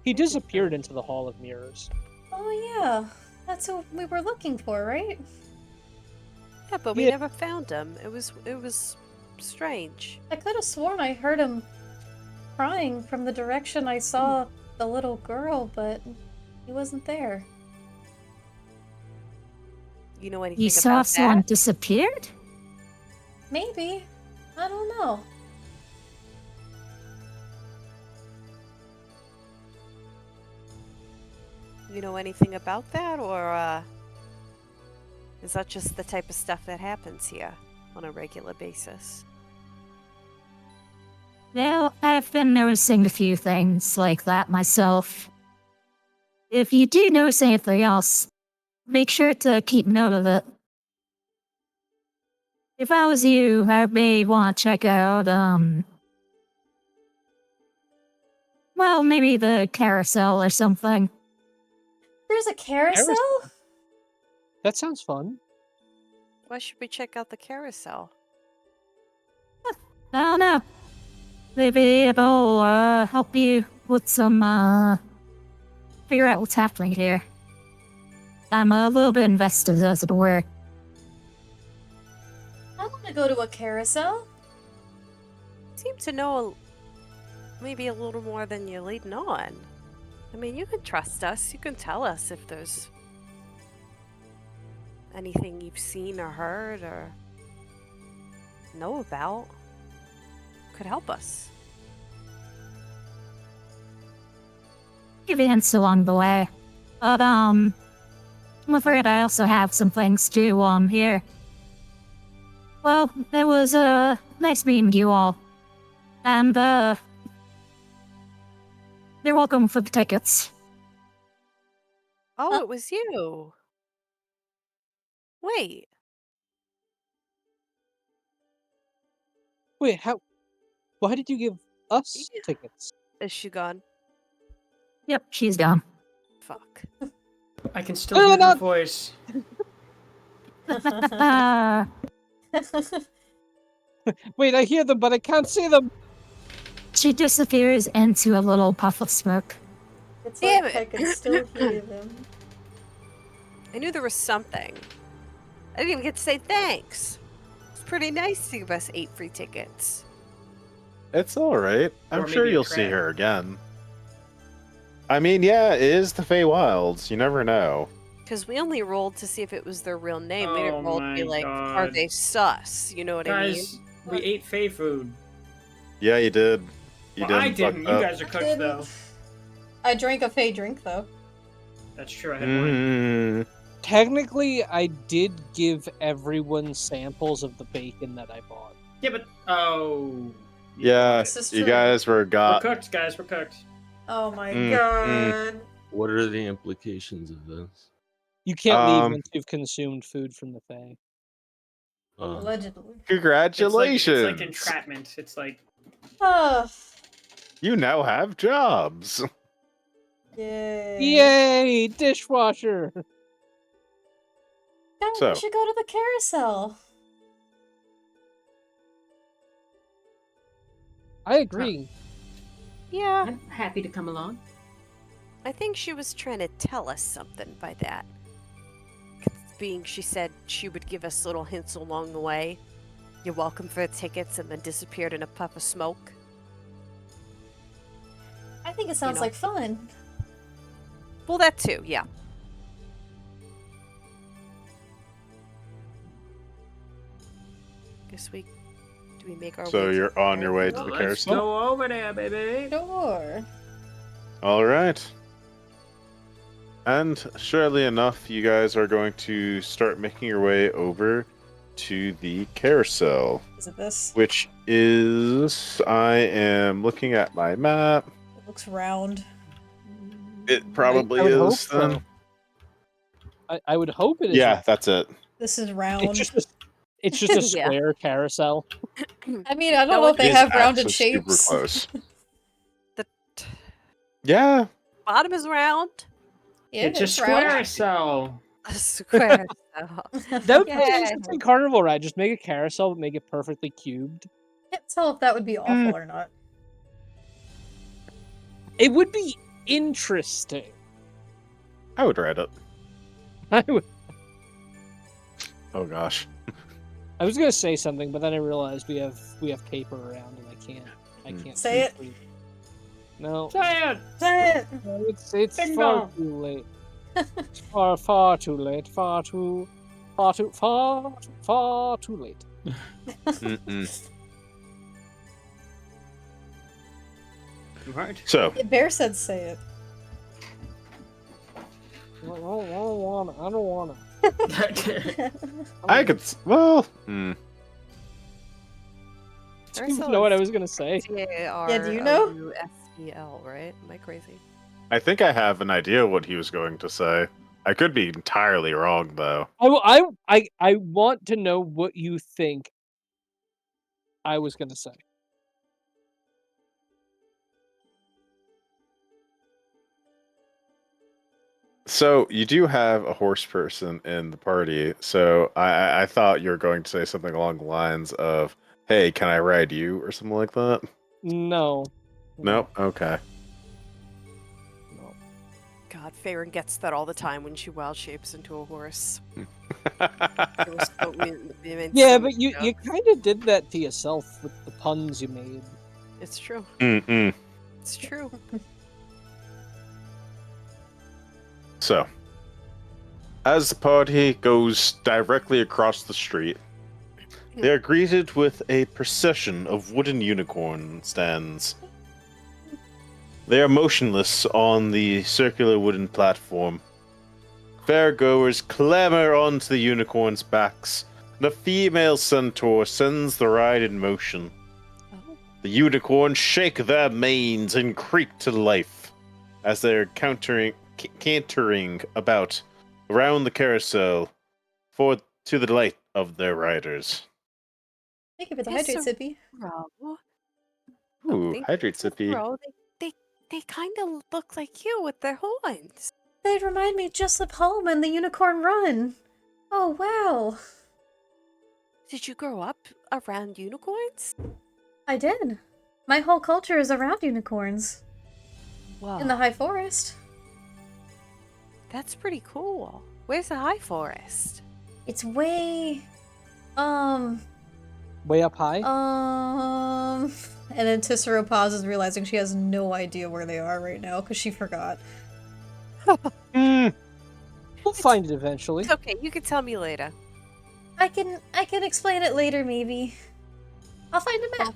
He disappeared into the Hall of Mirrors. Oh yeah, that's what we were looking for, right? Yeah, but we Yeah. never found him. It was strange. I could have sworn I heard him crying from the direction I saw the little girl, but he wasn't there. You know anything You saw about someone that? disappeared? Maybe. I don't know. You know anything about that, or is that just the type of stuff that happens here on a regular basis? Well, I've been noticing a few things like that myself. If you do notice anything else, make sure to keep note of it. If I was you, I may want to check out, well, maybe the carousel or something. There's a carousel? That sounds fun. Why should we check out the carousel? I don't know. Maybe it'll help you with some, figure out what's happening here. I'm a little bit invested, as it were. I want to go to a carousel. Seem to know maybe a little more than you're leading on. I mean, you can trust us. You can tell us if there's anything you've seen or heard or know about. Could help us. Give you hints along the way. But, I'm afraid I also have some things to, here. Well, it was, nice meeting you all. And, you're welcome for the tickets. Oh, it was you. Wait. Wait, how? Why did you give us Yeah. tickets? Is she gone? Yep, she's gone. Fuck. I can still hear her no. voice. Wait, I hear them, but I can't see them. She disappears into a little puff of smoke. It's Damn like it. I can still hear them. I knew there was something. I didn't even get to say thanks. It's pretty nice to give us 8 free tickets. It's all right. I'm Or sure maybe a you'll see trap. her again. I mean, yeah, it is the Feywilds. You never know. Because we only rolled to see if it was their real name. We Oh didn't roll to be my like, are God. they sus? You know what I mean? Guys, we ate Fey food. Yeah, you did. You Well, I fuck didn't. You up. guys are cooked though. I drank a Fey drink though. That's true. I had one. Mm, Technically, I did give everyone samples of the bacon that I bought. Yeah, but oh. yeah, This is you true. guys were We're got. cooked, guys. We're cooked. Oh my Mm, god. What are the implications of this? You can't leave Um, once you've consumed food from the Fae. Allegedly. Congratulations! It's like entrapment. It's like Oh, You now have jobs. yay. Yay, dishwasher! Guys, So- we should go to the carousel. I agree. Yeah, I'm happy to come along. I think she was trying to tell us something by that. Being she said she would give us little hints along the way. You're welcome for the tickets, and then disappeared in a puff of smoke. I think it sounds know. like fun. Well, that too, yeah. Guess we make our So way. you're on your way to Well, the let's carousel? go over there, baby. Sure. All right. And surely enough, you guys are going to start making your way over to the carousel, Is it this? which is. I am looking at my map. It looks round. It probably I would hope is then. so. I would hope it is. Yeah, that's it. This is round. It's just a Yeah. square carousel. I mean, I don't No know one if they It is have rounded actually super shapes. close. The Yeah. bottom is round. Yeah, It's a square cell. A square. That would Yay. be an interesting carnival ride. Just make a carousel, but make it perfectly cubed. Can't tell if that would be awful or not. It would be interesting. I would ride it. I would. Oh gosh. I was gonna say something, but then I realized we have paper around, and I can't Say it. speak. No, Say it! Say it! no, it's Bingo. far too late. It's far too late. Far too late. Mm-mm. Right. So, Bear said say it. I don't wanna. I could. Well, Do you know what I was gonna say? Yeah, do you know? C-A-R-O-U-S-E-L, right? Am I crazy? I think I have an idea what he was going to say. I could be entirely wrong though. I want to know what you think I was gonna say. So you do have a horse person in the party. So I thought you were going to say something along the lines of, "Hey, can I ride you?" or something like that. No. Nope. Okay. No. God, Farron gets that all the time when she wild shapes into a horse. Yeah, but you kind of did that to yourself with the puns you made. It's true. Mm-mm. It's true. So, as the party goes directly across the street, they are greeted with a procession of wooden unicorn stands. They are motionless on the circular wooden platform. Fairgoers clamber onto the unicorns' backs, and a female centaur sends the ride in motion. Oh. The unicorns shake their manes and creak to life as they're cantering about around the carousel to the delight of their riders. Thank you for the Yes, hydrate, sir. Sippy. Ooh, thank hydrate you, Sippy. Bro. They kind of look like you with their horns. They remind me just of home and the Unicorn Run. Oh, wow. Did you grow up around unicorns? I did. My whole culture is around unicorns. Wow, In the High Forest. that's pretty cool. Where's the high forest? It's way... Way up high? And then Tissero pauses, realizing she has no idea where they are right now, because she forgot. We'll find it eventually. It's okay. You can tell me later. I can explain it later, maybe. I'll find a map.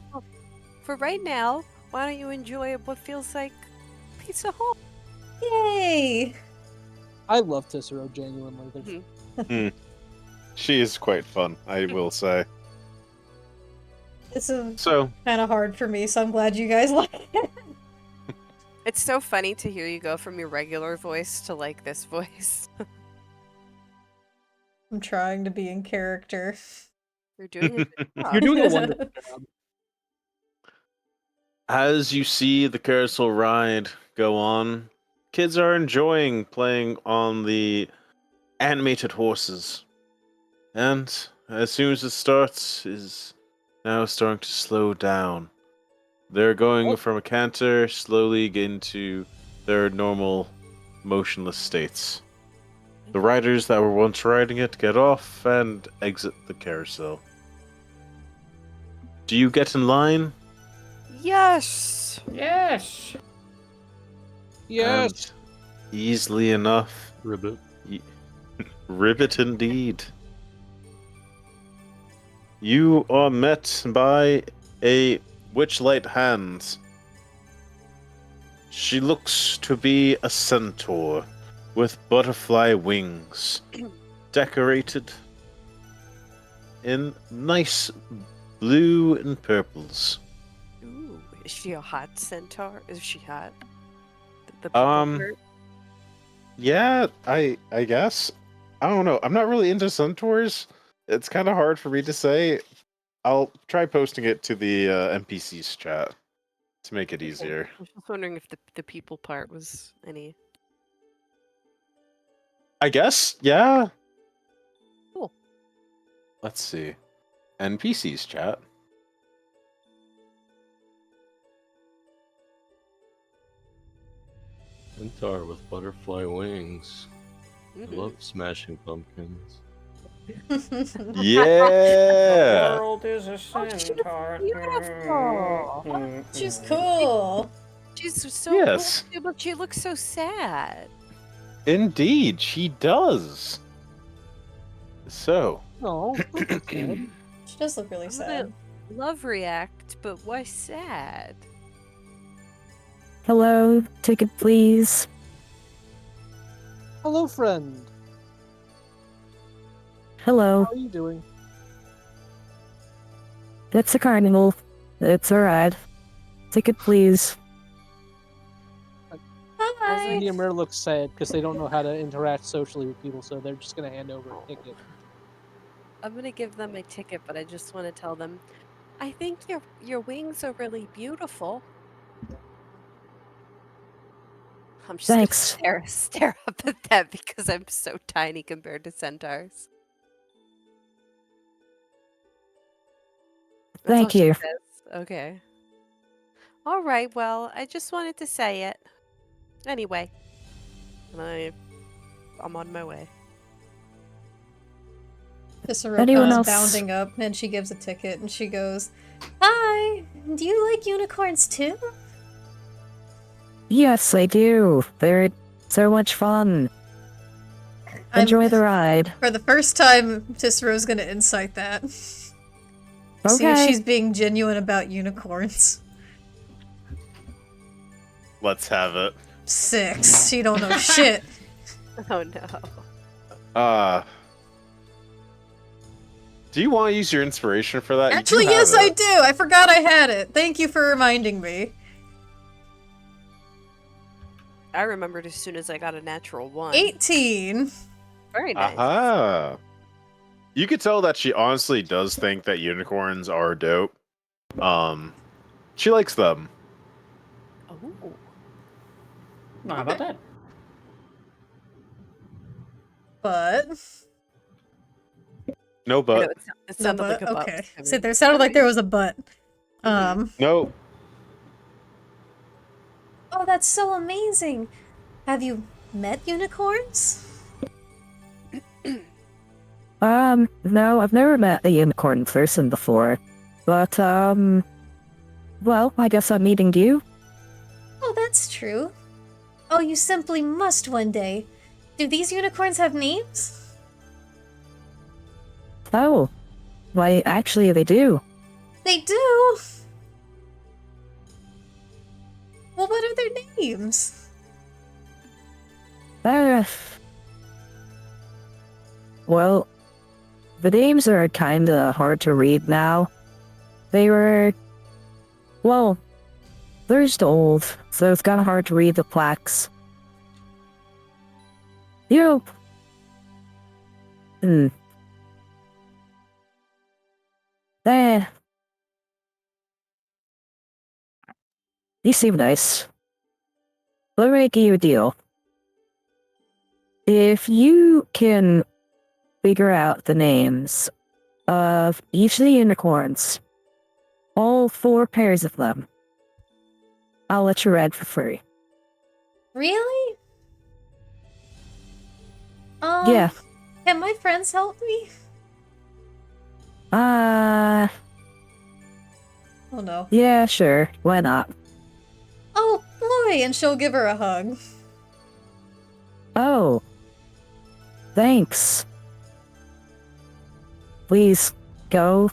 For right now, why don't you enjoy what feels like pizza home? Yay! I love Tissero genuinely. She is quite fun, I will say. This is So, kind of hard for me, so I'm glad you guys like it. It's so funny to hear you go from your regular voice to like this voice. I'm trying to be in character. You're doing a good job. You're doing a wonderful job. as you see the carousel ride go on, kids are enjoying playing on the animated horses. And as soon as it starts, is now starting to slow down. They're going from a canter slowly into their normal, motionless states. The riders that were once riding it get off and exit the carousel. Do you get in line? Yes! Yes! Yes. And easily enough. Ribbit. Ribbit indeed. You are met by a witchlight hand. She looks to be a centaur with butterfly wings, decorated in nice blue and purples. Ooh, is she a hot centaur? Is she hot? The Um, purple Yeah, I guess. I don't know. I'm not really into centaurs. It's kind of hard for me to say. I'll try posting it to the NPCs chat to make it easier. I was just wondering if the people part was any. I guess, yeah. Cool. Let's see. NPCs chat. Centaur with butterfly wings. I Mhm. love smashing pumpkins. Yeah. world is a Oh, she's centaur. beautiful. She's cool. She's so Yes. cool, but she looks so sad. Indeed, she does. So, No. She does look really I'm sad. gonna love react, but why sad? Hello, ticket please. Hello, friend. Hello. How are you doing? It's a carnival. It's alright. Ticket please. Hi. Andy and Rare looks sad because they don't know how to interact socially with people, so they're just gonna hand over a ticket. I'm gonna give them a ticket, but I just want to tell them, I think your wings are really beautiful. I'm just Thanks. gonna stare up at that because I'm so tiny compared to centaurs. That's all Thank she you. says. Okay. All right. Well, I just wanted to say it. Anyway, and I'm on my way. Cicero Anyone comes else? bounding up and she gives a ticket and she goes, "Hi, do you like unicorns too?" Yes, I do. They're so much fun. Enjoy the ride. For the first time, Cicero's gonna incite that. See if Okay. she's being genuine about unicorns. let's have it. 6. She don't know shit. Oh no. Do you want to use your inspiration for that? You do Actually, have yes, it. I do. I forgot I had it. Thank you for reminding me. I remembered as soon as I got a natural 1. 18. Very nice. Aha. You could tell that she honestly does think that unicorns are dope. She likes them. Oh. How about that? But No, I know, but it no, sounded but like a butt. okay. I So mean, there sounded like there was a but. no. Oh, that's so amazing. Have you met unicorns? No, I've never met a unicorn person before. But, well, I guess I'm meeting you. Oh, that's true. Oh, you simply must one day. Do these unicorns have names? Oh. Why, actually, they do. They do. Well, what are their names? Well, the names are kinda hard to read now. They were... well, they're just old, so it's kinda hard to read the plaques. You know... Eh... You seem nice. Let me make you a deal. If you can figure out the names of each of the unicorns, all 4 pairs of them, I'll let you ride for free. Really? Yeah. Can my friends help me? Oh no. Yeah, sure. Why not? Oh boy, and she'll give her a hug. Oh. Thanks. Please, go.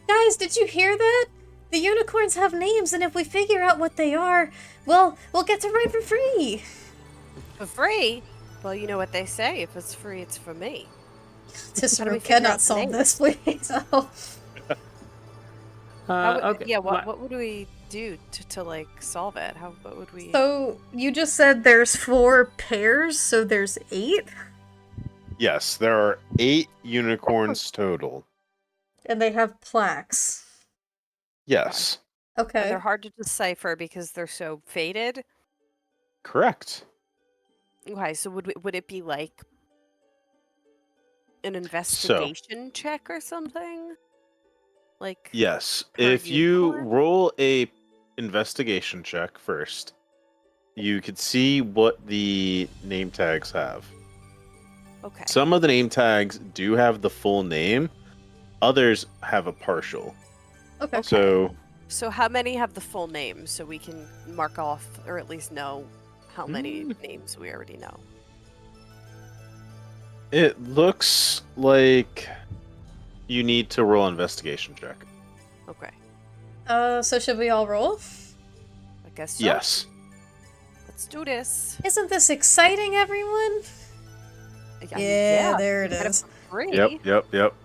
Guys, did you hear that? The unicorns have names, and if we figure out what they are, we'll get to ride for free. For free? Well, you know what they say. If it's free, it's for me. Cicero we figure out cannot the solve names? this, please. Oh. How would- Okay. Yeah, what would we do to like solve it? What would we? So you just said there's 4 pairs, so there's 8, Yes, there are 8 unicorns total. and they have plaques. Yes, And Okay. they're hard to decipher because they're so faded. correct. Okay, so would it be like an investigation check or something? Like Yes, per if you unicorn? roll a investigation check first, you could see what the name tags have. Okay. Some of the name tags do have the full name, others have a partial. Okay. So, So how many have the full name so we can mark off or at least know how many names we already know? it looks like you need to roll an investigation check. Okay. So should we all roll? I guess so. Yes. Let's do this. Isn't this exciting, everyone? I mean, Yeah, there it get it is. for free. Yep.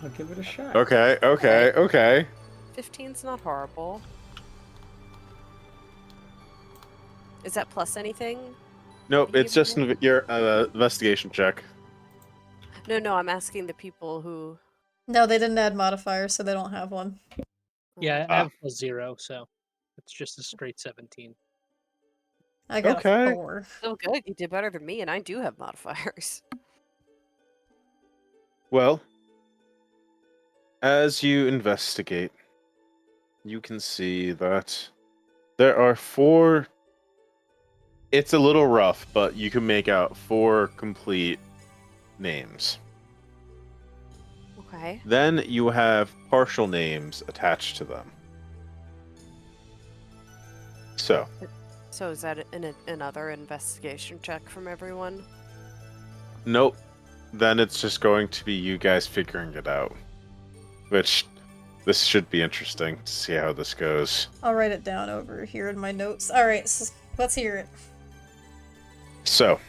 I'll give it a shot. Okay. 15's not horrible. Is that plus anything? Nope, You it's just give your investigation check. No, I'm asking the people who. No, they didn't add modifiers, so they don't have one. Yeah, I Ah. have a 0, so it's just a straight 17. I got Okay. a 4. So good. You did better than me, and I do have modifiers. Well, as you investigate, you can see that there are 4. It's a little rough, but you can make out 4 complete names. Okay. Then you have partial names attached to them. So, So is that another investigation check from everyone? nope. Then it's just going to be you guys figuring it out. Which, this should be interesting to see how this goes. I'll write it down over here in my notes. Alright, so let's hear it. So,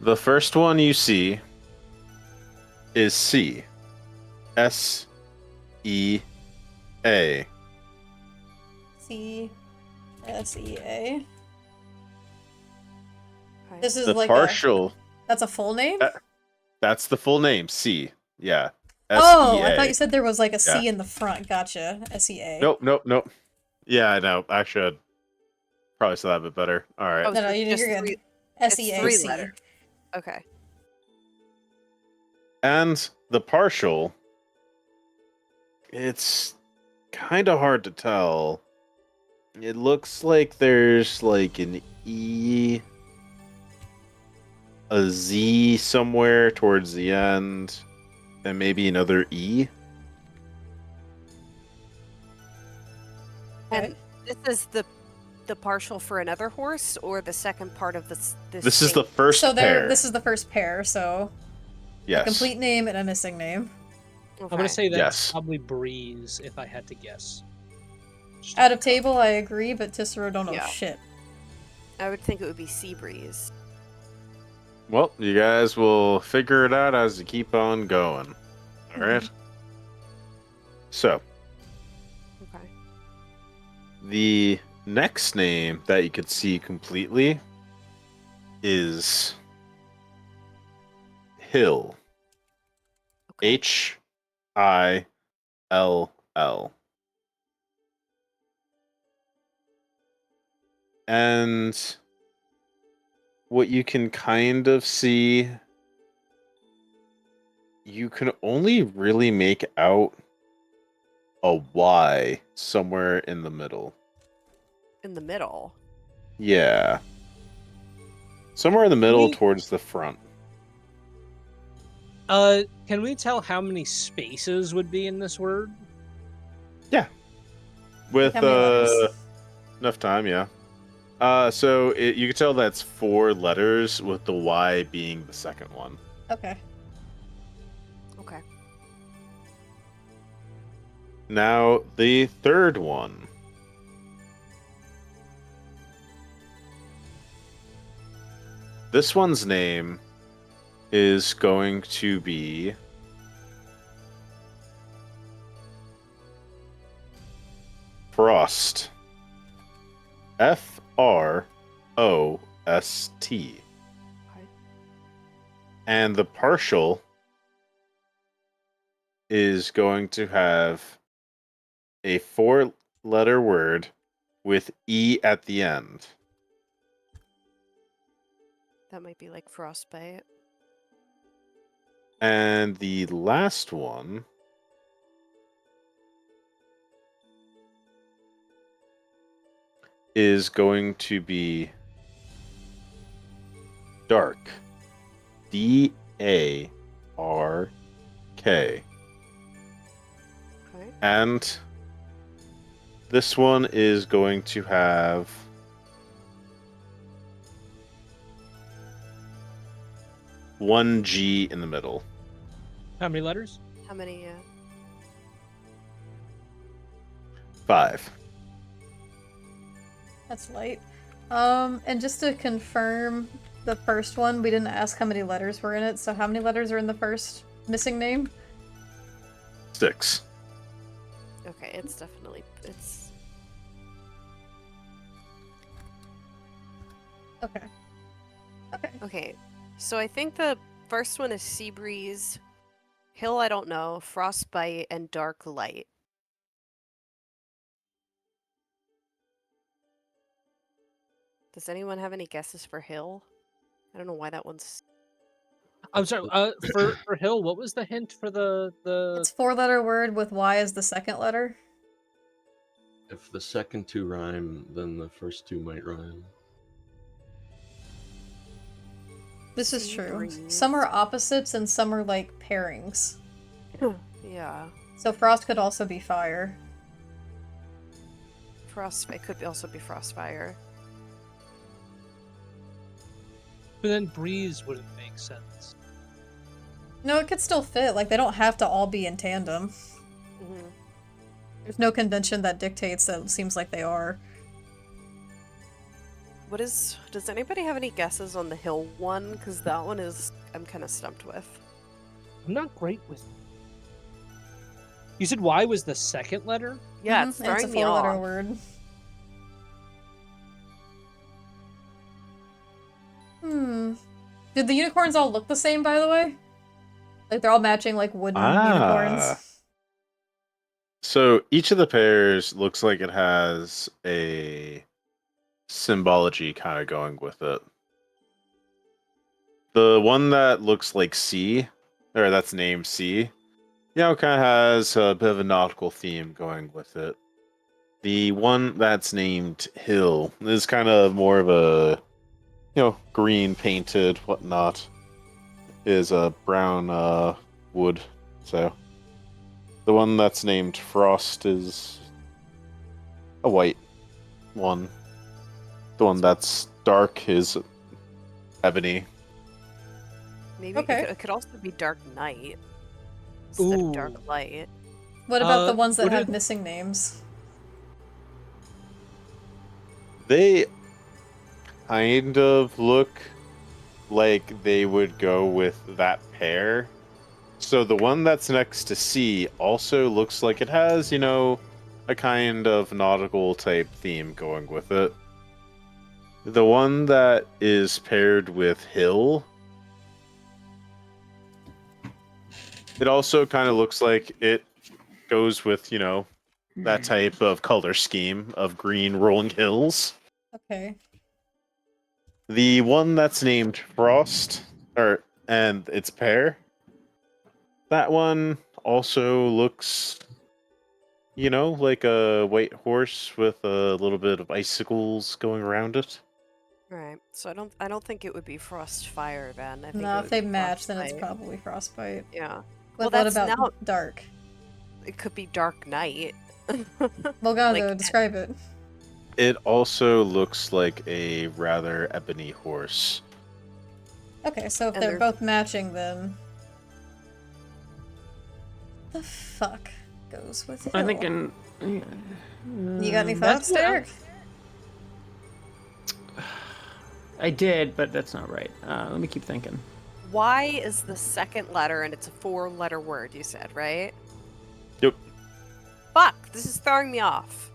the first one you see is C. S-E-A. C-S-E-A. Okay. This is The like partial, that's a full name? that's the full name, C. Yeah. Oh, I S-E-A. thought you said there was like a C Yeah. in the front. Gotcha. S-E-A. Nope. Yeah, I know. I should probably say that a bit better. All right. Oh, No, so you're just good. three- It's 3 S-E-A-C. letters. Okay. And the partial, it's kind of hard to tell. It looks like there's like an E, a Z somewhere towards the end, and maybe another E. And this is the partial for another horse, or the second part of this. This is the thing? first So pair. this is the first pair, so yes. a complete name and a missing name. I'm Okay. gonna say that's Yes. probably Breeze if I had to guess. Just Out of table, I agree, but Tissero don't know Yeah. shit. I would think it would be Sea Breeze. Well, you guys will figure it out as you keep on going. All right. So, Okay. the next name that you could see completely is Hill. Okay. H-I-L-L. And what you can kind of see, you can only really make out a Y somewhere in the middle. In the middle. Yeah. Somewhere in the middle We- towards the front. Can we tell how many spaces would be in this word? With How many letters? enough time, yeah. So you can tell that's 4 letters, with the Y being the second one. Okay. Okay. Now the third one. This one's name is going to be Frost. Frost. Okay. And the partial is going to have a 4-letter word with E at the end. That might be like frostbite. And the last one is going to be dark. DARK. Okay. And this one is going to have one G in the middle. How many letters? How many? 5. That's light. And just to confirm the first one, we didn't ask how many letters were in it, so how many letters are in the first missing name? 6. Okay, it's definitely it's. Okay. Okay. Okay, so I think the first one is Sea Breeze, Hill I don't know, Frostbite, and Dark Light. Does anyone have any guesses for Hill? I don't know why that one's... I'm sorry. For Hill, what was the hint for the? It's 4-letter word with Y as the second letter. If the second two rhyme, then the first two might rhyme. This is Sea true. Breeze. Some are opposites and some are like pairings. Yeah. So frost could also be fire. It could also be Frostfire. But then breeze wouldn't make sense. No, it could still fit. Like, they don't have to all be in tandem. Mm-hmm. There's no convention that dictates that it seems like they are. Does anybody have any guesses on the Hill one? Because that one is, I'm kind of stumped with. I'm not great with. You said Y was the second letter? Yeah, Mhm, it's and throwing it's a me 4-letter off. word. Did the unicorns all look the same, by the way? Like, they're all matching, like, wooden unicorns? So each of the pairs looks like it has a symbology kind of going with it. The one that looks like C, or that's named C, kind of has a bit of a nautical theme going with it. The one that's named Hill is kind of more of a, green painted, whatnot. Is a brown wood. So the one that's named Frost is a white one. The one that's dark is ebony. Maybe Okay. it could also be Dark Night instead of Dark Ooh. Light. What about the ones that what have are- missing names? They kind of look like they would go with that pair. So the one that's next to C also looks like it has, a kind of nautical type theme going with it. The one that is paired with Hill, it also kind of looks like it goes with, that type of color scheme of green rolling hills. Okay. The one that's named Frost, and its pair, that one also looks, like a white horse with a little bit of icicles going around it. Right. So I don't think it would be Frostfire then. I think No, it if would they be match, then it's Frostbite. probably frostbite. Yeah. But Well, what about now dark? it could be Dark Night. Well, Gonzo, Like- describe it. It also looks like a rather ebony horse. Okay, so if And they're they're- both matching, then... The fuck goes with Hill? I'm thinking. You got any That's thoughts, what Derek? I did, but that's not right. Let me keep thinking. Y is the second letter, and it's a 4-letter word. You said, right? Yep. Fuck! This is throwing me off.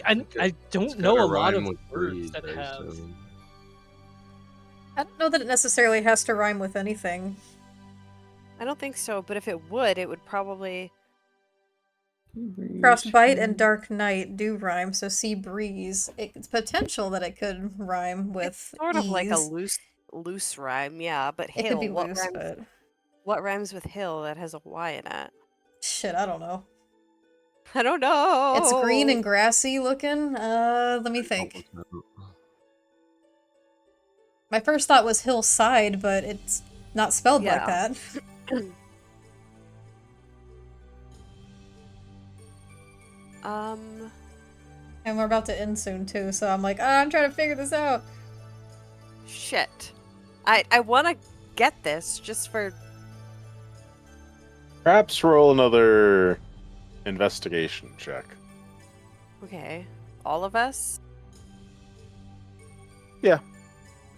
I don't It's know gotta a lot rhyme of with words breeze, that I have. assume. I don't know that it necessarily has to rhyme with anything. I don't think so, but if it would probably. Frostbite and Dark Night do rhyme, so sea breeze. It's potential that it could rhyme with Sort of like a ease. loose rhyme, yeah. But It could be hill, loose, but what rhymes with hill that has a Y in it? shit, I don't know. I don't know. It's green and grassy looking. Let me Help think. us out. My first thought was hillside, but it's not spelled like Yeah. that. And we're about to end soon too, so I'm like, I'm trying to figure this out. Shit. I want to get this just for. Perhaps roll another investigation check. Okay. All of us? Yeah.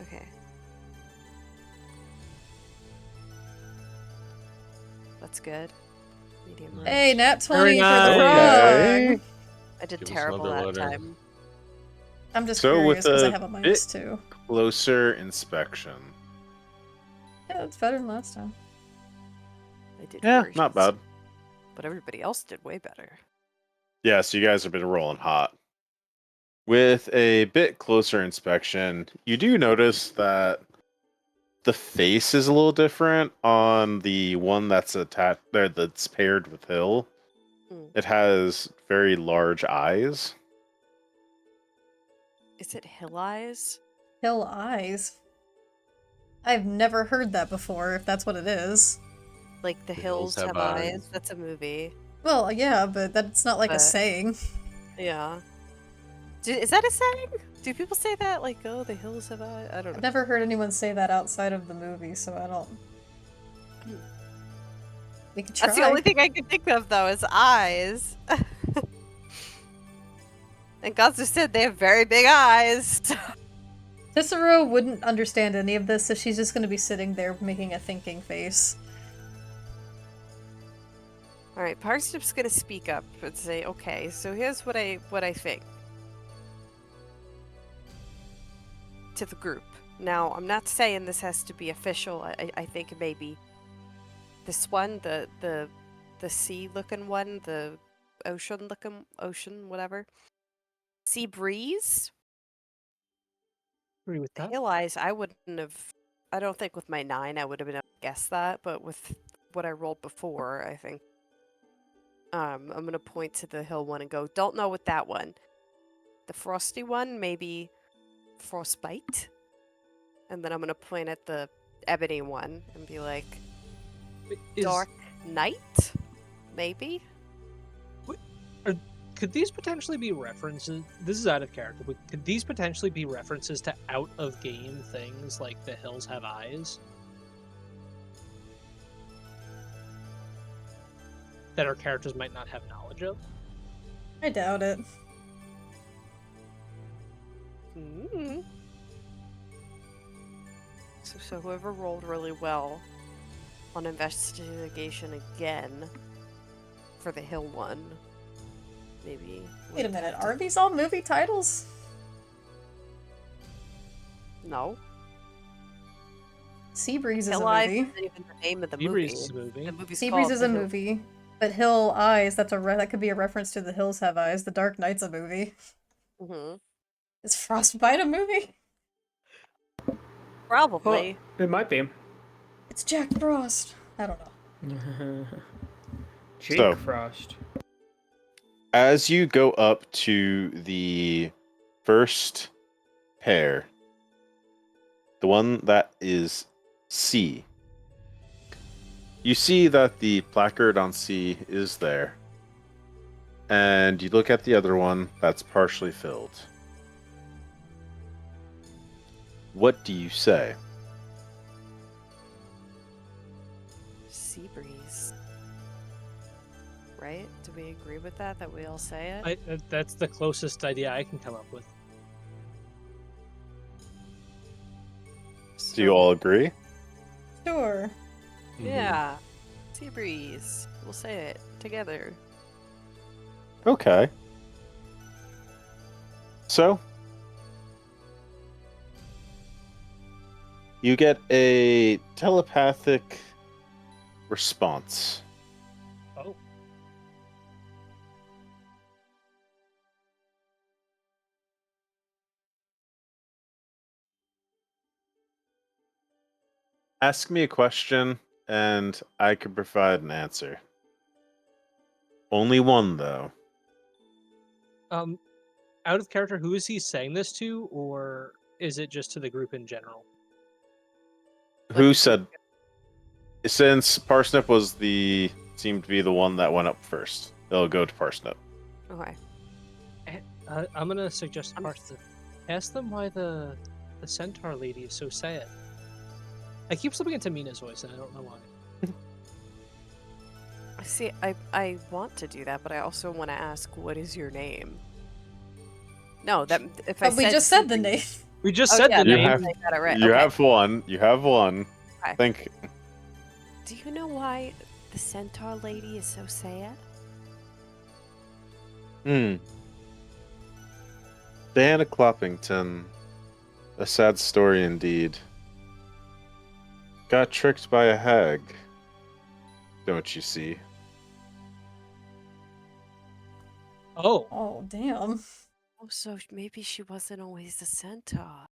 Okay. That's good. Medium. Nice. Hey, nat 20 Very for the nice. Okay. frog. I did Give us terrible another that letter. time. I'm just So curious with because I a have a bit -2. closer inspection. Yeah, that's better than last time. I did Yeah, worse. not bad. But everybody else did way better. Yeah, so you guys have been rolling hot. With a bit closer inspection, you do notice that the face is a little different on the one that's attached there that's paired with Hill. Mm. It has very large eyes. Is it Hill Eyes? Hill eyes. I've never heard that before, if that's what it is. Like The The Hills Have Eyes? That's a movie. Well, yeah, but that's not like a But- saying. Yeah. Is that a saying? Do people say that? Like, oh, the hills have eyes? I don't I've know. never heard anyone say that outside of the movie, so I don't. We could try. That's the only thing I can think of, though, is eyes. And Gonzo said they have very big eyes. Cicero wouldn't understand any of this, so she's just gonna be sitting there making a thinking face. All right, Parsnip's gonna speak up and say, "Okay, so here's what I think to the group. Now, I'm not saying this has to be official. I think maybe this one, the sea-looking one, the ocean, whatever. Sea breeze, Agree with that. hill eyes. I don't think with my 9 I would have been able to guess that, but with what I rolled before, I think. I'm gonna point to the hill one and go, don't know with that one. The frosty one, maybe frostbite. And then I'm gonna point at the ebony one and be like, dark night? Maybe? Could these potentially be references? This is out of character, but could these potentially be references to out of game things like The Hills Have Eyes? That our characters might not have knowledge of? I doubt it. Mm-hmm. So whoever rolled really well on investigation again for the hill one, maybe. Wait a minute, are these all movie titles? No. Seabreeze is Hill a Eyes movie. isn't even the name of the Sea movie. Breeze is a movie. The movie's Seabreeze called is The a Hill- movie. But Hill Eyes, that could be a reference to The Hills Have Eyes. The Dark Knight's a movie. Mhm. Is Frostbite a movie? Probably. It might be. It's Jack Frost. I don't know. Jake So- Frost. As you go up to the first pair, the one that is C, you see that the placard on C is there. And you look at the other one that's partially filled. What do you say? Sea breeze. Right? Do we agree with that? That we all say it? That's the closest idea I can come up with. Do you all agree? Sure. Yeah. Sea breeze. We'll say it together. Okay. So, you get a telepathic response. Oh. Ask me a question, and I can provide an answer. Only one, though. Out of character, who is he saying this to, or is it just to the group in general? Who said? Since Parsnip seemed to be the one that went up first, they'll go to Parsnip. Okay. I'm gonna suggest Parsnip. Ask them why the centaur lady is so sad. I keep slipping into Mina's voice, and I don't know why. See, I want to do that, but I also want to ask, what is your name? No, that if I But we said just said the something- name. We just Oh, said yeah, the no, name. I got it right. You Okay. have one. You have one. Okay. Think. Do you know why the centaur lady is so sad? Diana Cloppington. A sad story indeed. Got tricked by a hag. Don't you see? Oh, Oh, damn. Oh, so maybe she wasn't always a centaur.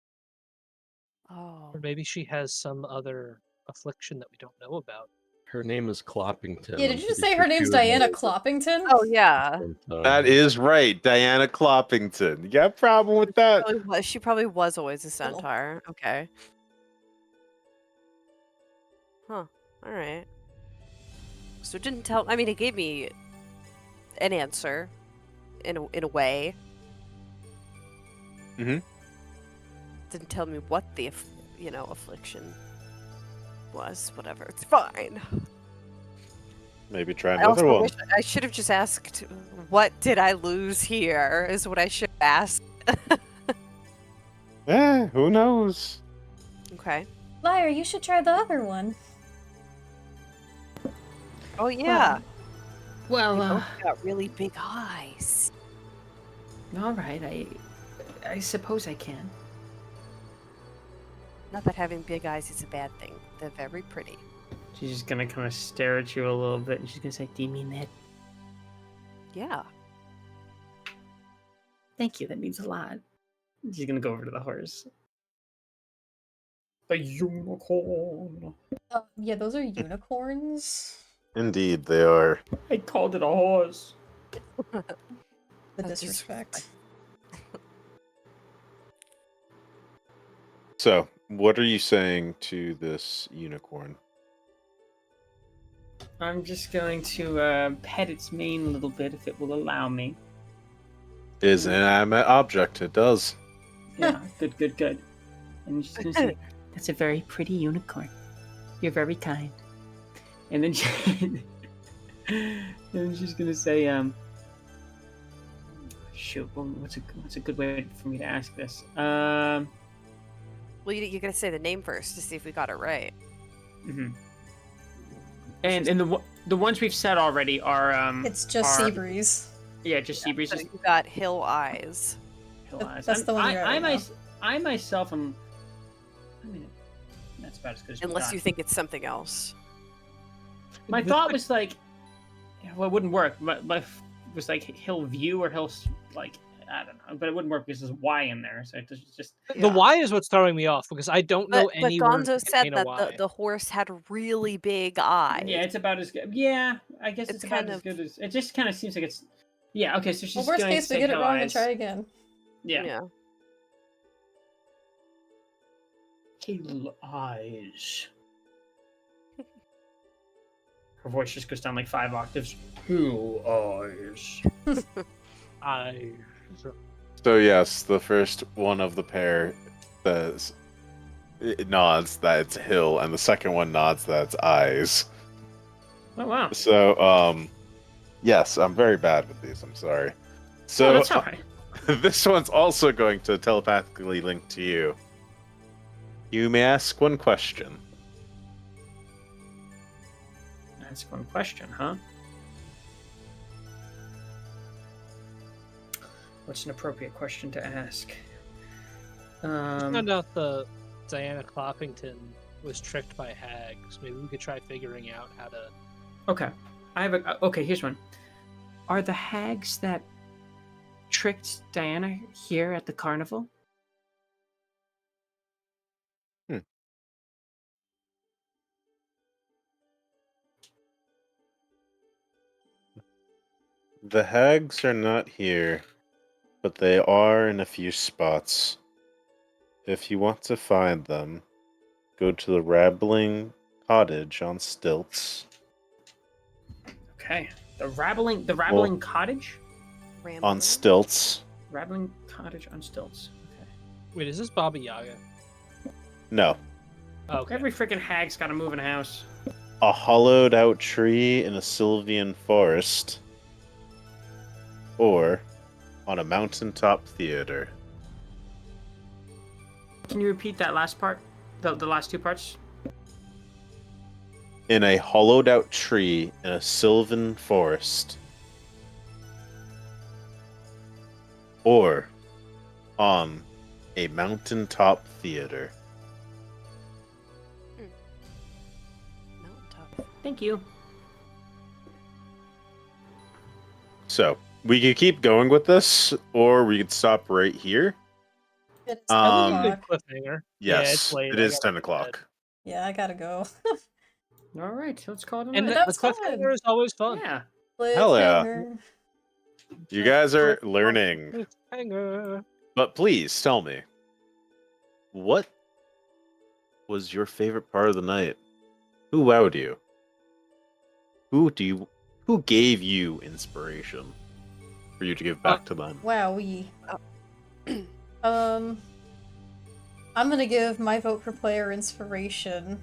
Oh. or maybe she has some other affliction that we don't know about. Her name is Cloppington. Yeah, I'm did you just pretty say sure her name's she was Diana always Cloppington? Oh yeah. a centaur. That is right, Diana Cloppington. You got a problem with that? She probably was always a centaur. Okay. Huh. All right. So it didn't tell. I mean, it gave me an answer, in a way. Mhm. Didn't tell me what the affliction was. Whatever. It's fine. Maybe try I another also one. wish I should have just asked, what did I lose here? Is what I should have asked. Who knows? Okay. Liar, you should try the other one. Oh yeah. Well, They both got really big eyes. all right. I suppose I can. Not that having big eyes is a bad thing. They're very pretty. She's just gonna kind of stare at you a little bit, and she's gonna say, "Do you mean that?" Yeah. Thank you. That means a lot. She's gonna go over to the horse. The unicorn. Yeah, those are unicorns. Indeed, they are. I called it a horse. The That's disrespect. So, what are you saying to this unicorn? I'm just going to pet its mane a little bit, if it will allow me. Is an inanimate object. It does. Yeah, good. And she's gonna say, "That's a very pretty unicorn. You're very kind." And then she's gonna say, shoot, what's a good way for me to ask this? Well, you gotta say the name first to see if we got it right. Mm-hmm. And the ones we've said already are It's just are- Seabreeze. Yeah, just Seabreeze. So you got Hill Eyes. Hill Eyes. That's the one you're at right now. I myself am. I mean, that's about as good as we Unless got. you think it's something else. My thought was like, well, it wouldn't work. My was like Hill View or Hill, like, I don't know, but it wouldn't work because there's Y in there. So it's just The Y is what's throwing me off because I don't know But any words Gonzo that said contain a that Y. the horse had really big eyes. yeah, it's about as good. Yeah, I guess It's it's about kind as of- good as. It just kind of seems like it's. Yeah. Okay. So she's Well, worst going case, to we say get it Hill wrong and Eyes. try again. Yeah. Yeah. Hill Eyes. Her voice just goes down like 5 octaves. Hill Eyes. I. So yes, the first one of the pair says it nods that it's hill, and the second one nods that it's eyes. Oh wow. So yes, I'm very bad with these. I'm sorry. So Oh, that's all right. this one's also going to telepathically link to you. You may ask one question. Ask one question, huh? What's an appropriate question to ask? Found out the Diana Cloppington was tricked by hags. Maybe we could try figuring out how to. Okay, okay. Here's one. Are the hags that tricked Diana here at the carnival? The hags are not here, but they are in a few spots. If you want to find them, go to the Rabbling Cottage on stilts. Okay, the Rabbling Cottage. On stilts. Rabbling Cottage on stilts. Okay. Wait, is this Baba Yaga? No. Oh, okay. Every freaking hag's got to move in a house. A hollowed out tree in a Sylvian forest. Or on a mountaintop theater. Can you repeat that last part? The last two parts? In a hollowed out tree in a Sylvan forest. Or on a mountaintop theater. Mountaintop. Thank you. So, we could keep going with this, or we could stop right here. It's That would be a 10 good o'clock. cliffhanger. Yes, Yeah, it's late. it I is gotta 10 go to o'clock. Yeah, I gotta go. All right, let's call it a bed. And night. the That's cliffhanger fun. is always fun. Yeah. Hell yeah. Cliffhanger. You guys are learning. Cliffhanger. But please tell me, what was your favorite part of the night? Who wowed you? Who gave you inspiration for you to give back to them? Wowee. I'm gonna give my vote for player inspiration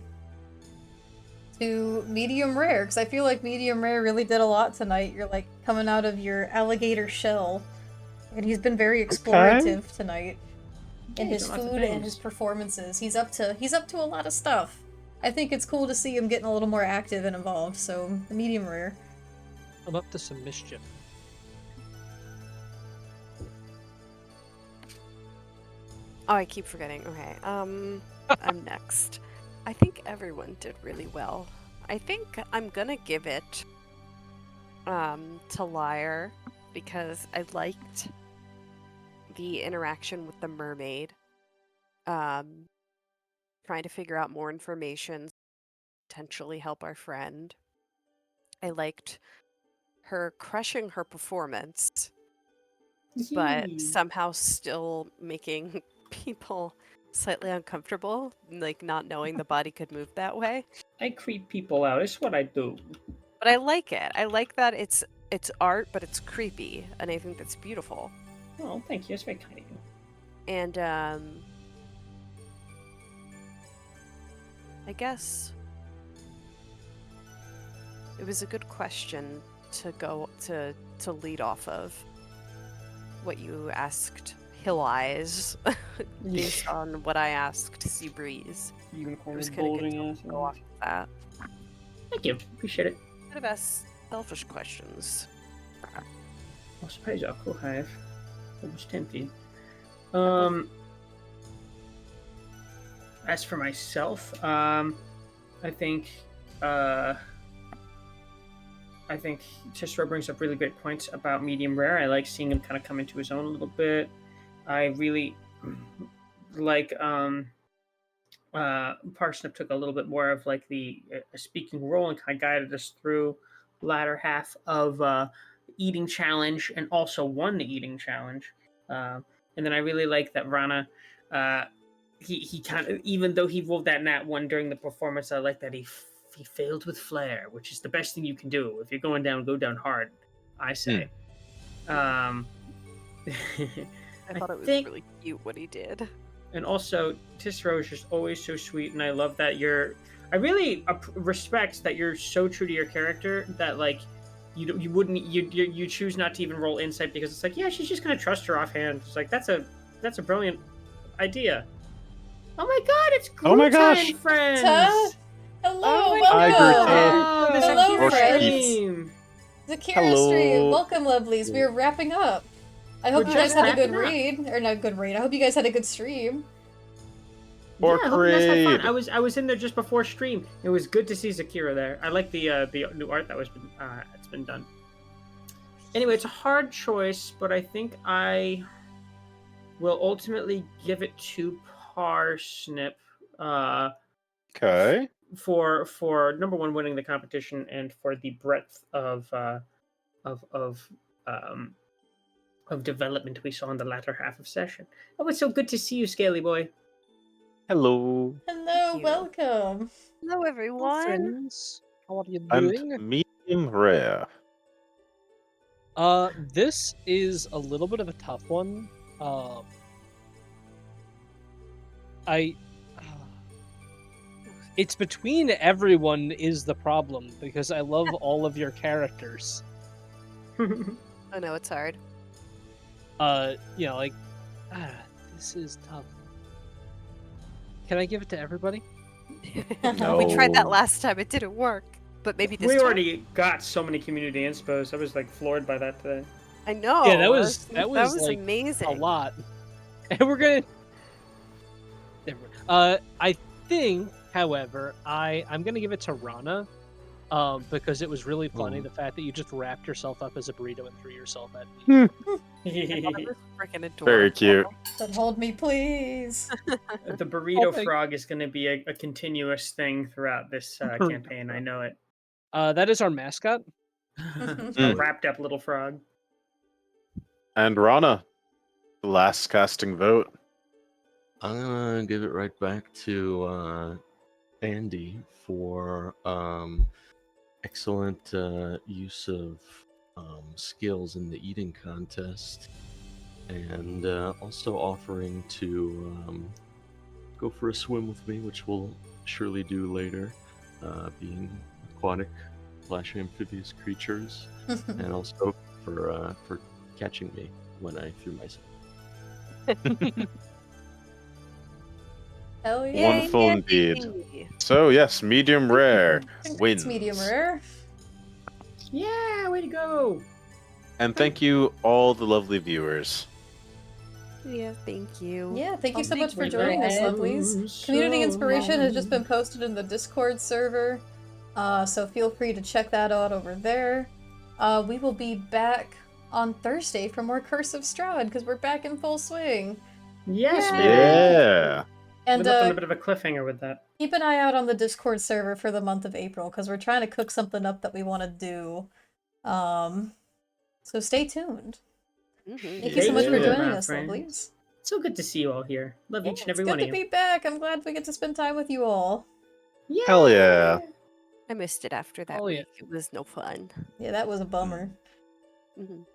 to Medium Rare, because I feel like Medium Rare really did a lot tonight. You're like coming out of your alligator shell, and he's been very explorative tonight in Yeah, he's his done lots of food and things. his performances. He's up to a lot of stuff. I think it's cool to see him getting a little more active and involved. So Medium Rare. I'm up to some mischief. Oh, I keep forgetting. Okay. I'm next. I think everyone did really well. I think I'm gonna give it to Lyre because I liked the interaction with the mermaid. Trying to figure out more information, potentially help our friend. I liked her crushing her performance, but Yee. somehow still making people slightly uncomfortable, like not knowing the body could move that way. I creep people out. It's what I do. But I like it. I like that it's art, but it's creepy, and I think that's beautiful. Oh, thank you. That's very kind of you. And I guess it was a good question to go to lead off of what you asked Hill Eyes based on what I asked Sea Breeze. I Unicorn was is gonna bolding ass. go off of that. Thank you. Appreciate it. Kind of ask selfish questions. I suppose I could have. I was tempted. As for myself, I think Cicero brings up really great points about Medium Rare. I like seeing him kind of come into his own a little bit. I really like Parsnip took a little bit more of like the speaking role and kind of guided us through the latter half of eating challenge and also won the eating challenge. And then I really like that Rana, he kind of, even though he rolled that nat one during the performance, I like that he failed with flair, which is the best thing you can do. If you're going down, go down hard, I say. I thought it was really cute what he did. And also, Cicero is just always so sweet, and I love that I really respect that you're so true to your character that like you choose not to even roll insight because it's like, yeah, she's just gonna trust her offhand. It's like that's a brilliant idea. Oh my god, it's Groot Oh my gosh. time, friends! Hello, Oh, Hi, welcome! Oh, there's Hello, a friends. stream. Zakira Hello. stream. Welcome, lovelies. We're wrapping up. I hope We're you guys just had a good wrapping up. read. Or not good read. I hope you guys had a good stream. Or yeah, I hope you guys had fun. trade. I was in there just before stream. It was good to see Zakira there. I like the new art that was it's been done. Anyway, it's a hard choice, but I think I will ultimately give it to Parsnip. Okay. For number one, winning the competition, and for the breadth of um, of development we saw in the latter half of session. Oh, it's so good to see you, Scaly Boy. Hello. Hello, you. welcome. Hello, everyone. Friends, how are you And doing? medium rare. This is a little bit of a tough one. I. It's between everyone is the problem because I love all of your characters. Oh no, it's hard. You know, like, this is tough. Can I give it to everybody? We tried that No. last time. It didn't work. But maybe this We time? already got so many community inspos. I was like floored by that today. I know. Yeah, that was like amazing. a lot. And we're gonna. I think, however, I'm gonna give it to Rana, because it was really funny the fact that you just wrapped yourself up as a burrito and threw yourself at me. That was freaking adorable. Very cute. But hold me, please. The burrito Oh, thank- frog is going to be a continuous thing throughout this campaign. I know it. That is our mascot. A wrapped up little frog. And Rana, the last casting vote. I'm gonna give it right back to Andy for excellent use of skills in the eating contest, and also offering to go for a swim with me, which we'll surely do later, being aquatic/amphibious creatures, and also for catching me when I threw myself. Hell yeah. Wonderful indeed. So yes, medium rare wins. It's medium rare. Yeah, way to go. And thank you, all the lovely viewers. Yeah, thank you. Yeah, thank you so much for We joining us, had lovelies. Community so Inspiration has just been long. posted in the Discord server, so feel free to check that out over there. We will be back on Thursday for more Curse of Strahd, because we're back in full swing. Yes, baby. Yeah. And We left on a bit of a cliffhanger with that. keep an eye out on the Discord server for the month of April, because we're trying to cook something up that we want to do. So stay tuned. Thank you so much for Yeah. joining My us, friends. lovelies. So good to see you all here. Love each and It's every good one to of you. be back. I'm glad we get to spend time with you all. Yeah. Hell yeah. I missed it after that Oh, yeah. week. It was no fun. Yeah, that was a bummer. Mhm.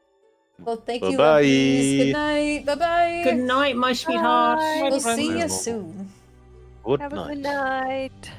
Well, thank you, Bye-bye. lovelies. Good night. Bye-bye. Good night, my sweethearts. Bye. We'll friends. see you Well, soon. Good Have a night. good night.